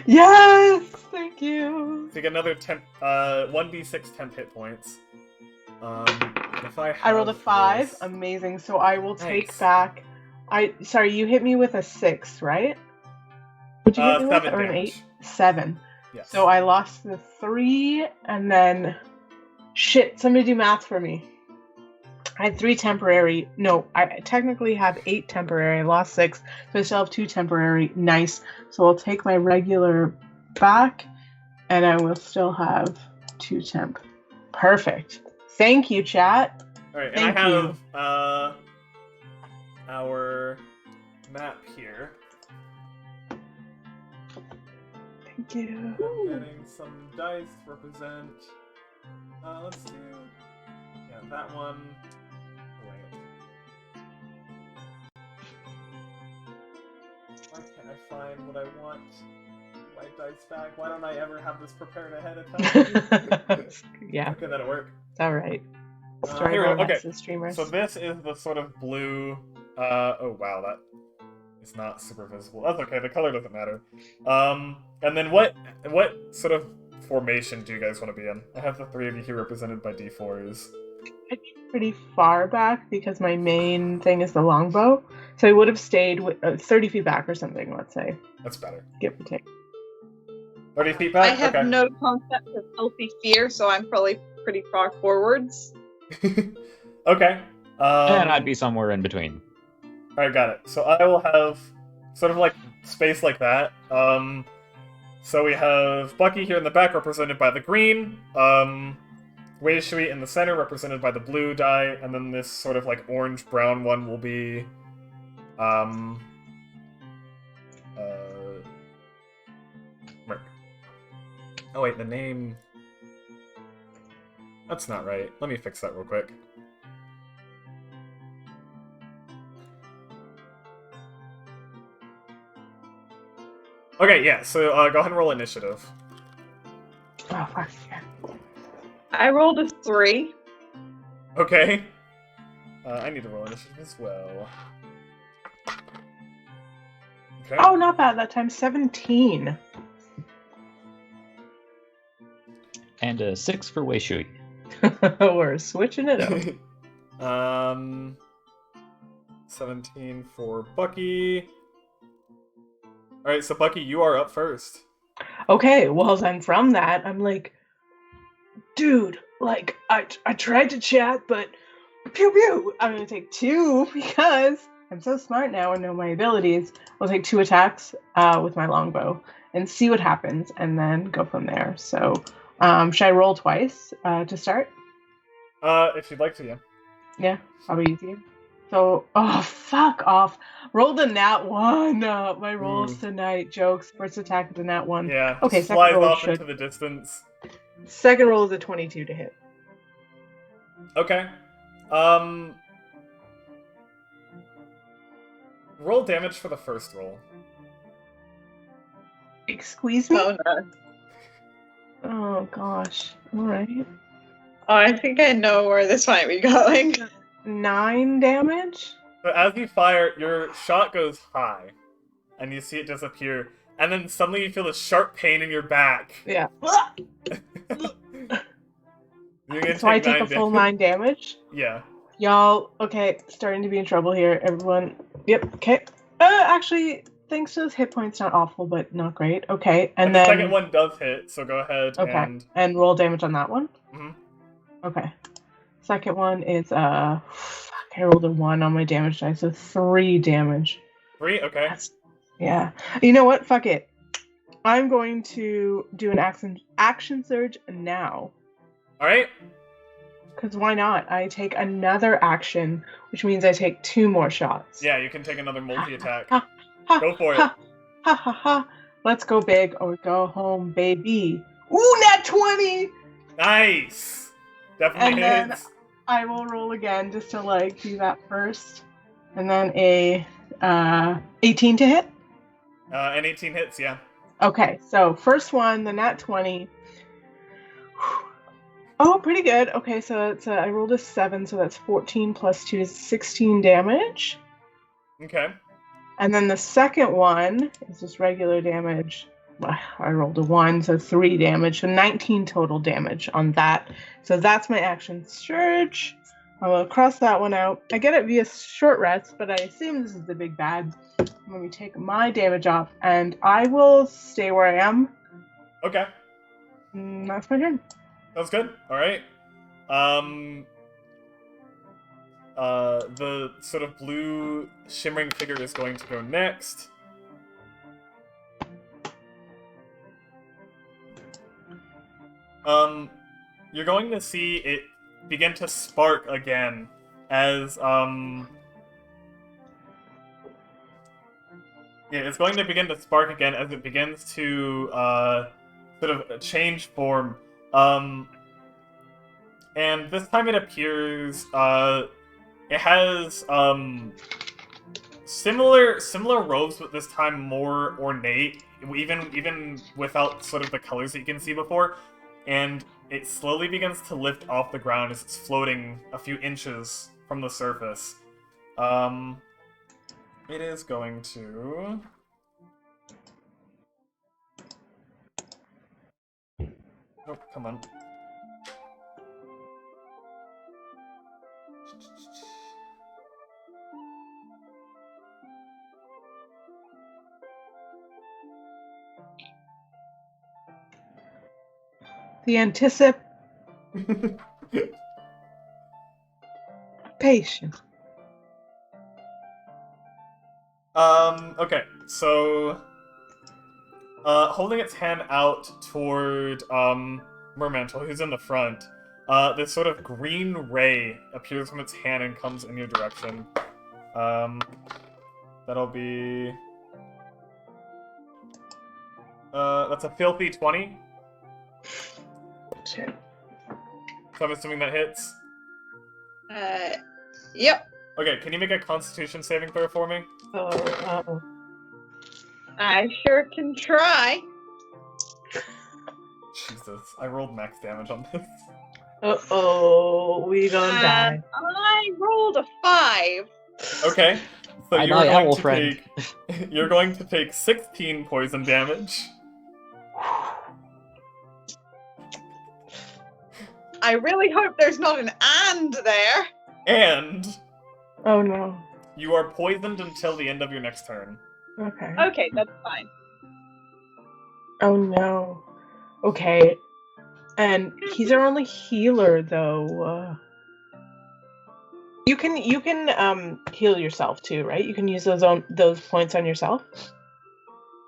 Yes! Thank you. So you get another 1d6 temp hit points. If I rolled a have 5. this- Amazing. So I will take Nice. back. Sorry, you hit me with a 6, right? Would you hit me with 7 or an damage. 8? 7. Yes. So I lost the 3, and then shit. Somebody do math for me. I had 3 temporary. No, I technically have 8 temporary. I lost 6, so I still have 2 temporary. Nice. So I'll take my regular back, and I will still have 2 temp. Perfect. Thank you, chat. Alright, and Thank I you. have our map here. Thank you. I'm getting some dice to represent. Let's do. Yeah, that one. Wait. Why can't I find what I want? My dice bag. Why don't I ever have this prepared ahead of time? Yeah, Okay, that'll work. it's all right. Here Story we go. going Okay, next to streamers. so this is the sort of blue. Oh wow, that is not super visible. That's okay. The color doesn't matter. And then what sort of formation do you guys want to be in? I have the 3 of you here represented by D4s. I'd be pretty far back because my main thing is the longbow. So I would have stayed with 30 feet back or something, let's say. That's better. Give or take. 30 feet back. I have okay. no concept of healthy fear, so I'm probably pretty far forwards. Okay. And I'd be somewhere in between. Alright, got it. So I will have sort of like space like that. So we have Bucky here in the back represented by the green, Wei Shui in the center represented by the blue die, and then this sort of like orange-brown one will be Merc. Oh wait, the name... That's not right. Let me fix that real quick. Okay, yeah, so go ahead and roll initiative. Oh, fuck yeah. I rolled a 3. Okay. I need to roll initiative as well. Okay. Oh, not bad. That time 17. And a 6 for Wei Shui. We're switching it up. 17 for Bucky. Alright, so Bucky, you are up first. Okay, well then from that, I'm like, dude, like, I tried to chat, but pew pew! I'm gonna take 2 because I'm so smart now and know my abilities. I'll take 2 attacks with my longbow and see what happens, and then go from there. So, should I roll twice to start? If you'd like to, yeah. Yeah, probably easier. So, oh, fuck off. Roll the nat 1. My rolls Ooh. tonight. Jokes. First attack with the nat 1. Yeah, Okay, just second flies roll off should. into the distance. Second roll is a 22 to hit. Okay. Roll damage for the first roll. Squeeze me? Oh no. Oh, gosh. Alright. Oh, I think I know where this might be going. 9 damage? So as you fire, your shot goes high, and you see it disappear, and then suddenly you feel a sharp pain in your back. Yeah. You're gonna So I take a 9 full damage. 9 damage? Yeah. Y'all, okay, starting to be in trouble here. Everyone, yep, okay. Actually, thanks to those hit points, not awful, but not great. Okay, and the then... second one does hit, so go ahead Okay, and... roll damage on that one? Mhm. Okay. Second one is, fuck, I rolled a 1 on my damage dice, so 3 damage. 3? Okay. Yeah. You know what? Fuck it. I'm going to do an action surge now. Alright. Because why not? I take another action, which means I take 2 more shots. Yeah, you can take another multi-attack. Ha, ha, Go for it. ha, ha, ha, ha. Let's go big or go home, baby. Ooh, nat 20! Nice! Definitely And hits. then I will roll again just to, like, do that first. And then a 18 to hit. And 18 hits, yeah. Okay, so first one, the nat 20. Oh, pretty good. Okay, so it's I rolled a 7, so that's 14 plus 2 is 16 damage. Okay. And then the second one is just regular damage. I rolled a 1, so 3 damage, so 19 total damage on that. So that's my action surge. I will cross that one out. I get it via short rest, but I assume this is the big bad. Let me take my damage off, and I will stay where I am. Okay. That's my turn. Sounds good. Alright. The sort of blue shimmering figure is going to go next. You're going to see it begin to spark again as, yeah, it's going to begin to spark again as it begins to, sort of change form. And this time it appears, it has, similar robes, but this time more ornate, even without sort of the colors that you can see before. And it slowly begins to lift off the ground as it's floating a few inches from the surface. It is going to... Oh, come on. The anticipation. Okay, so... holding its hand out toward, Mermantle, who's in the front, this sort of green ray appears from its hand and comes in your direction. That'll be... that's a filthy 20. Shit. So I'm assuming that hits. Yep. Okay, can you make a Constitution saving throw for me? Oh. I sure can try. Jesus, I rolled max damage on this. Uh-oh, we gonna die. I rolled a 5. Okay, so Bye you're bye, going owl to friend. take you're going to take 16 poison damage. I really hope there's not an and there. And Oh no. you are poisoned until the end of your next turn. Okay. Okay, that's fine. Oh no. Okay. And he's our only healer, though. You can heal yourself too, right? You can use those points on yourself.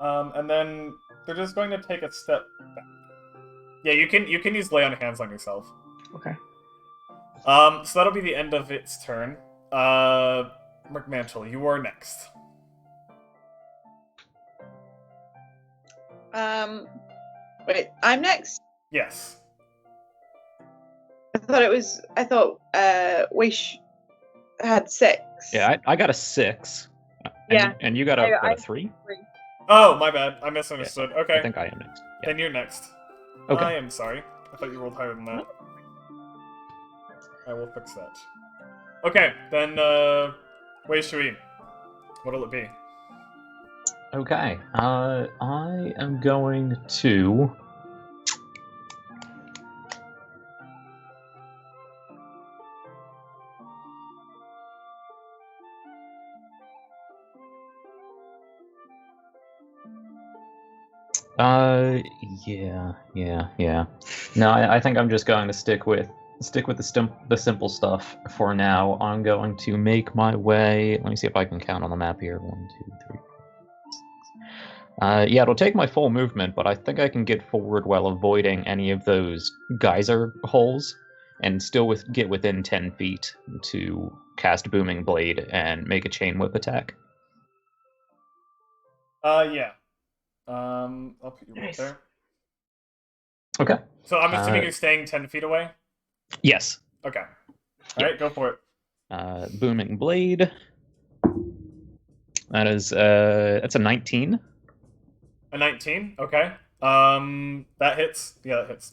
And then they're just going to take a step back. Yeah, you can use lay on hands on yourself. Okay. So that'll be the end of its turn. McMantle, you are next. Wait, I'm next? Yes. I thought Wish had 6. Yeah, I got a 6. Yeah. And you got a 3? Oh, my bad. I misunderstood. Yeah, okay. I think I am next. Yeah. Then you're next. Okay. I am sorry. I thought you rolled higher than that. I will fix that. Okay, then, Wei Shui. What'll it be? Okay. I am going to... Yeah. No, I think I'm just going to stick with the simple stuff for now. I'm going to make my way. Let me see if I can count on the map here. 1, 2, 3. 4, 6. Yeah, it'll take my full movement, but I think I can get forward while avoiding any of those geyser holes, and still get within 10 feet to cast Booming Blade and make a chain whip attack. Yeah. I'll put you right Nice. there. Okay. So I'm assuming you're staying 10 feet away? Yes. Okay. Alright, go for it. Booming Blade. That's a 19. A 19? Okay. That hits. Yeah, that hits.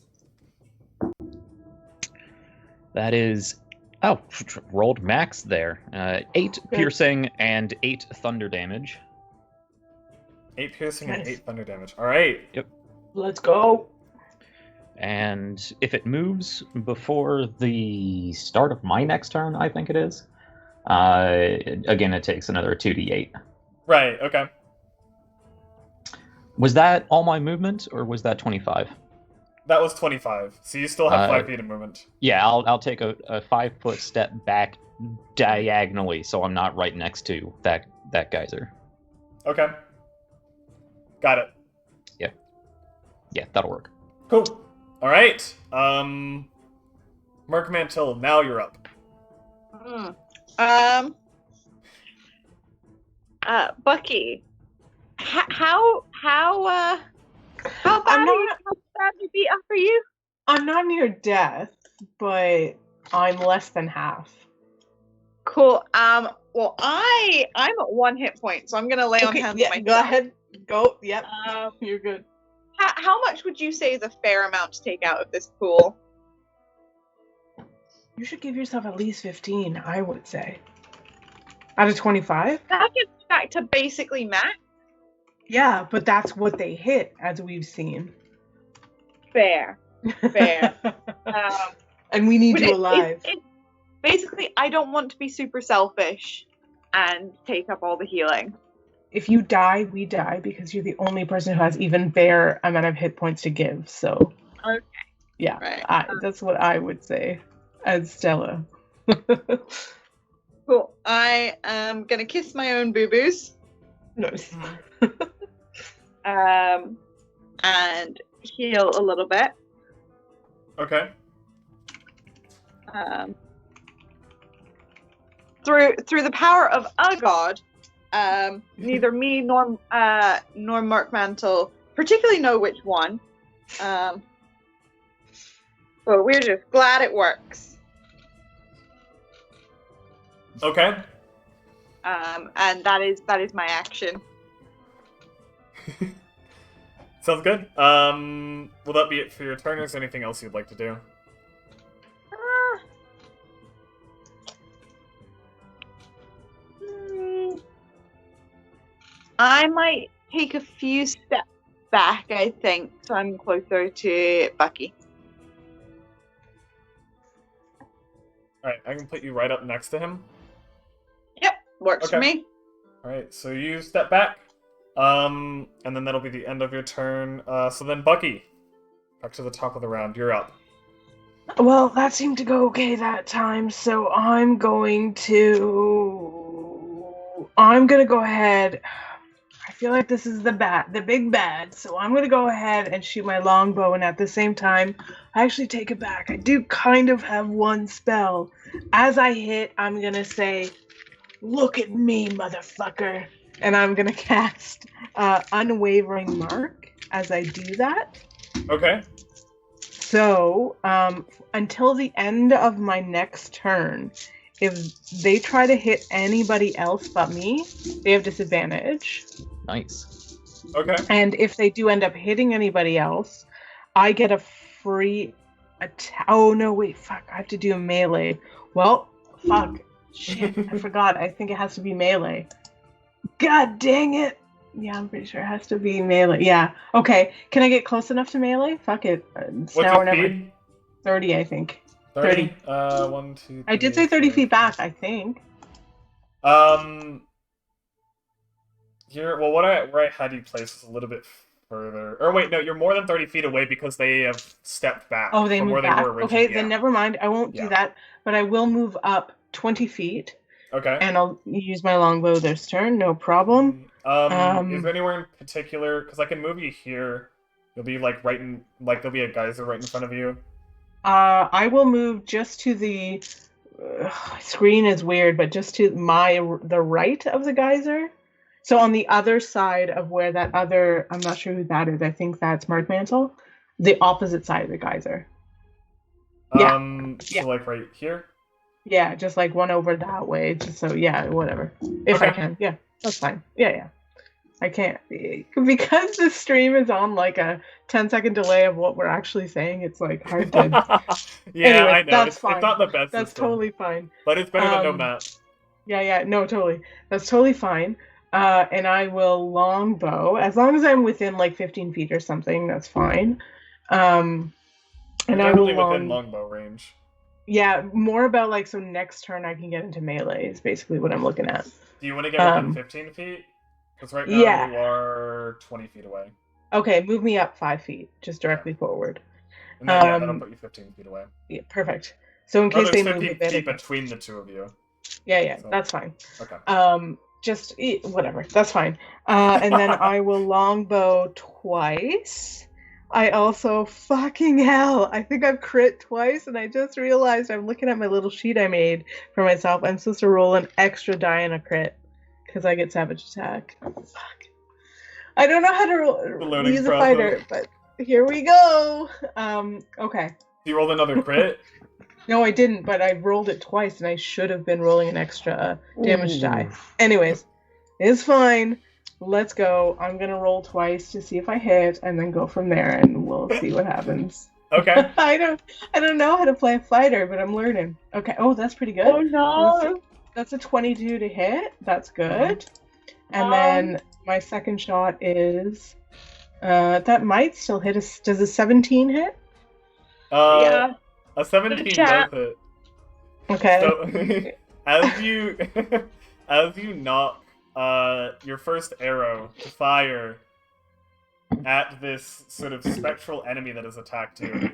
That is... Oh, rolled max there. 8 piercing and 8 thunder damage. 8 piercing and Nice. 8 thunder damage. Alright. Yep. Let's go. And if it moves before the start of my next turn, I think it is, again, it takes another 2d8. Right, okay. Was that all my movement, or was that 25? That was 25, so you still have 5 feet of movement. Yeah, I'll take a 5-foot step back diagonally, so I'm not right next to that geyser. Okay. Got it. Yeah, that'll work. Cool. Alright. Merkmantle, now you're up. Bucky, how bad you beat up are you? I'm not near death, but I'm less than half. Cool. Well, I'm at 1 hit point, so I'm gonna lay on hands yeah, myself. go ahead. Go. Yep. You're good. How much would you say is a fair amount to take out of this pool? You should give yourself at least 15, I would say. Out of 25? That gets back to basically max. Yeah, but that's what they hit, as we've seen. Fair. And we need But you alive. Basically, I don't want to be super selfish and take up all the healing. If you die, we die, because you're the only person who has even bare amount of hit points to give. So, Okay. yeah, Right. that's what I would say as Stella. Cool. I am gonna kiss my own boo-boos. Nice. And heal a little bit. Okay. Through the power of a god, neither me nor Merkmantle particularly know which one. But we're just glad it works. Okay. And that is my action. Sounds good. Will that be it for your turn, or is there anything else you'd like to do? I might take a few steps back, I think, so I'm closer to Bucky. Alright, I can put you right up next to him. Yep, works for Okay. me. Alright, so you step back. And then that'll be the end of your turn. So then Bucky, back to the top of the round. You're up. Well, that seemed to go okay that time, so I'm gonna go ahead. I feel like this is the big bad, so I'm gonna go ahead and shoot my longbow, and at the same time, I actually take it back. I do kind of have one spell. As I hit, I'm gonna say, "Look at me, motherfucker," and I'm gonna cast Unwavering Mark as I do that. Okay. So, until the end of my next turn, if they try to hit anybody else but me, they have disadvantage. Nice. Okay. And if they do end up hitting anybody else, I get a free attack. Oh, no, wait, fuck. I have to do a melee. Well, fuck. Shit, I forgot. I think it has to be melee. God dang it. Yeah, I'm pretty sure it has to be melee. Yeah. Okay. Can I get close enough to melee? Fuck it. It's What's now or your never. speed? 30, I think. 30. 1, 2, I did 3, say 30 4, feet back, I think. Here, well, where I had you placed is a little bit further. Or wait, no, you're more than 30 feet away because they have stepped back Oh, they from where moved they back? were originally. Okay, then never mind. I won't do that, but I will move up 20 feet. Okay. And I'll use my longbow this turn, no problem. Is there anywhere in particular? Because I can move you here. You'll be like there'll be a geyser right in front of you. I will move just to the screen is weird, but just to the right of the geyser. So on the other side of where that other, I'm not sure who that is. I think that's Mark Mantle. The opposite side of the geyser. So like right here. Yeah, just like one over that way. Just so whatever. If I can, that's fine. Yeah. I can't because the stream is on like a 10-second delay of what we're actually saying. It's like hard to. Anyway, I know. That's it's fine. not the best. That's system, totally fine. But it's better than no map. Yeah, no, totally. That's totally fine. And I will longbow as long as I'm within like 15 feet or something. That's fine. And You're I will definitely within longbow range. Yeah, more about like so next turn I can get into melee is basically what I'm looking at. Do you want to get within 15 feet? Because right now you are 20 feet away. Okay, move me up 5 feet, just directly forward. And then that'll put you 15 feet away. Yeah, perfect. So in case they move 15 feet between the two of you. Yeah, so. That's fine. Okay. Just whatever, that's fine. And then I will longbow twice. I also fucking hell. I think I've crit twice, and I just realized I'm looking at my little sheet I made for myself. I'm supposed to roll an extra die on a crit because I get savage attack. Fuck. I don't know how to use a fighter, but here we go. Okay. You rolled another crit? No, I didn't, but I rolled it twice, and I should have been rolling an extra damage die. Anyways, it's fine. Let's go. I'm gonna roll twice to see if I hit, and then go from there, and we'll see what happens. Okay. I don't know how to play a fighter, but I'm learning. Okay. Oh, that's pretty good. Oh no. That's a 22 to hit. That's good. And then my second shot is that might still hit us. Does a 17 hit? Yeah. A 17 does hit. Okay. So as you knock your first arrow to fire at this sort of spectral enemy that has attacked you,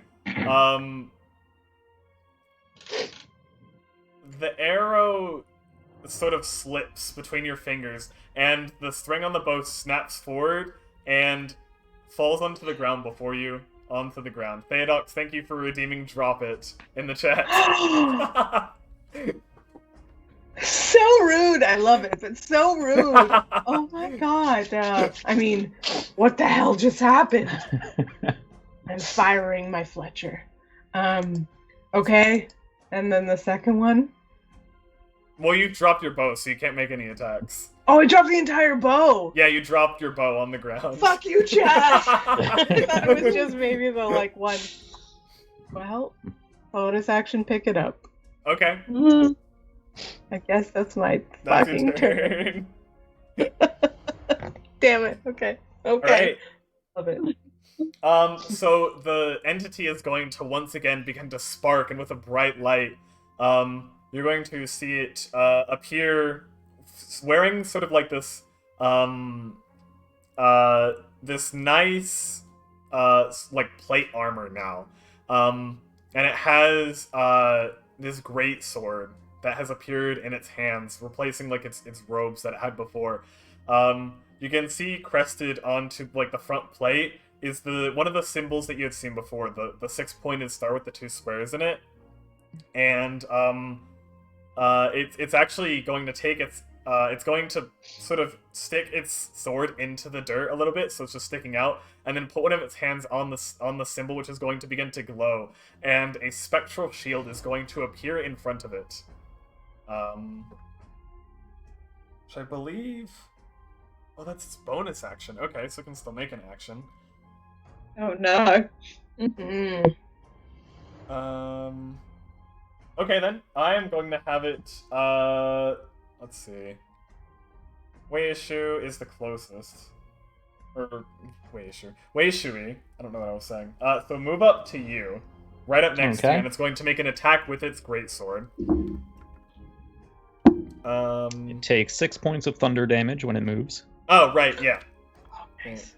the arrow sort of slips between your fingers, and the string on the bow snaps forward and falls onto the ground before you. Onto the ground. Theodox, thank you for redeeming Drop It in the chat. So rude. I love it, but so rude. Oh my god. I mean, what the hell just happened? I'm firing my Fletcher. Okay. And then the second one? Well, you dropped your bow, so you can't make any attacks. Oh, I dropped the entire bow! Yeah, you dropped your bow on the ground. Fuck you, Chad! I thought it was just maybe the, like, one. Well, bonus action, pick it up. Okay. I guess that's my fucking turn. Damn it. Okay. Right. Love it. So the entity is going to once again begin to spark, and with a bright light, you're going to see it appear wearing sort of like this, this nice like plate armor now, and it has this great sword that has appeared in its hands, replacing like its robes that it had before. You can see crested onto like the front plate is the one of the symbols that you had seen before, the 6-pointed star with the 2 squares in it, and it's actually going to take it's going to sort of stick its sword into the dirt a little bit, so it's just sticking out, and then put one of its hands on the symbol, which is going to begin to glow, and a spectral shield is going to appear in front of it. Which I believe... Oh, that's its bonus action. Okay, so it can still make an action. Oh no. Mm-mm. Okay then, I am going to have it, let's see. Weishu is the closest. Or, Weishu. Weishui, I don't know what I was saying. So move up to you. Right up next to you, and it's going to make an attack with its greatsword. It takes 6 points of thunder damage when it moves. Oh, right, yeah. Oh, nice.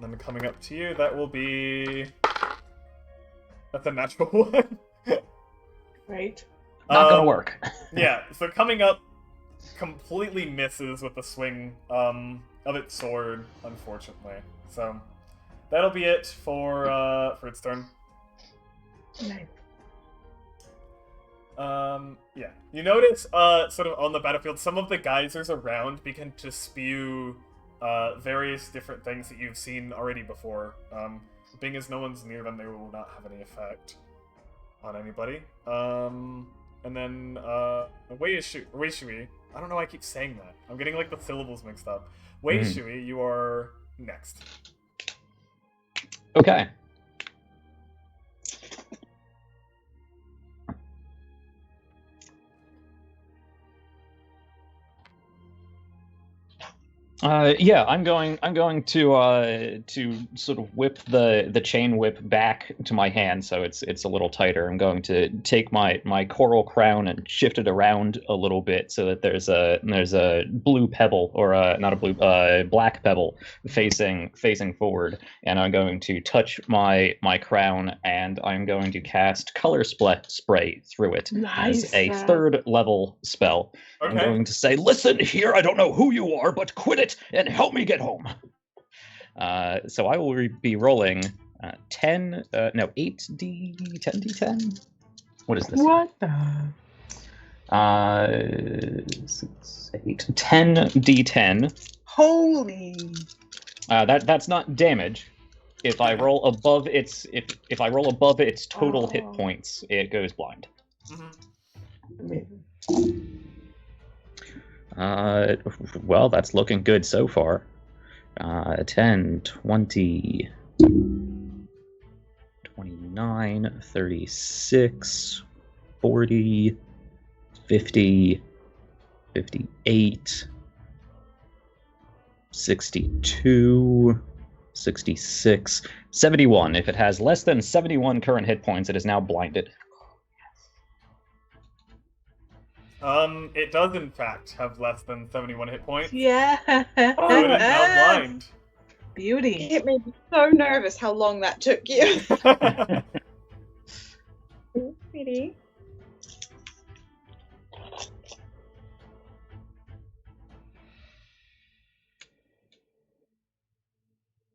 And then coming up to you, that will be... That's a natural one. Right. Not gonna work. Yeah, so coming up completely misses with the swing of its sword, unfortunately. So that'll be it for its turn. Nice. Yeah. You notice, sort of on the battlefield, some of the geysers around begin to spew various different things that you've seen already before. Being as no one's near them, they will not have any effect on anybody. And then, Weishui. I don't know why I keep saying that. I'm getting, like, the syllables mixed up. Weishui, you are next. Okay. Yeah, I'm going to sort of whip the chain whip back to my hand so it's a little tighter. I'm going to take my coral crown and shift it around a little bit so that there's a blue pebble, or not a blue black pebble facing forward, and I'm going to touch my crown, and I'm going to cast color spray through it Nice. as a 3rd level spell. Okay. I'm going to say, listen here, I don't know who you are, but quit it and help me get home. So I will be rolling 8d10. What is this? What the? 6, 8, 10d10. Holy. That's not damage. If I roll above its total hit points, it goes blind. Amazing. Well, that's looking good so far. 10, 20, 29, 36, 40, 50, 58, 62, 66, 71. If it has less than 71 current hit points, it is now blinded. It does in fact have less than 71 hit points. Yeah. So it is now blind. Beauty. It made me so nervous how long that took you. Sweetie.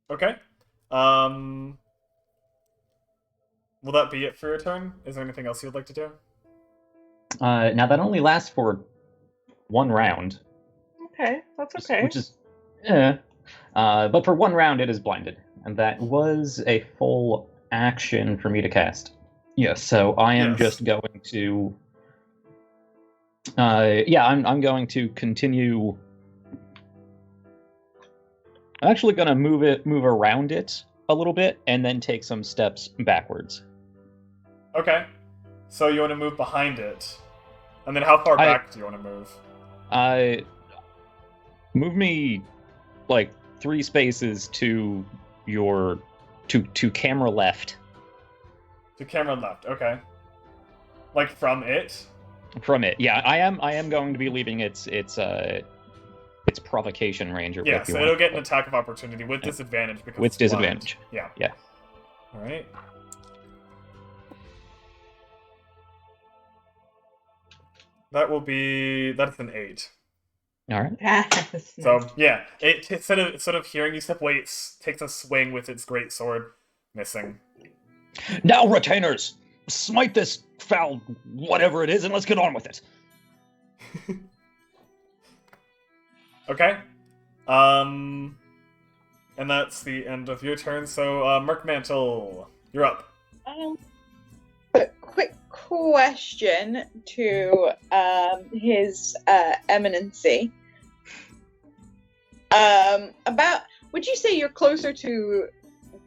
Okay. Will that be it for your turn? Is there anything else you'd like to do? Now that only lasts for 1 round. Okay, that's okay. Which is, but for 1 round it is blinded, and that was a full action for me to cast. Yeah, so I am just going to. I'm going to continue. I'm actually going to move around it a little bit, and then take some steps backwards. Okay. So you want to move behind it. And then how far back do you want to move? Move me like 3 spaces to your to camera left. To camera left, okay. Like from it? From it. Yeah, I am going to be leaving its its provocation range, or Yeah, whatever you so want it'll to get an call it. attack of opportunity with disadvantage because With it's blind. disadvantage. Yeah. Yeah. All right. That's an 8. All right. Yes. So yeah, it instead of hearing you step away, it takes a swing with its great sword, missing. Now, retainers, smite this foul whatever it is, and let's get on with it. Okay. And that's the end of your turn. So Merkmantle, you're up. Quick question to his eminency. About, would you say you're closer to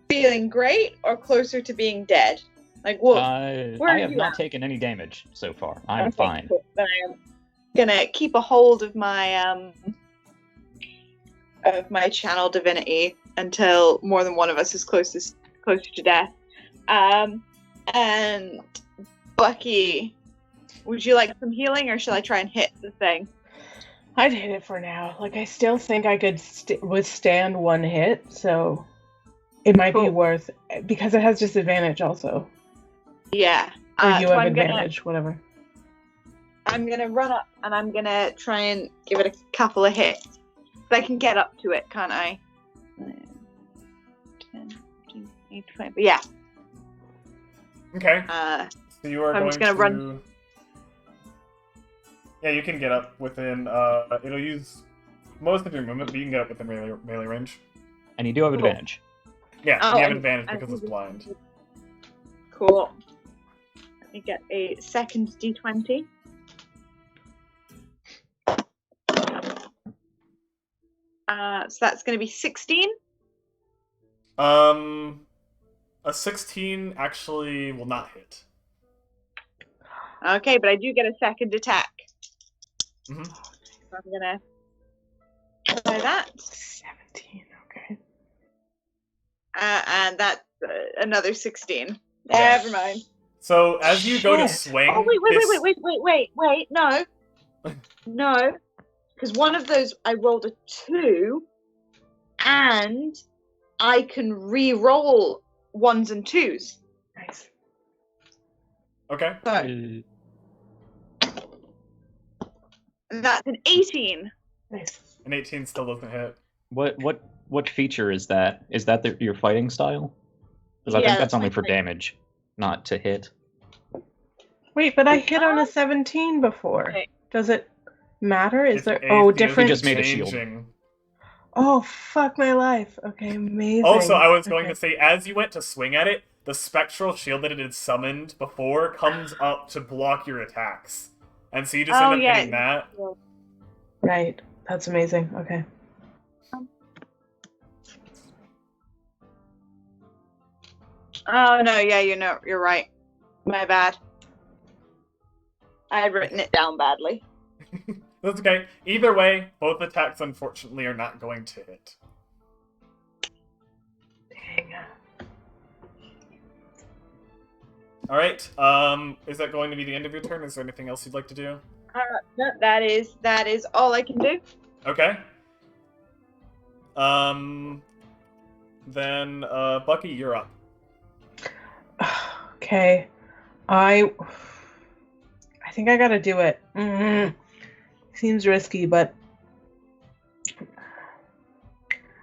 feeling great or closer to being dead? Like, what? I where are have you not at? taken any damage so far. I'm Okay, fine. cool. Then I am gonna keep a hold of my channel divinity until more than one of us is closer to death. And Bucky, would you like some healing, or should I try and hit the thing? I'd hit it for now. Like, I still think I could withstand one hit, so it might be Cool. worth, because it has disadvantage also. Yeah. Or you so have I'm advantage, whatever. I'm gonna run up and I'm gonna try and give it a couple of hits. So I can get up to it, can't I? 10, 15, 20. But yeah. Okay. So you are I'm going just gonna to run. Yeah, you can get up within. It'll use most of your movement, but you can get up within melee range. And you do have Cool. advantage. Yeah, Oh, you have and- advantage and- because it's blind. Cool. Let me get a second d20. So that's going to be 16. A 16 actually will not hit. Okay, but I do get a second attack. Mm-hmm. So I'm going to try that. 17, okay. And that's another 16. Yeah. Never mind. So as you go to Shit. swing, Oh, this- wait, no. No. Because one of those, I rolled a 2, and I can re-roll 1s and 2s. Nice. Okay. So, and that's an 18. Nice. An 18 still doesn't hit. What feature is that? Is that your fighting style? Because I Yeah, think that's that's only my for fighting. damage, not to hit. Wait, but I hit on a 17 before. Okay. Does it matter? Is It's there... a- Oh, the different... You just made a shield. changing. Oh, fuck my life. Okay, amazing. Also, I was going Okay. to say, as you went to swing at it, the spectral shield that it had summoned before comes up to block your attacks. And so you just Oh, end up yeah. hitting that. Right. That's amazing. Okay. Oh, no, yeah, you're right. My bad. I had written it down badly. That's okay. Either way, both attacks unfortunately are not going to hit. Dang. Alright, is that going to be the end of your turn? Is there anything else you'd like to do? No, that is all I can do. Okay. Then, Bucky, you're up. Okay. I think I gotta do it. Seems risky, but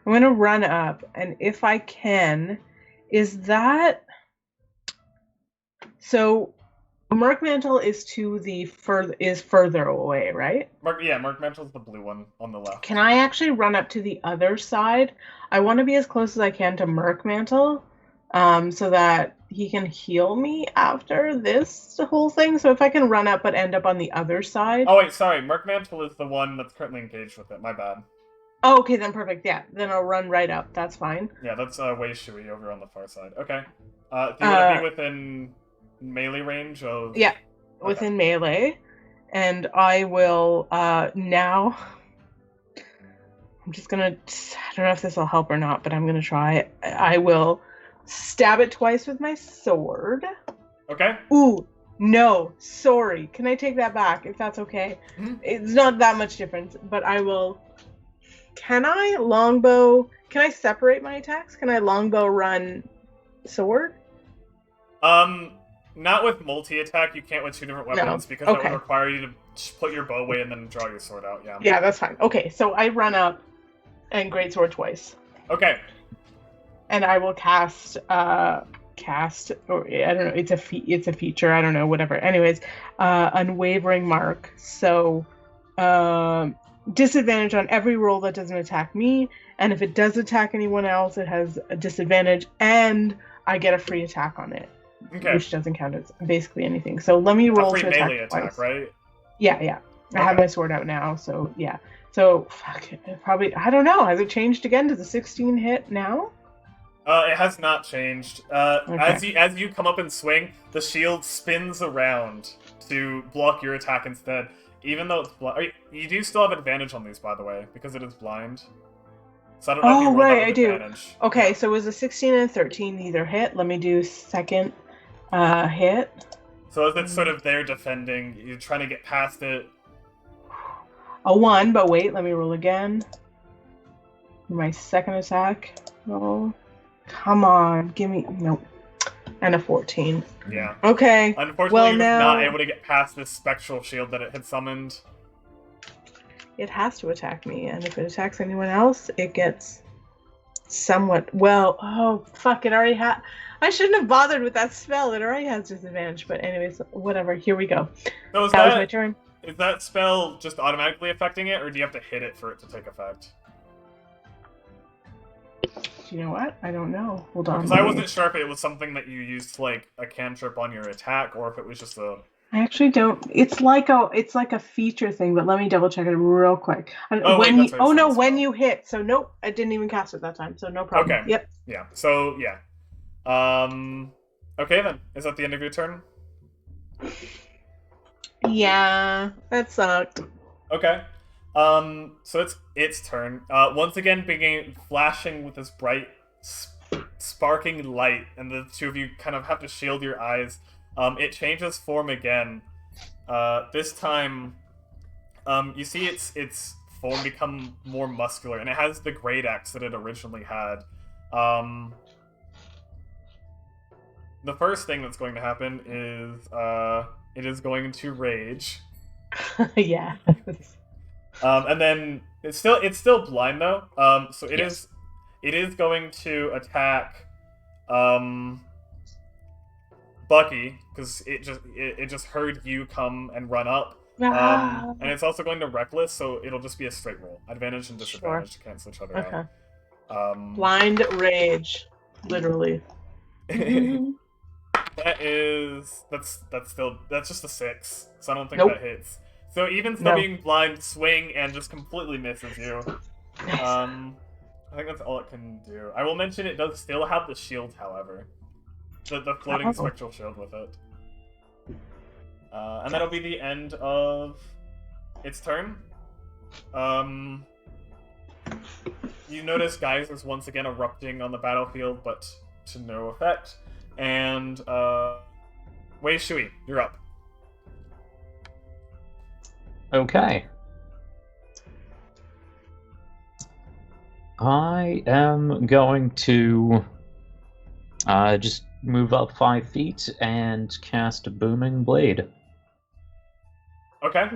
I'm gonna run up, and if I can, is that... So, Merkmantle is to the further away, right? Merkmantle's the blue one on the left. Can I actually run up to the other side? I want to be as close as I can to Merkmantle, so that he can heal me after this whole thing. So if I can run up but end up on the other side. Oh wait, sorry, Merkmantle is the one that's currently engaged with it, my bad. Oh, okay, then perfect, yeah. Then I'll run right up, that's fine. Yeah, that's Wei Shui over on the far side. Okay. Do you want to be within melee range of... Yeah, Okay. within melee. And I will, now... I'm just gonna... I don't know if this will help or not, but I'm gonna try. I will stab it twice with my sword. Okay. Ooh, no, sorry. Can I take that back, if that's okay? Mhm. It's not that much difference, but I will Can I longbow? Can I separate my attacks? Can I longbow run sword? Not with multi-attack. You can't with two different weapons because that would Okay. require you to put your bow away and then draw your sword out. Yeah. Yeah, that's fine. Okay, so I run up and greatsword twice, Okay. and I will cast or I don't know. It's a feature. I don't know. Whatever. Anyways, unwavering mark. So, disadvantage on every roll that doesn't attack me, and if it does attack anyone else, it has a disadvantage, and I get a free attack on it, Okay. which doesn't count as basically anything. So let me roll A free to attack melee twice. attack, right? Yeah. I have Okay. my sword out now, so yeah. So fuck it. Probably I don't know. Has it changed again? Does the 16 hit now? It has not changed. As you come up and swing, the shield spins around to block your attack instead. Even though it's blind, you do still have advantage on these, by the way, because it is blind. So I don't know if you rolled right, that with I do. advantage. Okay, so it was a 16 and a 13 either hit. Let me do second hit. So as it's sort of there defending, you're trying to get past it. A 1, but wait, let me roll again. My second attack. Oh, come on, give me nope. And a 14. Yeah. Okay. Unfortunately, Well, you're now not able to get past this spectral shield that it had summoned. it has to attack me, and if it attacks anyone else, it gets somewhat well. Oh fuck! It already had. I shouldn't have bothered with that spell. It already has disadvantage. But anyways, whatever. Here we go. So That was my turn. is that spell just automatically affecting it, or do you have to hit it for it to take effect? You know what? I don't know. Hold on. Because I wasn't sure if it was something that you used like a cantrip on your attack, or if it was just a. I actually don't. It's like a feature thing, but let me double check it real quick. Oh, when wait, that's right, oh it's no, not a when spell. you hit. So nope, I didn't even cast it that time. So no problem. Okay. Yep. Yeah. So yeah. Okay then. Is that the end of your turn? Yeah, that sucked. Okay. So its turn. Once again, beginning flashing with this bright, sparking light, and the two of you kind of have to shield your eyes. It changes form again. This time, you see its form become more muscular, and it has the great axe that it originally had. The first thing that's going to happen is it is going to rage. Yeah. And then it's still blind though. So it Yes. is going to attack Bucky because it just heard you come and run up. And it's also going to reckless, so it'll just be a straight roll. Advantage and disadvantage to cancel each other Okay. out. Blind rage, literally. That's just a 6, so I don't think Nope. that hits. So even still No. being blind, swing and just completely misses you. Nice. I think that's all it can do. I will mention it does still have the shield, however, the floating spectral shield with it. And that'll be the end of its turn. You notice geysers once again erupting on the battlefield, but to no effect. And Wei Shui, you're up. Okay. I am going to just move up 5 feet and cast a Booming Blade. Okay.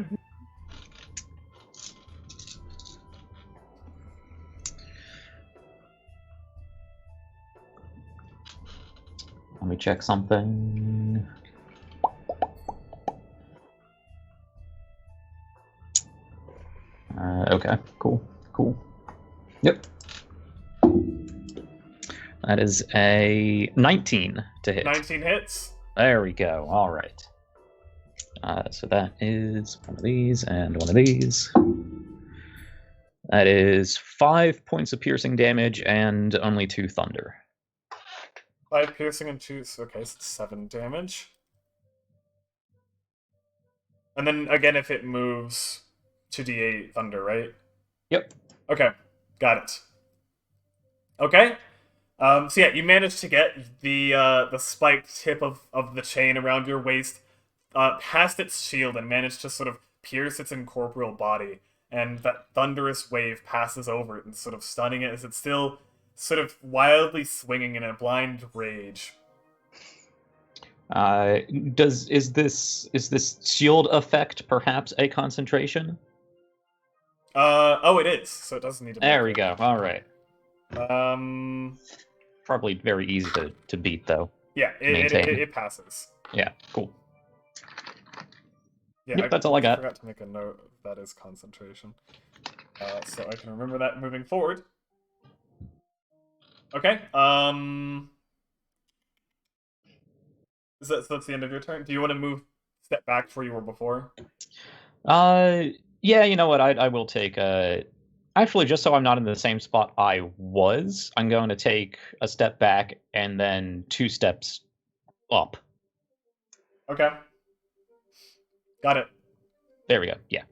Let me check something. Okay, cool. Yep. That is a 19 to hit. 19 hits. There we go. All right. So that is one of these and one of these. That is 5 points of piercing damage and only 2 thunder. 5 piercing and 2. Okay, so 7 damage. And then again, if it moves, 2d8 thunder, right? Yep. Okay, got it. Okay. So yeah, you managed to get the spiked tip of the chain around your waist past its shield and managed to sort of pierce its incorporeal body. and that thunderous wave passes over it and sort of stunning it as it's still sort of wildly swinging in a blind rage. Is this shield effect perhaps a concentration? Oh, it is, so it doesn't need to There make we it. go. All right. Probably very easy to beat, though. Yeah, it passes. Yeah, cool. Yeah, Yep, that's all I got. forgot to make a note of that is concentration. So I can remember that moving forward. Okay, so that's the end of your turn. Do you want to step back to where you were before? Yeah, you know what? I will take actually, just so I'm not in the same spot I was, I'm going to take a step back and then 2 steps up. Okay. Got it. There we go. Yeah.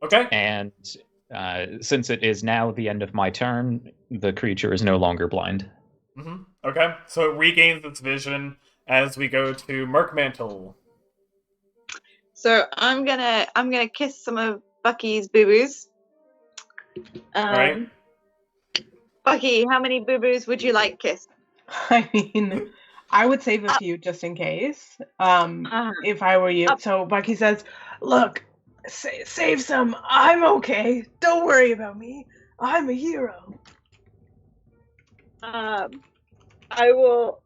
Okay. And since it is now the end of my turn, the creature is no longer blind. Mm-hmm. Okay. So it regains its vision as we go to Merkmantle. So I'm gonna kiss some of Bucky's boo-boos. Alright. Bucky, how many boo-boos would you like kissed? I mean, I would save a few just in case. If I were you. So Bucky says, "Look, save some. I'm okay. Don't worry about me. I'm a hero." I will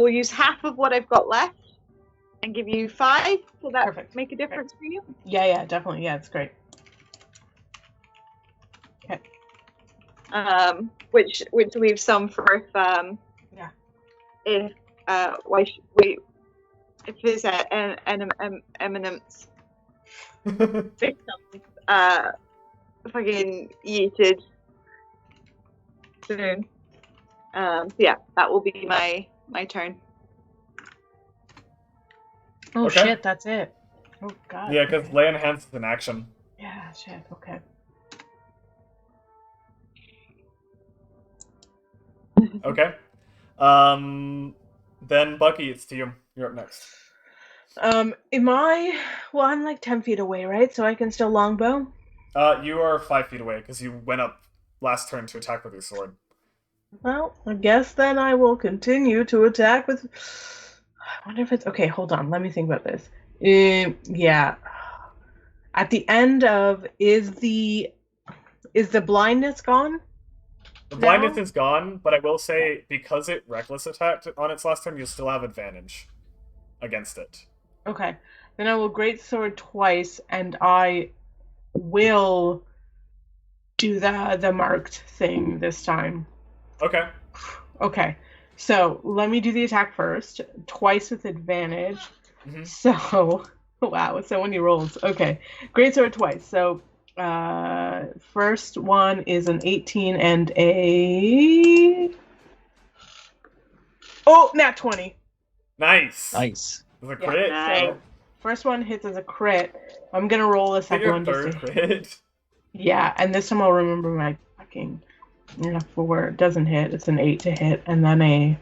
use half of what I've got left and give you 5. Will that Perfect. make a difference for you? Yeah, definitely. Yeah, it's great. Okay. Which leaves some for if if there's an eminence victim fucking yeeted soon. So yeah, that will be my turn. Oh Okay. shit, that's it. Oh god. Yeah, because Lay on Hands is an action. Yeah, shit. Okay. Okay. Then Bucky, it's to you. You're up next. Am I? Well, I'm like 10 feet away, right? So I can still longbow. You are 5 feet away because you went up last turn to attack with your sword. Well, I guess then I will continue to attack with. I wonder if it's okay. Hold on, let me think about this. Yeah. At the end of is the blindness gone? The blindness is gone, but I will say because it reckless attacked on its last turn, you'll still have advantage against it. Okay, then I will greatsword twice, and I will do the marked thing this time. Okay. Okay, so let me do the attack first, twice with advantage. Mm-hmm. So, wow, so many rolls. Okay, greatsword twice. So, first one is an 18 and a nat 20. Nice. Nice. With a crit. Nice. So, first one hits as a crit. I'm gonna roll a second Your one. third crit. Yeah, and this time I'll remember my fucking 4 doesn't hit. It's an 8 to hit, and then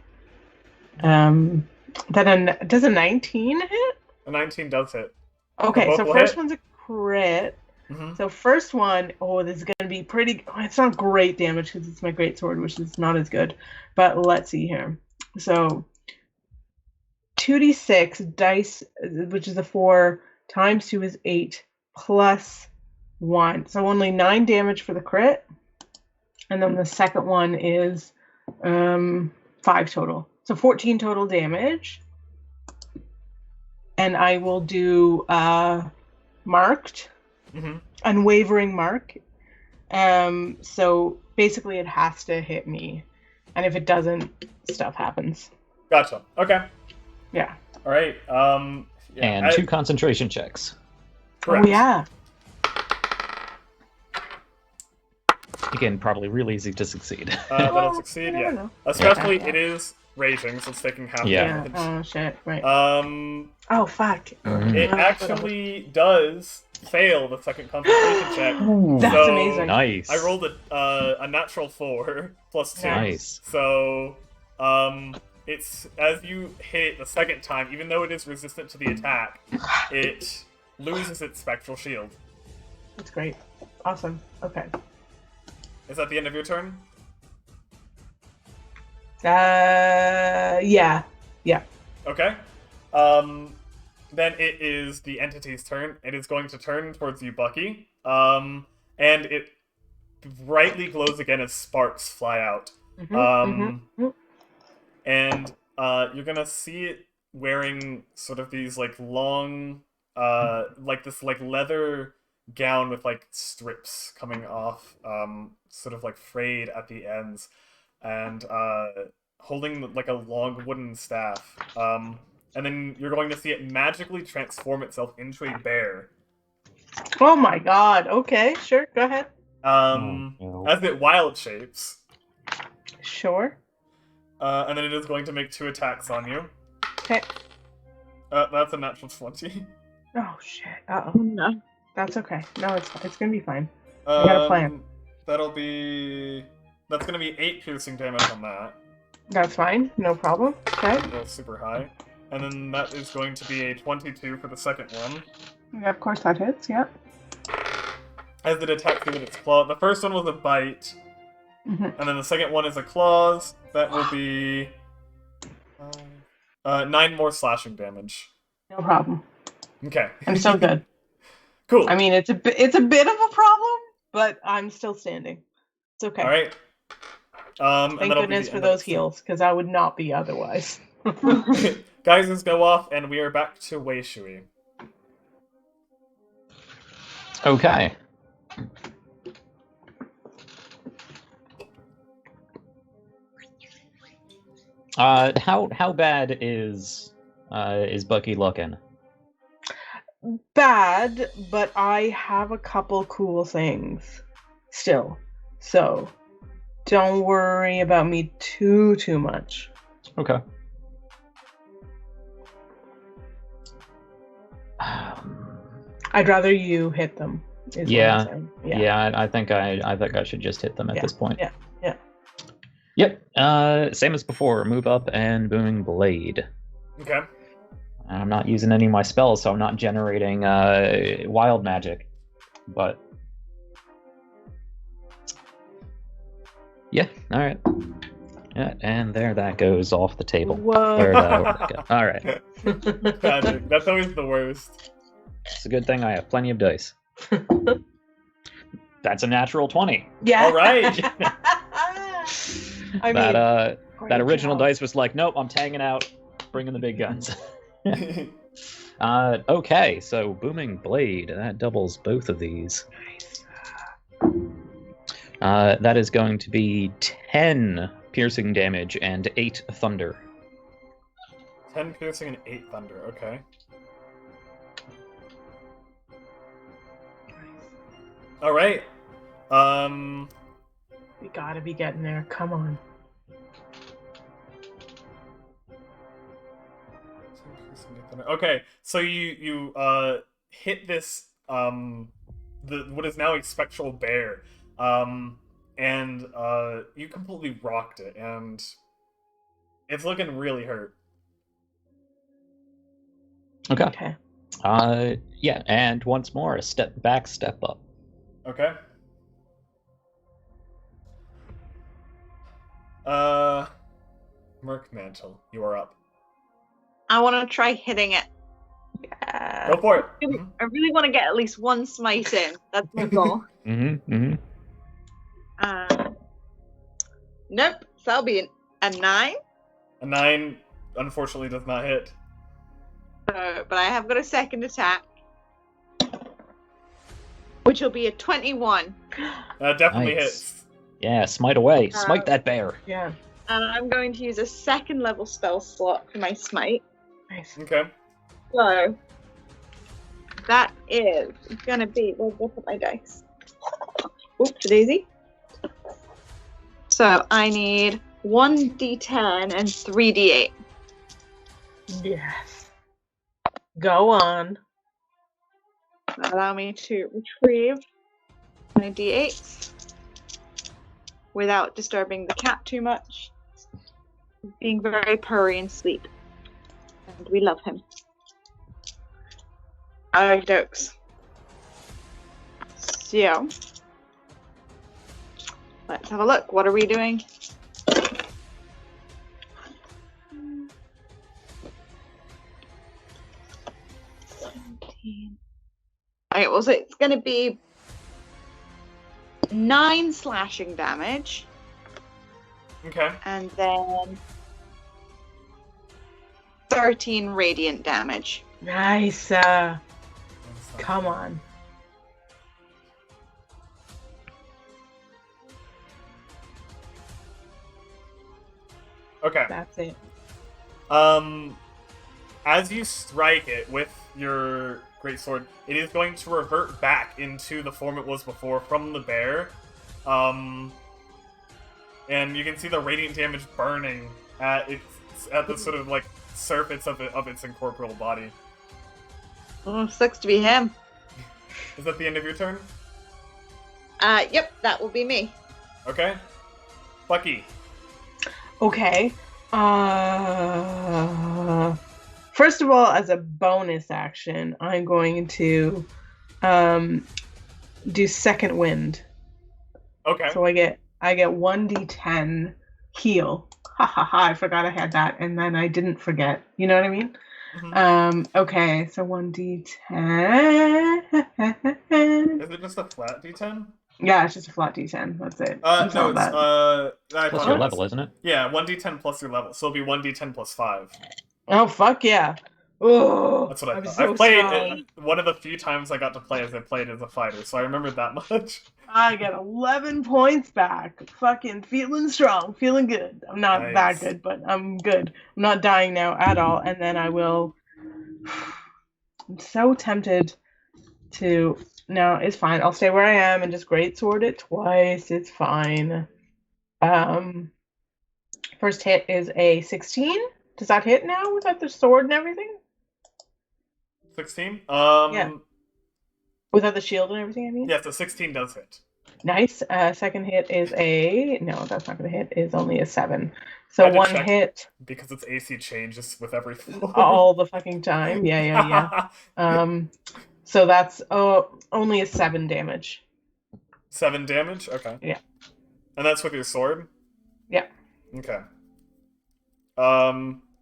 does a 19 hit? A 19 does hit. Okay, Both so will first hit. one's a crit. Mm-hmm. So first one, this is gonna be pretty. It's not great damage because it's my great sword, which is not as good. But let's see here. So 2d6 dice, which is a 4 times 2 is 8 plus 1, so only 9 damage for the crit, and then the second one is 5 total, so 14 total damage. And I will do marked, unwavering mark. So basically it has to hit me, and if it doesn't, stuff happens. Gotcha. Okay. Yeah. All right. Yeah, And 2 concentration checks. Correct. Oh yeah. Again, probably really easy to succeed. That'll succeed. you never Yeah. know. Especially Yeah. It is raging, so it's taking half Yeah. damage. Oh shit. Right. Oh fuck. It actually does fail the second concentration check. That's So, amazing. Nice. I rolled a natural 4 plus 2. Nice. So, it's as you hit it the second time, even though it is resistant to the attack, it loses its spectral shield. That's great. Awesome. Okay. Is that the end of your turn? Yeah. Okay. Then it is the entity's turn. It is going to turn towards you, Bucky. And it brightly glows again as sparks fly out. And you're gonna see it wearing sort of these like long, like this like leather gown with like strips coming off, sort of like frayed at the ends, and holding like a long wooden staff. And then you're going to see it magically transform itself into a bear. Oh my god. Okay, sure. Go ahead. As it wild shapes. Sure. And then it is going to make 2 attacks on you. Okay. That's a natural 20. Oh shit. Uh-oh. No. That's okay. No, it's gonna be fine. I got a plan. That's gonna be 8 piercing damage on that. That's fine. No problem. Okay. Roll super high. And then that is going to be a 22 for the second one. Yeah, of course that hits. Yeah. As it attacks you with its claw. The first one was a bite. Mm-hmm. And then the second one is a claws. That will be 9 more slashing damage. No problem. Okay. I'm still good. Cool. I mean, it's a bit of a problem, but I'm still standing. It's okay. All right. Thank goodness for those heals, because I would not be otherwise. Geysers go off, and we are back to Wei Shui. Okay. How bad is Bucky looking? Bad, but I have a couple cool things still. So don't worry about me too much. Okay. I'd rather you hit them. Is Yeah. what I'm saying. Yeah. I think I should just hit them at this point. Yeah. Yep. Same as before. Move up and booming blade. Okay. I'm not using any of my spells, so I'm not generating wild magic. But yeah, all right. Yeah, and there that goes off the table. Whoa. Where'd that go? All right. Magic. That's always the worst. It's a good thing I have plenty of dice. That's a natural 20. Yeah. All right. I mean, That great original job. dice was like, nope, I'm tagging out, bringing the big guns. Okay, so booming blade, that doubles both of these. That is going to be 10 piercing damage and 8 thunder. 10 piercing and 8 thunder. Okay. All right. We gotta be getting there. Come on. Okay, so you hit this what is now a spectral bear, and you completely rocked it, and it's looking really hurt. Okay. Okay. Yeah, and once more, a step back, step up. Okay. Merc Mantle, you are up. I want to try hitting it. Go for it. I really want to get at least one smite in. That's my goal. Mm-hmm. Nope. So that'll be a 9. A 9, unfortunately, does not hit. But I have got a second attack, which will be a 21. That definitely Nice. hits. Yeah, smite away. Smite that bear. Yeah. And I'm going to use a second level spell slot for my smite. Nice. Okay. So that is gonna be. Where's put my dice? Oops, daisy. So I need 1d10 and 3d8. Yes. Go on. Allow me to retrieve my d8s without disturbing the cat too much. Being very purry and sweet. And we love him. Jokes. So, let's have a look. What are we doing? Okay, well, so it's going to be 9 slashing damage, Okay. and then 13 radiant damage. Nice. Come on. Okay. That's it. As you strike it with your greatsword, it is going to revert back into the form it was before from the bear. And you can see the radiant damage burning at the sort of like surface of its incorporeal body. Oh, sucks to be him. Is that the end of your turn? Yep, that will be me. Okay. Bucky. Okay. First of all, as a bonus action, I'm going to do second wind. Okay. So I get 1d10 heal. Ha ha ha! I forgot I had that, and then I didn't forget. You know what I mean? Mhm. Okay, so 1d10. Is it just a flat d10? Yeah, it's just a flat d10. That's it. No, not it's I Plus your apologize. level, isn't it? Yeah, 1d10 plus your level, so it'll be 1d10 plus 5. Oh fuck yeah! Oh, That's what I I'm thought. so I've played strong. one of the few times I got to play as I played as a fighter, so I remembered that much. I get 11 points back. Fucking feeling strong, feeling good. I'm not Nice. that good, but I'm good. I'm not dying now at all. And then I will. I'm so tempted to. No, it's fine. I'll stay where I am and just greatsword it twice. It's fine. First hit is a 16. Does that hit now without the sword and everything? 16? Yeah. Without the shield and everything, I mean? Yes, the 16 does hit. Nice. Second hit is a... No, that's not going to hit. It's only a 7. I So had to one check hit because its AC changes with every floor. all the fucking time. Yeah. So that's only a 7 damage. 7 damage? Okay. Yeah. And that's with your sword? Yeah. Okay.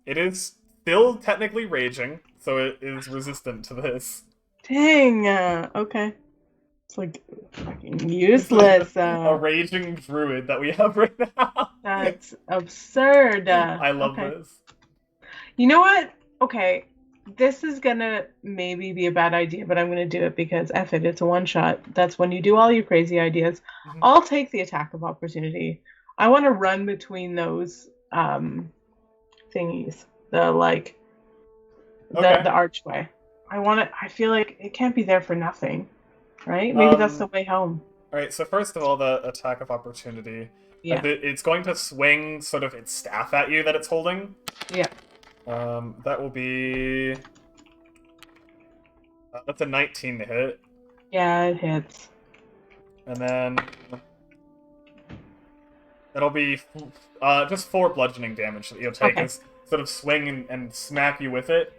It is still technically raging, so it is resistant to this. Dang. Okay. It's like fucking useless. A raging druid that we have right now. That's absurd. I love okay. this. You know what? Okay. This is gonna maybe be a bad idea, but I'm gonna do it because F it, it's a one shot. That's when you do all your crazy ideas. Mhm. I'll take the attack of opportunity. I want to run between those thingies. Okay. The archway. I feel like it can't be there for nothing. Right? Maybe that's the way home. Alright, so first of all, the attack of opportunity. Yeah. It's going to swing sort of its staff at you that it's holding. Yeah. That will be... that's a 19 to hit. Yeah, it hits. And then... that'll be just 4 bludgeoning damage that you'll take as sort of swing and smack you with it.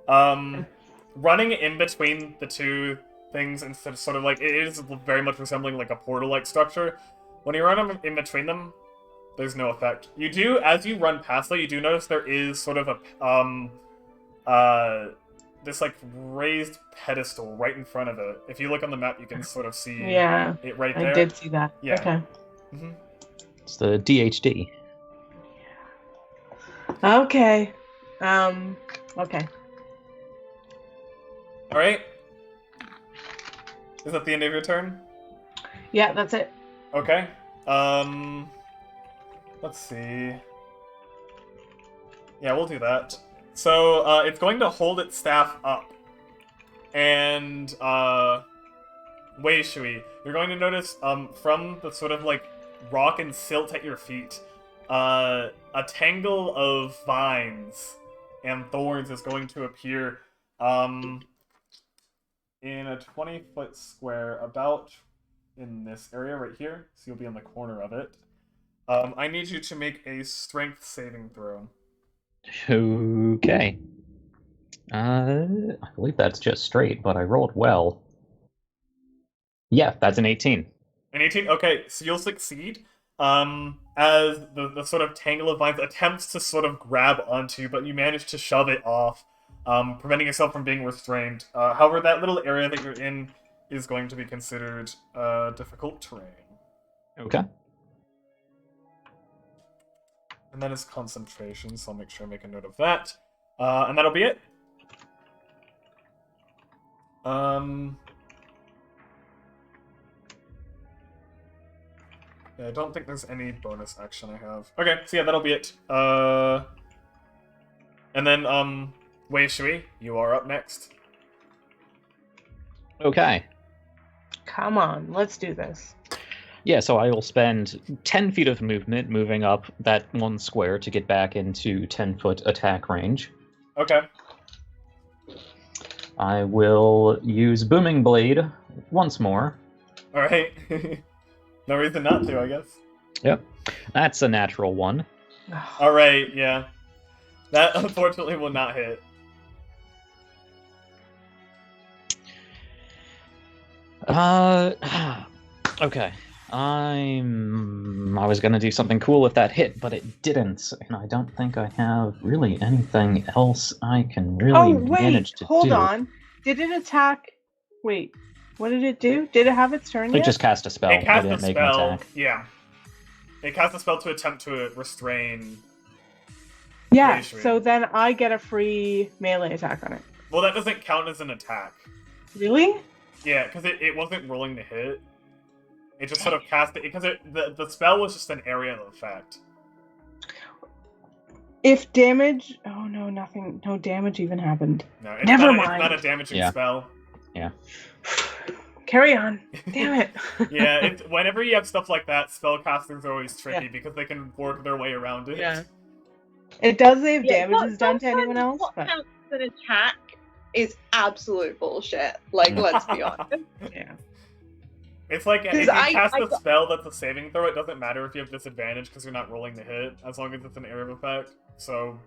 Running in between the two things instead of sort of like... It is very much resembling like a portal-like structure. When you run in between them, there's no effect. You do, as you run past though, you do notice there is sort of a, this like raised pedestal right in front of it. If you look on the map, you can sort of see it right there. I did see that. Yeah. Okay. Mm-hmm. It's the DHD. Okay. Okay. Alright. Is that the end of your turn? Yeah, that's it. Okay. Let's see. Yeah, we'll do that. So, it's going to hold its staff up. And, Wei Shui, you're going to notice, from the sort of, like, rock and silt at your feet, a tangle of vines and thorns is going to appear, in a 20-foot square, about in this area right here, so you'll be on the corner of it. I need you to make a strength saving throw. Okay. I believe that's just straight, but I rolled well. Yeah, that's an 18. An 18? Okay, so you'll succeed. As the sort of tangle of vines attempts to sort of grab onto you, but you manage to shove it off, preventing yourself from being restrained. However, that little area that you're in is going to be considered difficult terrain. Okay. And that is concentration, so I'll make sure I make a note of that. And that'll be it. Yeah, I don't think there's any bonus action I have. Okay, so yeah, that'll be it. And then, Wei Shui, you are up next. Okay. Come on, let's do this. Yeah, so I will spend 10 feet of movement moving up that one square to get back into 10-foot attack range. Okay. I will use Booming Blade once more. Alright. No reason not to, I guess. Yep. That's a natural one. Alright, yeah. That unfortunately will not hit. Okay. I was gonna do something cool if that hit, but it didn't, and I don't think I have really anything else I can really manage to do. Hold on. Did it attack? Wait, what did it do? Did it have its turn yet? It just cast a spell. It cast a didn't make an spell, attack. yeah. It cast a spell to attempt to restrain... Yeah, Wei Shui. so then I get a free melee attack on it. Well, that doesn't count as an attack. Really? Yeah, because it wasn't rolling to hit. It just sort of cast it, because the spell was just an area of effect. If damage... Oh no, nothing. No damage even happened. No, it's Never not, mind. It's not a damaging Yeah. spell. Yeah. Carry on. Damn it. Yeah, whenever you have stuff like that, spellcasters are always tricky because they can work their way around it. Yeah. It does say if Yeah, damage is done to sometimes anyone else, what but counts as an attack is absolute bullshit. Like, let's be honest. yeah. It's like if 'Cause you I- cast I a got- spell that's a saving throw, it doesn't matter if you have disadvantage because you're not rolling to hit, as long as it's an area of effect. So,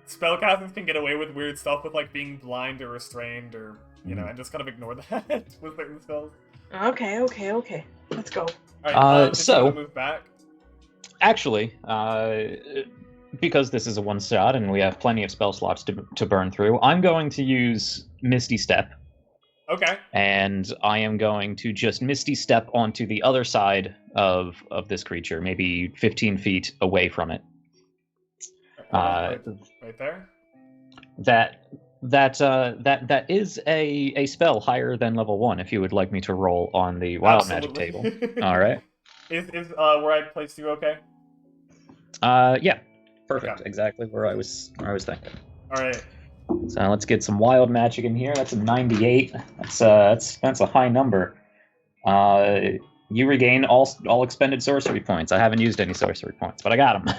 spellcasters can get away with weird stuff with like being blind or restrained or, you know, and just kind of ignore that with certain spells. Okay. Let's go. Alright, did you so- want to move back? Actually, because this is a one-shot and we have plenty of spell slots to burn through, I'm going to use Misty Step. Okay. And I am going to just Misty Step onto the other side of this creature, maybe 15 feet away from it. Right there? That is a spell higher than level 1, if you would like me to roll on the Wild Magic table. Absolutely. All right. Is where I placed you okay? Yeah. Perfect. Okay. Exactly where I was thinking. Alright. So let's get some wild magic in here. That's a 98. That's a high number. You regain all expended sorcery points. I haven't used any sorcery points, but I got them.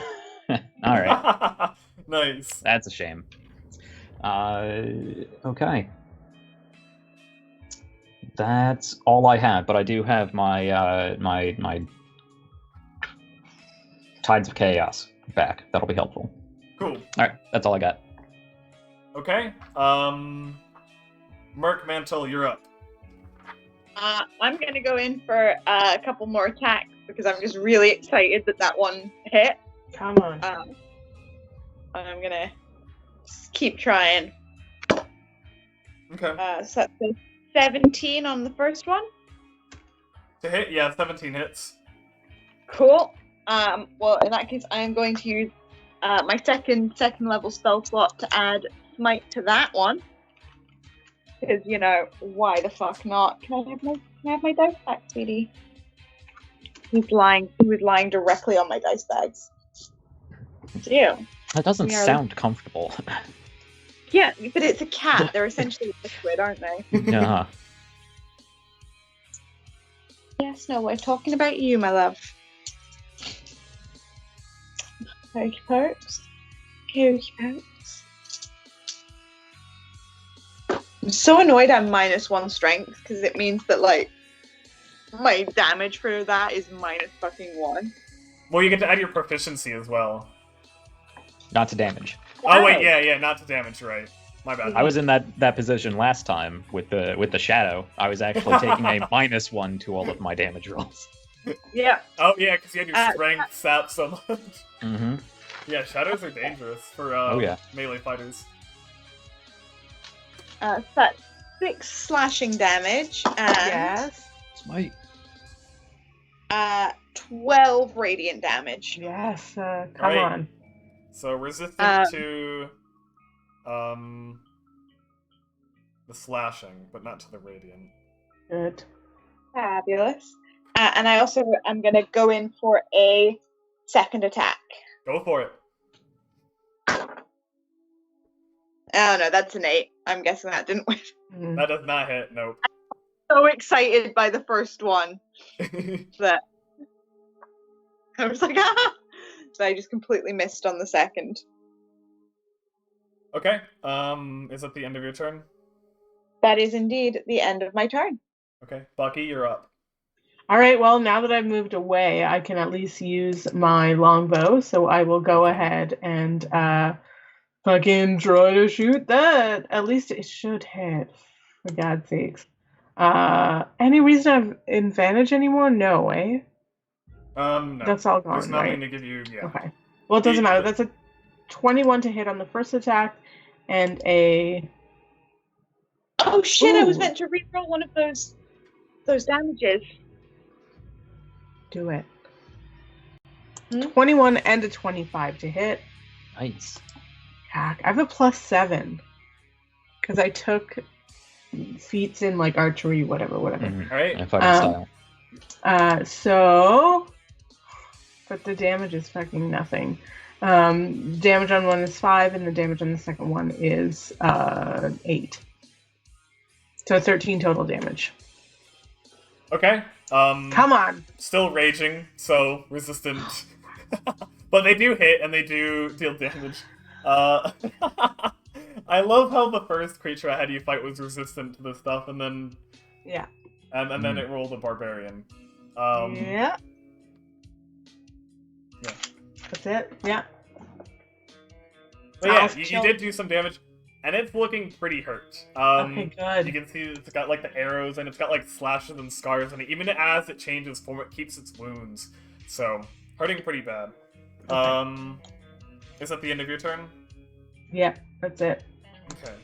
All right. Nice. That's a shame. Okay. That's all I have, but I do have my my Tides of Chaos back. That'll be helpful. Cool. All right, that's all I got. Okay. Merc Mantle, you're up. I'm gonna go in for a couple more attacks because I'm just really excited that one hit. Come on. And I'm gonna just keep trying. Okay. So that's a 17 on the first one. To hit, yeah, 17 hits. Cool. Well, in that case, I am going to use my second level spell slot to add Smite to that one. Because, you know, why the fuck not? Can I have my dice back, sweetie? He was lying directly on my dice bags. Ew. That doesn't Yeah. sound comfortable. Yeah, but it's a cat. They're essentially liquid, aren't they? Yeah. Yes, no, we're talking about you, my love. Pokey pokes. Pokey pokes. I'm so annoyed I'm -1 strength, because it means that, like, my damage for that is -1. Well, you get to add your proficiency as well. Not to damage. Oh, wait, yeah, not to damage, right. My bad. I was in that position last time with the shadow. I was actually taking a -1 to all of my damage rolls. Yeah. Oh yeah, because you had your strength sap so much. Mm-hmm. Yeah, shadows are dangerous for yeah. melee fighters. So that's 6 slashing damage and Yes. Smite. 12 radiant damage. Yes. Come Right. on. So resistant to the slashing, but not to the radiant. Good. Fabulous. And I also am going to go in for a second attack. Go for it. Oh no, that's an 8. I'm guessing that didn't win. Mm. That does not hit. Nope. So excited by the first one that I was like, ah! So I just completely missed on the second. Okay. Is that the end of your turn? That is indeed the end of my turn. Okay, Bucky, you're up. All right. Well, now that I've moved away, I can at least use my longbow. So I will go ahead and fucking try to shoot that. At least it should hit. For God's sakes. Any reason I have advantage anymore? No, eh? No. That's all gone, There's nothing right? to give you. Yeah. Okay. Well, it doesn't matter. That's a 21 to hit on the first attack, and a. Oh shit! I was Ooh. meant to reroll one of those damages. Do it. 21 and a 25 to hit. Nice. Heck, I have a +7 because I took feats in like archery, whatever. Mm-hmm. All right. And fighting style. So, but the damage is fucking nothing. Damage on one is 5, and the damage on the second one is 8. So 13 total damage. Okay. Come on. Still raging, so resistant. But they do hit and they do deal damage. I love how the first creature I had you fight was resistant to this stuff, and then Yeah. and then it rolled a barbarian. Yeah. Yeah. That's it. Yeah. But yeah, I'll you chill. did do some damage, and it's looking pretty hurt. Okay, good. You can see it's got like the arrows, and it's got like slashes and scars, and even as it changes form, it keeps its wounds. So hurting pretty bad. Okay. Is that the end of your turn? Yeah, that's it. Okay.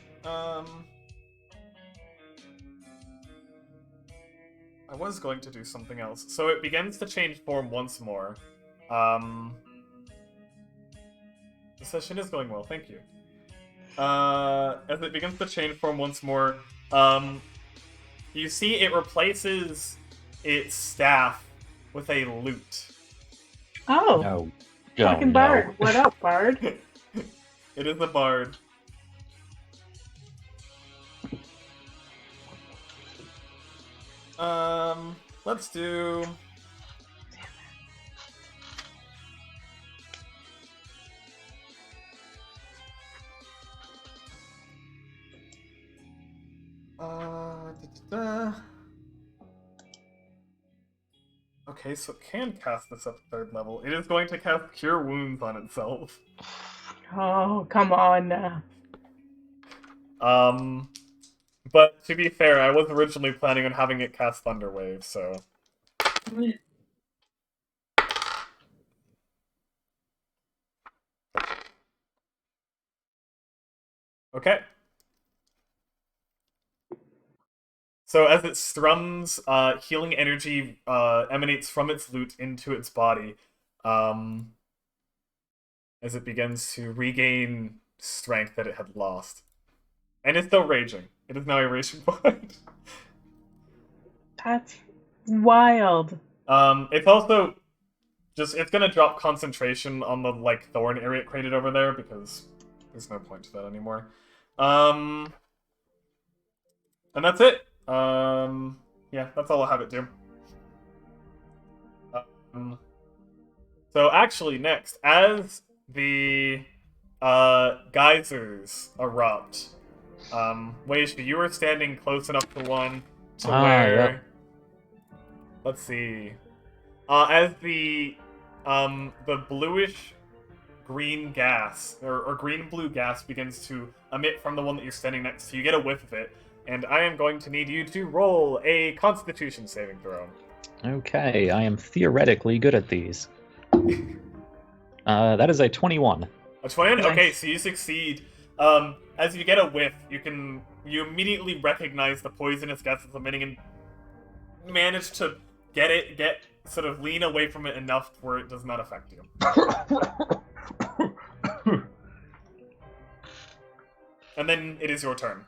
I was going to do something else. So it begins to change form once more. The session is going well, thank you. As it begins to change form once more, you see it replaces its staff with a lute. Oh, No. fucking no. Bard. What up, Bard? It is the bard. Let's do... Okay, so it can cast this at 3rd level. It is going to cast Cure Wounds on itself. Oh, come on. But to be fair, I was originally planning on having it cast Thunderwave, so... Okay. So as it strums, healing energy emanates from its lute into its body, as it begins to regain strength that it had lost. And it's still raging. It is now a raging point. That's wild. It's also just, it's gonna drop concentration on the, like, thorn area it created over there, because there's no point to that anymore. And that's it. Yeah, that's all I'll have it do. So actually, next, as the geysers erupt, Weisha, you are standing close enough to one to where... Yep. Let's see. As the bluish green gas, or green-blue gas begins to emit from the one that you're standing next to. You get a whiff of it, and I am going to need you to roll a Constitution saving throw. Okay, I am theoretically good at these. That is a 21. A 20? Nice. Okay, so you succeed. As you get a whiff, you immediately recognize the poisonous gas that's emitting and manage to get sort of lean away from it enough where it does not affect you. And then it is your turn.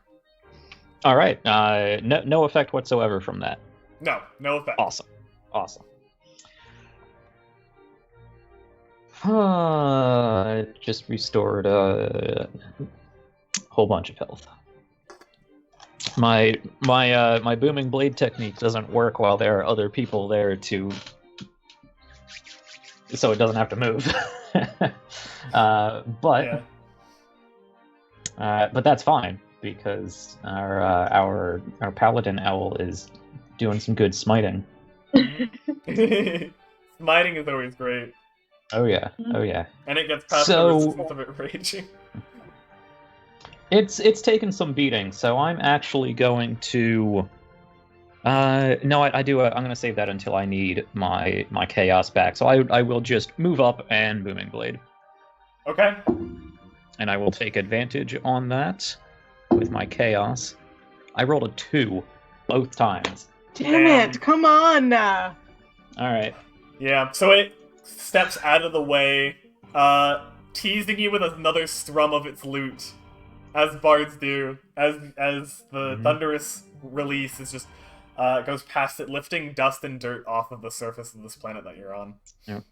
All right. No effect whatsoever from that. No effect. Awesome. Just restored a whole bunch of health. My booming blade technique doesn't work while there are other people there so it doesn't have to move. But that's fine because our paladin owl is doing some good smiting. Smiting is always great. Oh yeah. And it gets past the So- resistance of it raging. It's taken some beating, so I'm actually going to. No, I do. I'm going to save that until I need my chaos back. So I will just move up and booming blade, Okay. and I will take advantage on that with my chaos. I rolled a 2 both times. Damn Damn. it! Come on! All right. Yeah, so it steps out of the way, teasing you with another strum of its lute, as bards do, as the thunderous release is just goes past it, lifting dust and dirt off of the surface of this planet that you're on. Yep.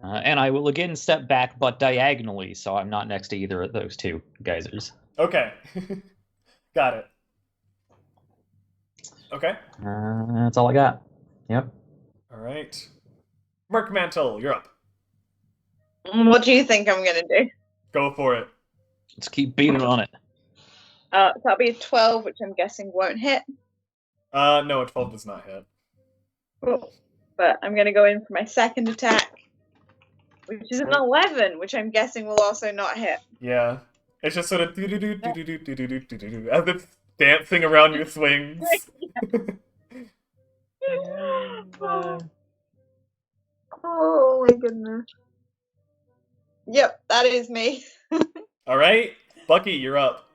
And I will again step back, but diagonally, so I'm not next to either of those two geysers. Okay. Got it. Okay. That's all I got. Yep. Alright. Merkmantle, you're up. What do you think I'm gonna do? Go for it. Let's keep beating on it. So that'll be a 12, which I'm guessing won't hit. No, a 12 does not hit. Cool. But I'm gonna go in for my second attack, which is an 11, which I'm guessing will also not hit. Yeah. It's just sort of do-do-do-do-do-do-do-do-do as it's dancing around your swings. Oh my goodness. Yep, that is me. Alright, Bucky, you're up.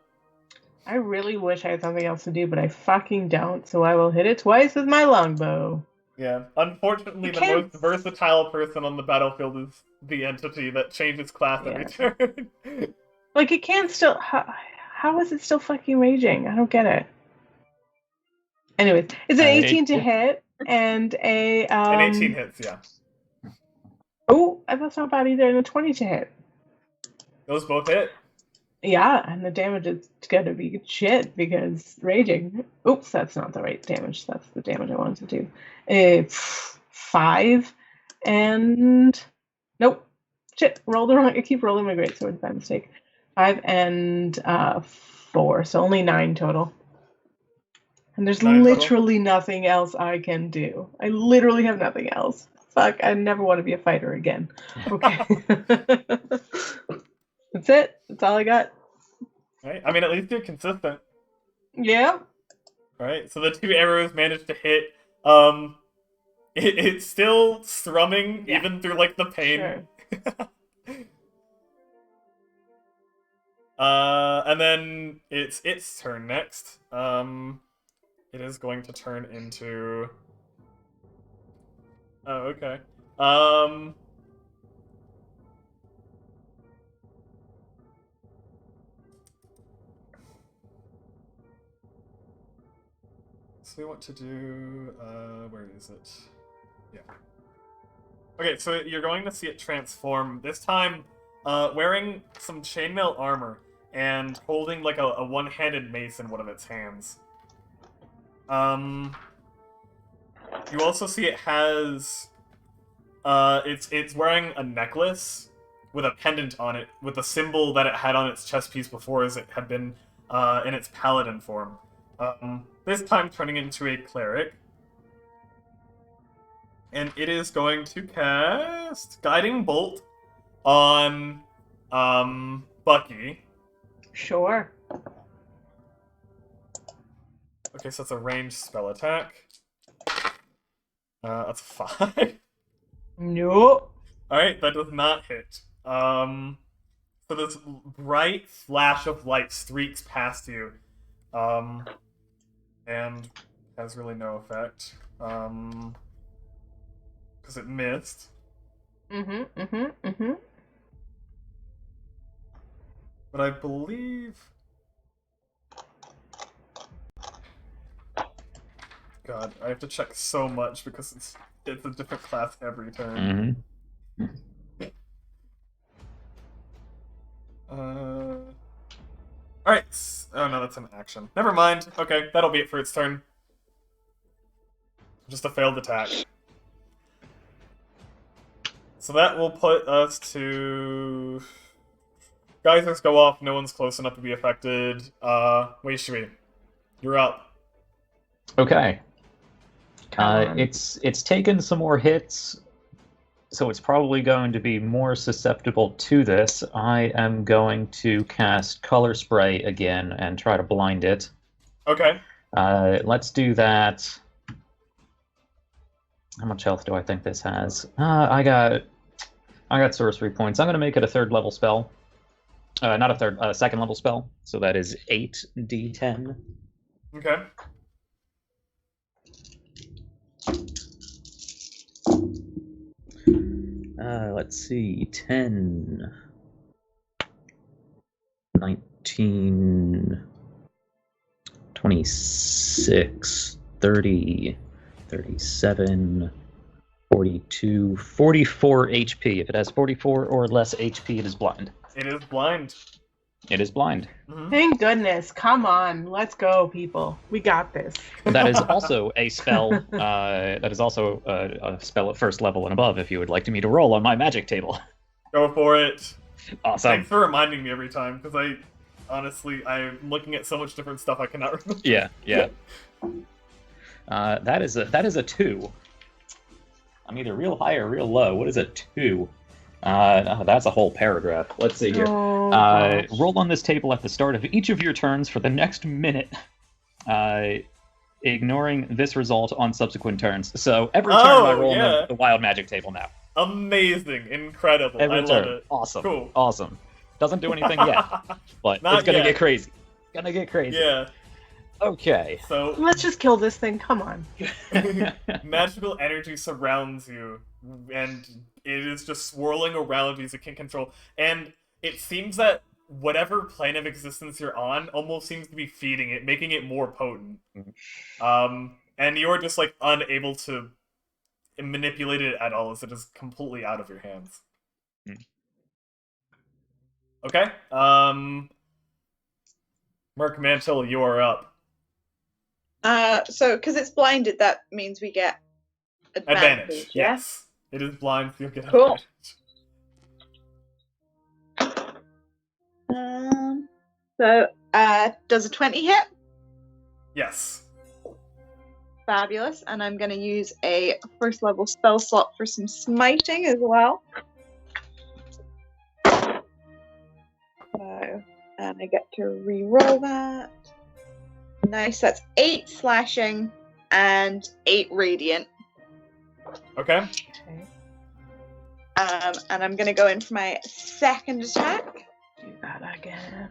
I really wish I had something else to do, but I fucking don't, so I will hit it twice with my longbow. Yeah. Unfortunately, I the can't- most versatile person on the battlefield is the entity that changes class every turn. Like, it can't still... How is it still fucking raging? I don't get it. Anyways, it's an 18 to hit, and a... And 18 hits, yeah. Oh, that's not bad either, and a 20 to hit. Those both hit. Yeah, and the damage is gonna be shit, because raging... Oops, that's not the right damage. That's the damage I wanted to do. 5, and... Nope. Shit, rolled the wrong... I keep rolling my greatsword by mistake. 5 and 4, so only 9 total. And there's 9 total? literally nothing else I can do. I literally have nothing else. Fuck, I never want to be a fighter again. Okay. That's it. That's all I got. Right? I mean, at least you're consistent. Yeah. Right? So the 2 arrows managed to hit. It's still strumming, Yeah. even through, like, the pain. Sure. And then it's its turn next. It is going to turn into... Oh, okay. So we want to do... where is it? Yeah. Okay, so you're going to see it transform, this time wearing some chainmail armor and holding like a one-handed mace in one of its hands. You also see it has... it's wearing a necklace with a pendant on it, with the symbol that it had on its chest piece before as it had been in its paladin form. This time turning into a cleric. And it is going to cast Guiding Bolt on Bucky. Sure. Okay, so it's a ranged spell attack. That's 5. Nope. Alright, that does not hit. So this bright flash of light streaks past you. And has really no effect. Because it missed. But I believe... God, I have to check so much because it's a different class every turn. Alright. Oh no, that's an action. Never mind. Okay, that'll be it for its turn. Just a failed attack. So that will put us to... Geysers go off, no one's close enough to be affected. Weishui, you're up. Okay. Come on. It's taken some more hits, so it's probably going to be more susceptible to this. I am going to cast Color Spray again and try to blind it. Okay. Let's do that. How much health do I think this has? I got sorcery points. I'm going to make it a 3rd level spell. Not a 2nd level spell. So that is 8d10. Okay. Let's see, 10, 19, 26, 30, 37, 42, 44 HP. If it has 44 or less HP, it is blind. It is blind. It is blind. Mm-hmm. Thank goodness. Come on. Let's go, people. We got this. That is also a spell. That is also a spell at 1st level and above. If you would like me to roll on my magic table. Go for it. Awesome. Thanks for reminding me every time, because I'm looking at so much different stuff I cannot remember. Yeah. That is a 2. I'm either real high or real low. What is a 2? That's a whole paragraph. Let's see here. Oh, gosh. Roll on this table at the start of each of your turns for the next minute, ignoring this result on subsequent turns. So every turn I roll on the wild magic table now. Amazing. Incredible. Every I turn. love it. Awesome. Cool. Awesome. Doesn't do anything yet, but Not it's gonna yet. get crazy. Gonna get crazy. Yeah. Okay. So Let's just kill this thing. Come on. magical energy surrounds you, and it is just swirling around you as you can't control. And it seems that whatever plane of existence you're on almost seems to be feeding it, making it more potent. And you're just like unable to manipulate it at all, as it is completely out of your hands. Okay. Merc Mantle, you are up. So because it's blinded, that means we get advantage. Yeah? Yes. It is blind, so you'll get Cool. advantage. So does a 20 hit? Yes. Fabulous. And I'm going to use a 1st level spell slot for some smiting as well. So, and I get to re-roll that. Nice. That's 8 slashing and 8 radiant. Okay. And I'm going to go in for my 2nd attack. Do that again.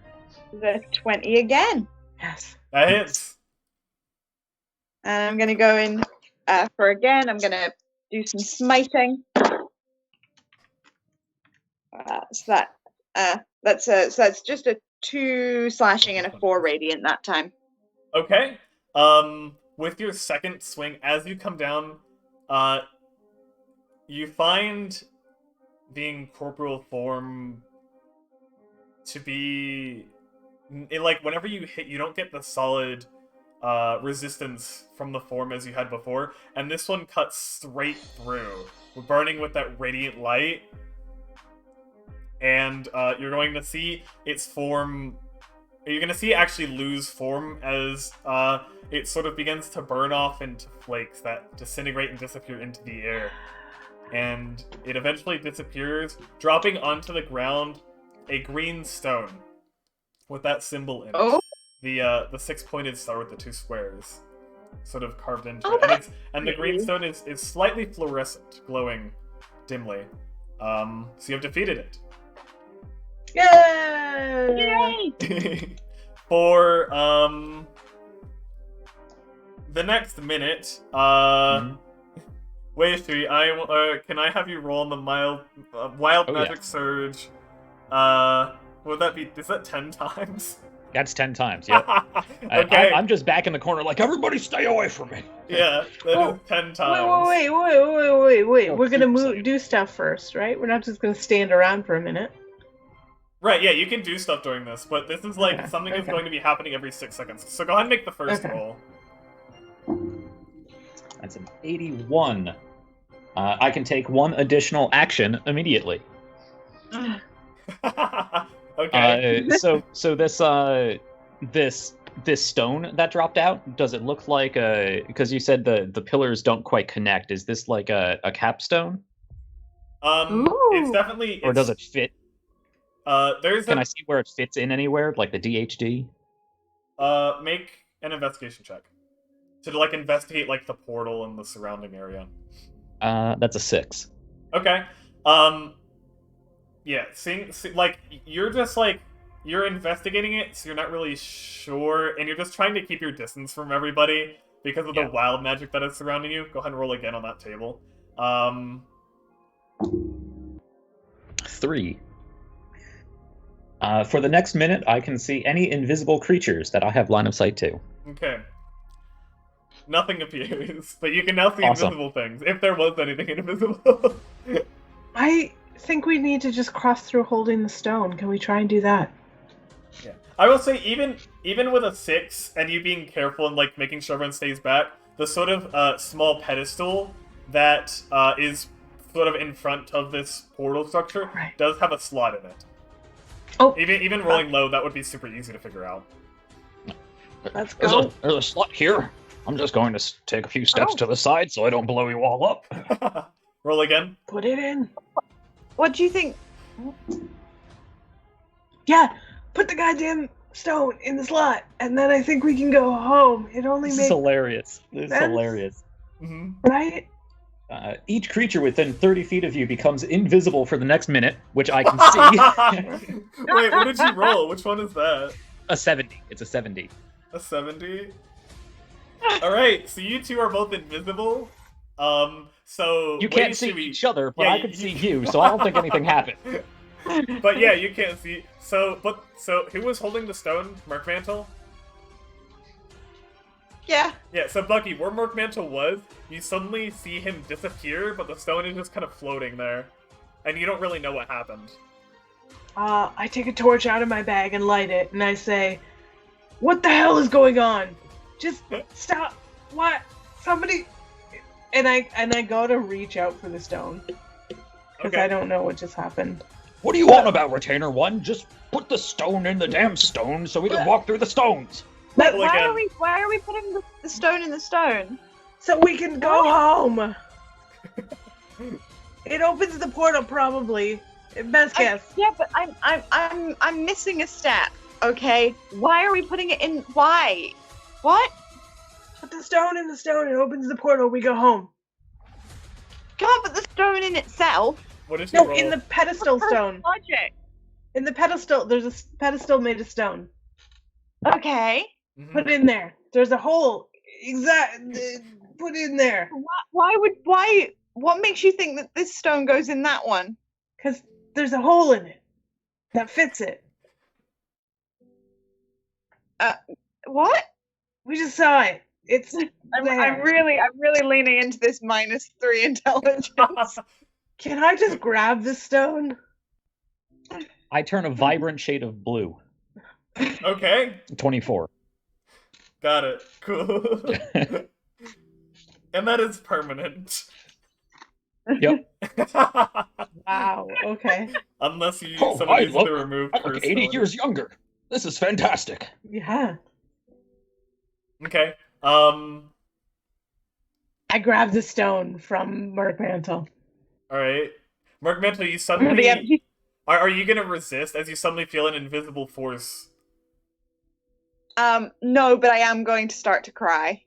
The 20 again. Yes. That hits. And I'm going to go in for again. I'm going to do some smiting. So that's just a 2 slashing and a 4 radiant that time. Okay. With your 2nd swing, as you come down, you find the incorporeal form to be... like, whenever you hit, you don't get the solid resistance from the form as you had before, and this one cuts straight through, burning with that radiant light, and you're going to see its form... You're going to see it actually lose form as it sort of begins to burn off into flakes that disintegrate and disappear into the air. and it eventually disappears, dropping onto the ground a green stone with that symbol in it. Oh. The 6-pointed star with the 2 squares, sort of carved into Oh, it, and that's the green stone is slightly fluorescent, glowing dimly. So you have defeated it. Yay! Yay! For the next minute, Waystri, can I have you roll on the wild magic surge? Would that be? Is that 10 times? That's 10 times, yep. Okay. I'm just back in the corner like, everybody stay away from me. Yeah, that is 10 times. Wait. Oh, We're gonna sorry. do stuff first, right? We're not just gonna stand around for a minute. Right, yeah, you can do stuff during this, but this is like something that's going to be happening every 6 seconds. So go ahead and make the first roll. That's an 81. I can take 1 additional action immediately. Okay. So this stone that dropped out, does it look like because you said the pillars don't quite connect, is this like a capstone? It's definitely... Or does it fit? Can I see where it fits in anywhere, like the DHD? Make an investigation check. To, like, investigate, like, the portal and the surrounding area. That's a 6. Okay. Yeah, like, you're just, like, you're investigating it, so you're not really sure, and you're just trying to keep your distance from everybody because of the wild magic that is surrounding you. Go ahead and roll again on that table. 3. For the next minute, I can see any invisible creatures that I have line of sight to. Okay. Nothing appears, but you can now see Awesome. invisible things, if there was anything invisible. I think we need to just cross through holding the stone. Can we try and do that? Yeah. I will say, even with a 6, and you being careful and, like, making sure everyone stays back, the sort of small pedestal that is sort of in front of this portal structure does have a slot in it. Oh. Even rolling low, that would be super easy to figure out. Let's go. There's a slot here. I'm just going to take a few steps to the side so I don't blow you all up. Roll again. Put it in. What do you think? Yeah, put the goddamn stone in the slot, and then I think we can go home. It only This makes is hilarious. This is sense. hilarious. Right? Each creature within 30 feet of you becomes invisible for the next minute, which I can see. Wait, what did you roll? Which one is that? A 70. It's a 70. A 70? Alright, so you two are both invisible. So You can't see each other, but I can see you, so I don't think anything happened. But yeah, you can't see. So who was holding the stone? Merkmantle? Yeah. Yeah, so Bucky, where Merkmantle was, you suddenly see him disappear, but the stone is just kind of floating there. And you don't really know what happened. I take a torch out of my bag and light it, and I say, "What the hell is going on? Just stop! What? Somebody!" And I go to reach out for the stone because I don't know what just happened. What do you want about Retainer 1? Just put the stone in the damn stone so we can walk through the stones. Why are we putting the stone in the stone? So we can go home. It opens the portal, probably. Best guess. Yeah, but I'm missing a step. Okay, why are we putting it in? Why? What? Put the stone in the stone. It opens the portal. We go home. Can't put the stone in itself. What did you No, roll? in the pedestal stone. Logic. In the pedestal, there's a pedestal made of stone. Okay. Put it in there. There's a hole. Put it in there. What makes you think that this stone goes in that one? Because there's a hole in it that fits it. What? We just saw it. It's I'm there. really leaning into this -3 intelligence. Can I just grab the stone? I turn a vibrant shade of blue. Okay, 24. got it. Cool. And that is permanent. Yep. Wow. Okay. Unless you Oh, someone I needs to remove I look curse 80 stone. years younger. This is fantastic. Yeah. Okay. I grabbed the stone from Merkmantle. All right, Mark Mental, you The suddenly empty. are you gonna resist as you suddenly feel an invisible force? No, but I am going to start to cry.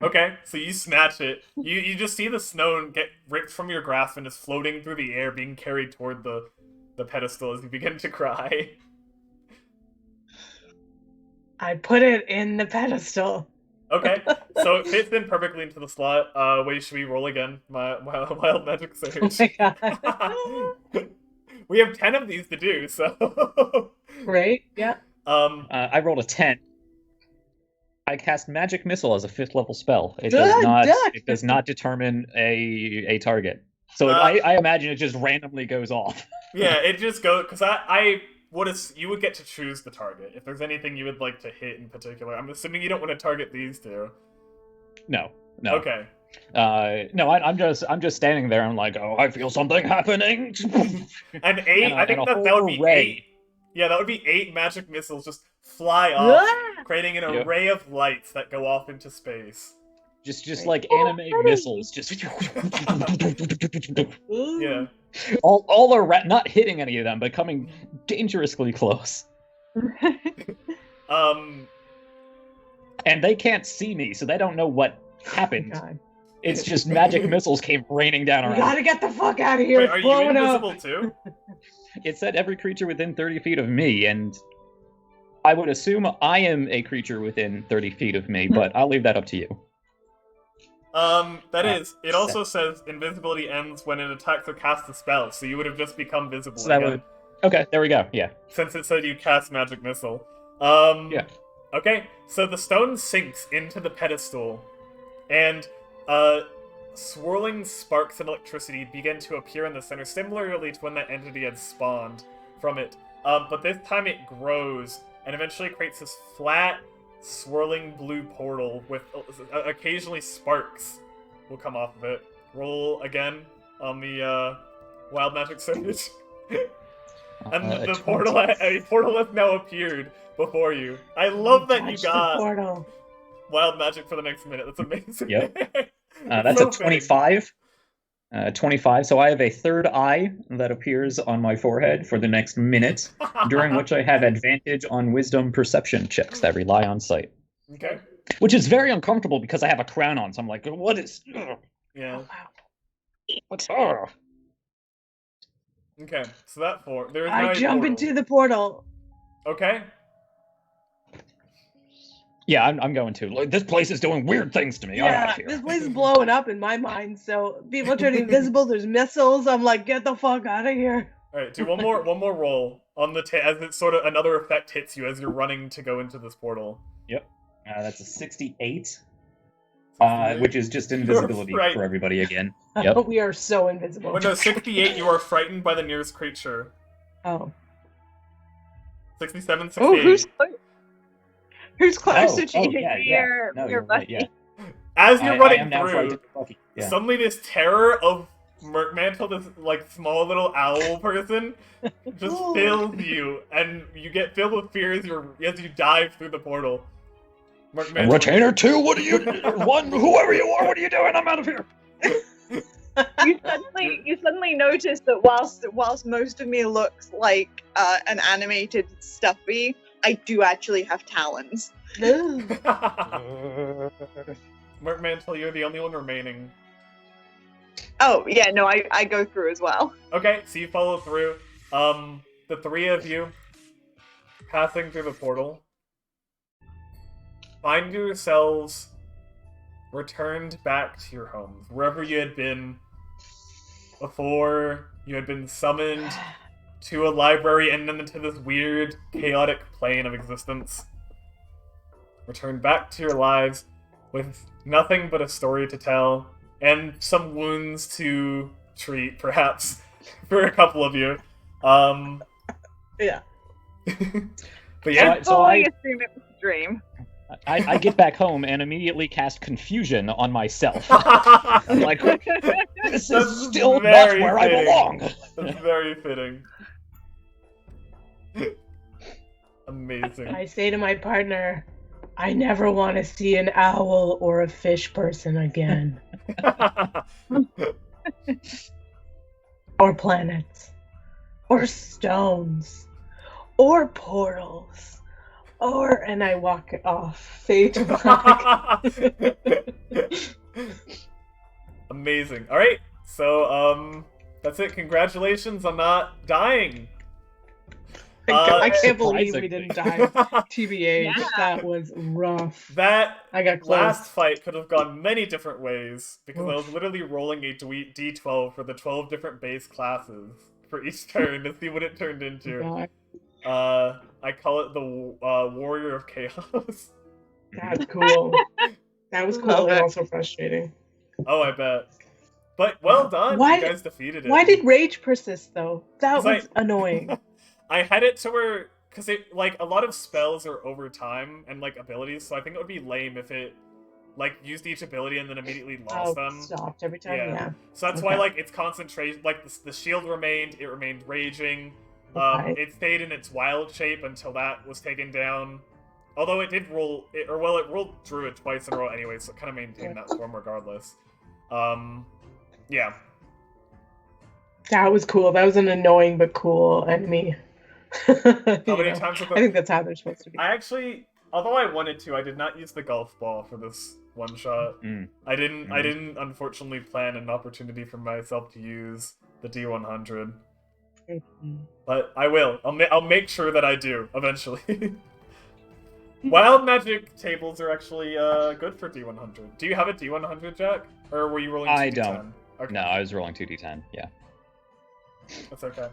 Okay, so you snatch it. You just see the snow get ripped from your grasp and is floating through the air, being carried toward the pedestal as you begin to cry. I put it in the pedestal. Okay, so it fits in perfectly into the slot. Wait, should we roll again? My wild magic Oh surge. my god. We have 10 of these to do, so Right? Yeah. I rolled a 10. I cast Magic Missile as a 5th level spell. It Good, does not. good. It does not determine a target. So I imagine it just randomly goes off. yeah, it just goes because I would you would get to choose the target if there's anything you would like to hit in particular. I'm assuming you don't want to target these two. No. Okay. No, I'm just standing there. I'm like, oh, I feel something happening. An 8. I think that would be 8. Yeah, that would be 8 magic missiles just fly off, creating an array of lights that go off into space. Just like anime missiles, just Yeah. all around, not hitting any of them, but coming dangerously close. And they can't see me, so they don't know what happened. God. It's just magic missiles came raining down We around. gotta get the fuck out of here. Wait, It's are you blowing up. invisible too? It said every creature within 30 feet of me, and I would assume I am a creature within 30 feet of me, but I'll leave that up to you. It also says invisibility ends when an attack or casts a spell, so you would have just become visible So that again. would... Okay, there we go, yeah. Since it said you cast magic missile. Yeah. Okay, so the stone sinks into the pedestal, and swirling sparks of electricity begin to appear in the center, similarly to when that entity had spawned from it. But this time it grows, and eventually creates this flat, swirling blue portal with occasionally sparks will come off of it. Roll again on the wild magic surge. And the portal, a portal has now appeared before you. I love that you Touch the got portal. wild magic for the next minute. That's amazing. Yep. That's So a 25. 25, so I have a third eye that appears on my forehead for the next minute, during which I have advantage on wisdom perception checks that rely on sight. Okay. Which is very uncomfortable because I have a crown on, so I'm like, what is... Yeah. What's... Okay. So that there is I no jump portal. into the portal. Okay. Yeah, I'm going to. Like, this place is doing weird things to me. I'm out Yeah, of here. this place is blowing up in my mind. So people are turning invisible. There's missiles. I'm like, get the fuck out of here. All right. Do one more roll on the as it sort of another effect hits you as you're running to go into this portal. Yep. That's a 68. Which is just invisibility Right. for everybody again. Yep. We are so invisible. When no 68, you are frightened by the nearest creature. Oh. 67, Oh, 68. who's closer to you? yeah. Your No, your you're right, buddy. yeah. As you're I running am now through, frightened of Bucky. Yeah. suddenly this terror of Merkmantle, this like small little owl person, just fills you, and you get filled with fear as you dive through the portal. And Retainer 2, what are you... 1, whoever you are, what are you doing? I'm out of here. You suddenly notice that whilst most of me looks like an animated stuffy, I do actually have talons. Merkmantle, you're the only one remaining. Oh yeah, no, I go through as well. Okay, so you follow through. The three of you passing through the portal find yourselves returned back to your homes, wherever you had been before you had been summoned to a library and then into this weird, chaotic plane of existence. Returned back to your lives with nothing but a story to tell and some wounds to treat, perhaps, for a couple of you. Yeah. But yeah, So I assume it was a dream. I get back home and immediately cast confusion on myself. I'm like, this That's is still not very where I fitting. belong. That's very fitting. Amazing. I say to my partner, I never want to see an owl or a fish person again. or planets, or stones, or portals, and I walk off, fade to black. Amazing. All right, so that's it. Congratulations on not dying. I can't believe we surprisingly. didn't die. TBH, Yeah. that was rough. That I got close. last fight could have gone many different ways because I was Oof. literally rolling a d12 for the 12 different base classes for each turn to see what it turned into. God, I call it the Warrior of Chaos. that's cool. That was cool Love and it. also frustrating. Oh, I bet. But well done. Why- You guys defeated it. Why did rage persist though? That 'Cause was annoying. I had it to where, because it, like, a lot of spells are over time and, like, abilities, so I think it would be lame if it, like, used each ability and then immediately lost them. Stopped every time. Yeah. Yeah. So that's why, Okay. like, its concentration, like, the shield remained, it remained raging. Okay. It stayed in its wild shape until that was taken down. Although it did roll, it rolled Druid twice in a row anyway, so it kind of maintained that form regardless. Yeah. That was cool. That was an annoying but cool enemy. How You many know, times have I think that's how they're supposed to be. I actually, although I wanted to, I did not use the golf ball for this one shot. Mm. I didn't unfortunately plan an opportunity for myself to use the D100, but I will. I'll make sure that I do eventually. Wild magic tables are actually good for D100. Do you have a D100, Jack, or were you rolling? I 2d10? don't. Okay, No, I was rolling 2d10. Yeah. that's okay.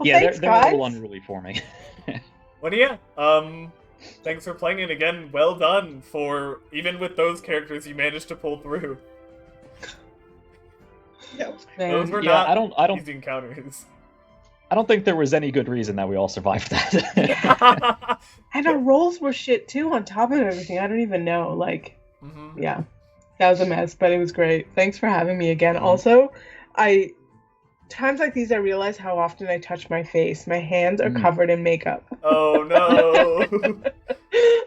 Well, Yeah, thanks, they're a little guys. unruly for me. Well, yeah. Thanks for playing it again. Well done for even with those characters, you managed to pull through. Those Man, were Yeah, not I don't easy encounters. I don't think there was any good reason that we all survived that. and our rolls were shit too. On top of everything, I don't even know. Like, Mhm. yeah, that was a mess, but it was great. Thanks for having me again. Mm-hmm. Also, times like these, I realize how often I touch my face. My hands are Mm. covered in makeup. Oh no.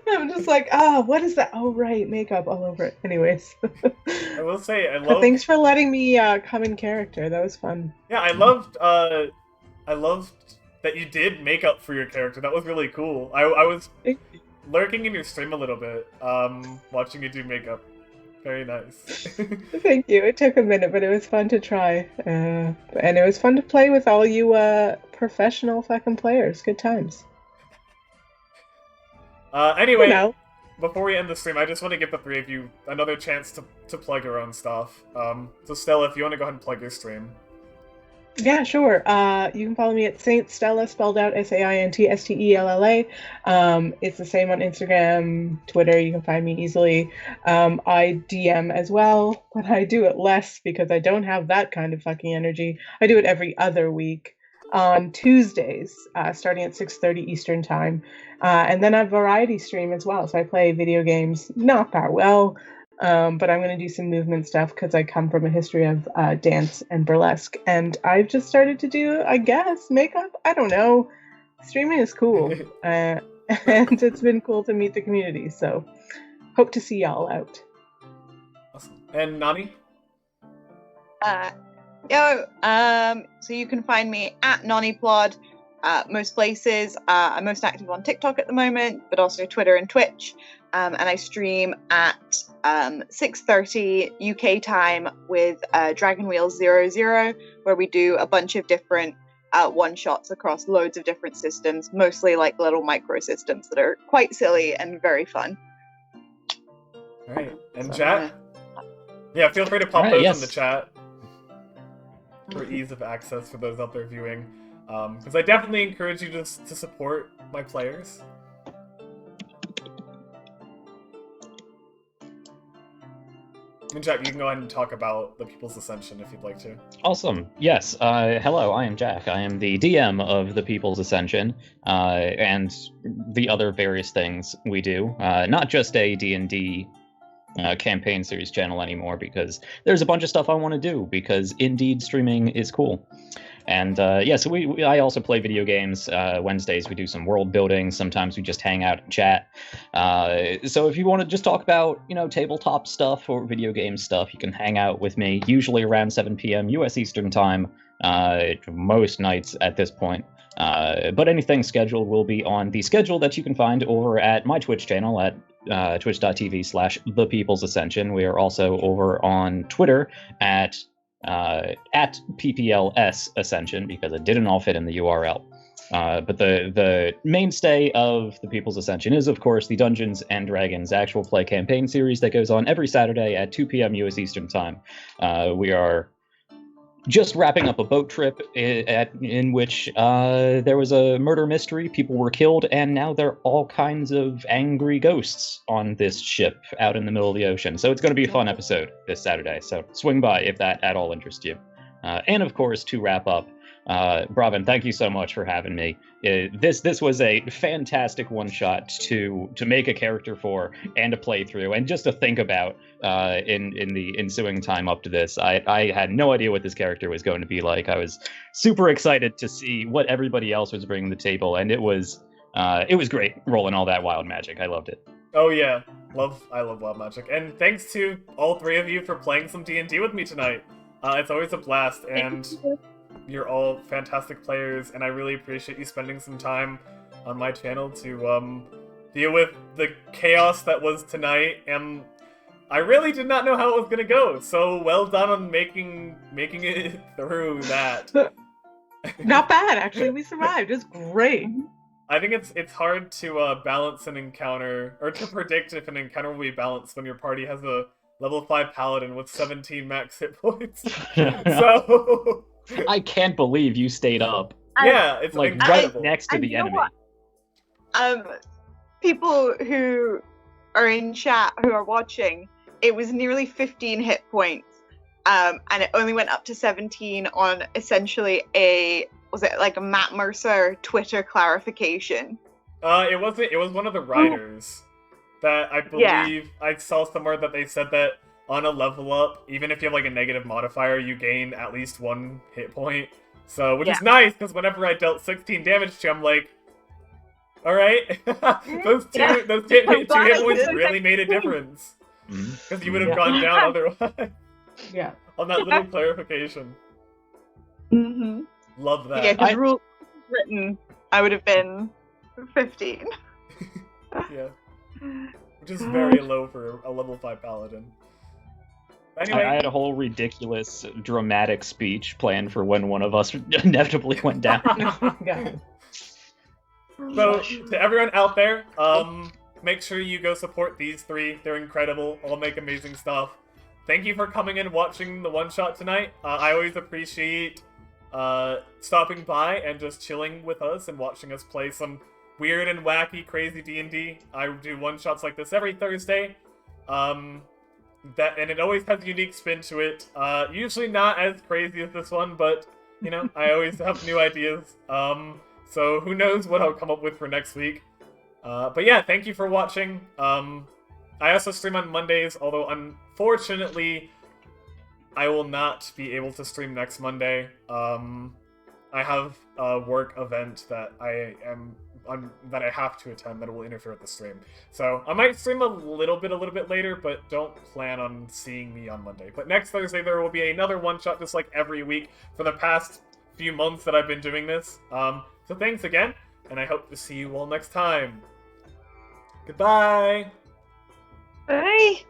I'm just like, what is that? Oh, right, makeup all over it. Anyways. I will say I But love. thanks for letting me come in character. That was fun. Yeah, I loved that you did make up for your character. That was really cool. I was lurking in your stream a little bit, watching you do makeup. Very nice. Thank you. It took a minute, but it was fun to try. And it was fun to play with all you professional fucking players. Good times. Anyway, You know. before we end the stream, I just want to give the three of you another chance to plug your own stuff. So Stella, if you want to go ahead and plug your stream. Yeah, sure. You can follow me at Saint Stella, spelled out SaintStella. It's the same on Instagram, Twitter. You can find me easily. I DM as well, but I do it less because I don't have that kind of fucking energy. I do it every other week on Tuesdays, starting at 6:30 Eastern time. And then I variety stream as well. So I play video games, not that well. But I'm going to do some movement stuff because I come from a history of dance and burlesque. And I've just started to do, I guess, makeup. I don't know. Streaming is cool. And it's been cool to meet the community. So hope to see y'all out. Awesome. And Nani? So you can find me at NonnyPlod most places. I'm most active on TikTok at the moment, but also Twitter and Twitch. And I stream at 6:30 UK time with Dragon Wheel 00, where we do a bunch of different one-shots across loads of different systems, mostly like little micro systems that are quite silly and very fun. Alright. And So, Jack? Yeah, feel free to pop Alright, those yes. in the chat for ease of access for those out there viewing. Because I definitely encourage you to support my players. And Jack, you can go ahead and talk about the People's Ascension if you'd like to. Awesome. Yes. Hello, I am Jack. I am the DM of the People's Ascension, and the other various things we do. Not just a D&D campaign series channel anymore because there's a bunch of stuff I want to do because indeed streaming is cool. And so I also play video games. Wednesdays we do some world building. Sometimes we just hang out and chat. So if you want to just talk about, tabletop stuff or video game stuff, you can hang out with me, usually around 7 p.m. U.S. Eastern Time, most nights at this point. But anything scheduled will be on the schedule that you can find over at my Twitch channel at twitch.tv/ThePeoplesAscension. We are also over on Twitter at PPLS Ascension because it didn't all fit in the URL. But the mainstay of the People's Ascension is, of course, the Dungeons and Dragons actual play campaign series that goes on every Saturday at 2 p.m. U.S. Eastern Time. We are just wrapping up a boat trip in which there was a murder mystery, people were killed, and now there are all kinds of angry ghosts on this ship out in the middle of the ocean. So it's going to be a fun episode this Saturday, so swing by if that at all interests you. And of course, to wrap up, Bravin, thank you so much for having me. This was a fantastic one-shot to make a character for and to play through and just to think about in the ensuing time up to this. I had no idea what this character was going to be like. I was super excited to see what everybody else was bringing to the table, and it was great rolling all that wild magic. I loved it. Oh yeah, I love wild magic, and thanks to all three of you for playing some D&D with me tonight. It's always a blast, and you're all fantastic players, and I really appreciate you spending some time on my channel to deal with the chaos that was tonight, and I really did not know how it was gonna go, so well done on making it through that. Not bad, actually. We survived. It was great. I think it's hard to balance an encounter, or to predict if an encounter will be balanced when your party has a level 5 paladin with 17 max hit points. So I can't believe you stayed up. Yeah, it's like incredible. right next to the enemy. People who are in chat who are watching, it was nearly 15 hit points, and it only went up to 17 on essentially a Matt Mercer Twitter clarification. It was one of the writers that I believe I saw somewhere that they said that on a level up, even if you have like a negative modifier, you gain at least 1 hit point. So, which is nice, because whenever I dealt 16 damage to him, I'm like, alright, those two hit points really made a difference. Because you would have gone down otherwise. Yeah. On that little clarification. Mm-hmm. Love that. Yeah, because rule written, I would have been 15. Yeah. Which is very low for a level 5 paladin. Anyway. I had a whole ridiculous dramatic speech planned for when one of us inevitably went down. So, to everyone out there, make sure you go support these three. They're incredible. All make amazing stuff. Thank you for coming in and watching the one-shot tonight. I always appreciate stopping by and just chilling with us and watching us play some weird and wacky, crazy D&D. I do one-shots like this every Thursday. And it always has a unique spin to it. Usually not as crazy as this one, but, you know, I always have new ideas. So who knows what I'll come up with for next week. But yeah, thank you for watching. I also stream on Mondays, although unfortunately, I will not be able to stream next Monday. I have a work event that I have to attend that will interfere with the stream. So I might stream a little bit later, but don't plan on seeing me on Monday. But next Thursday there will be another one-shot just like every week for the past few months that I've been doing this. So thanks again, and I hope to see you all next time. Goodbye! Bye!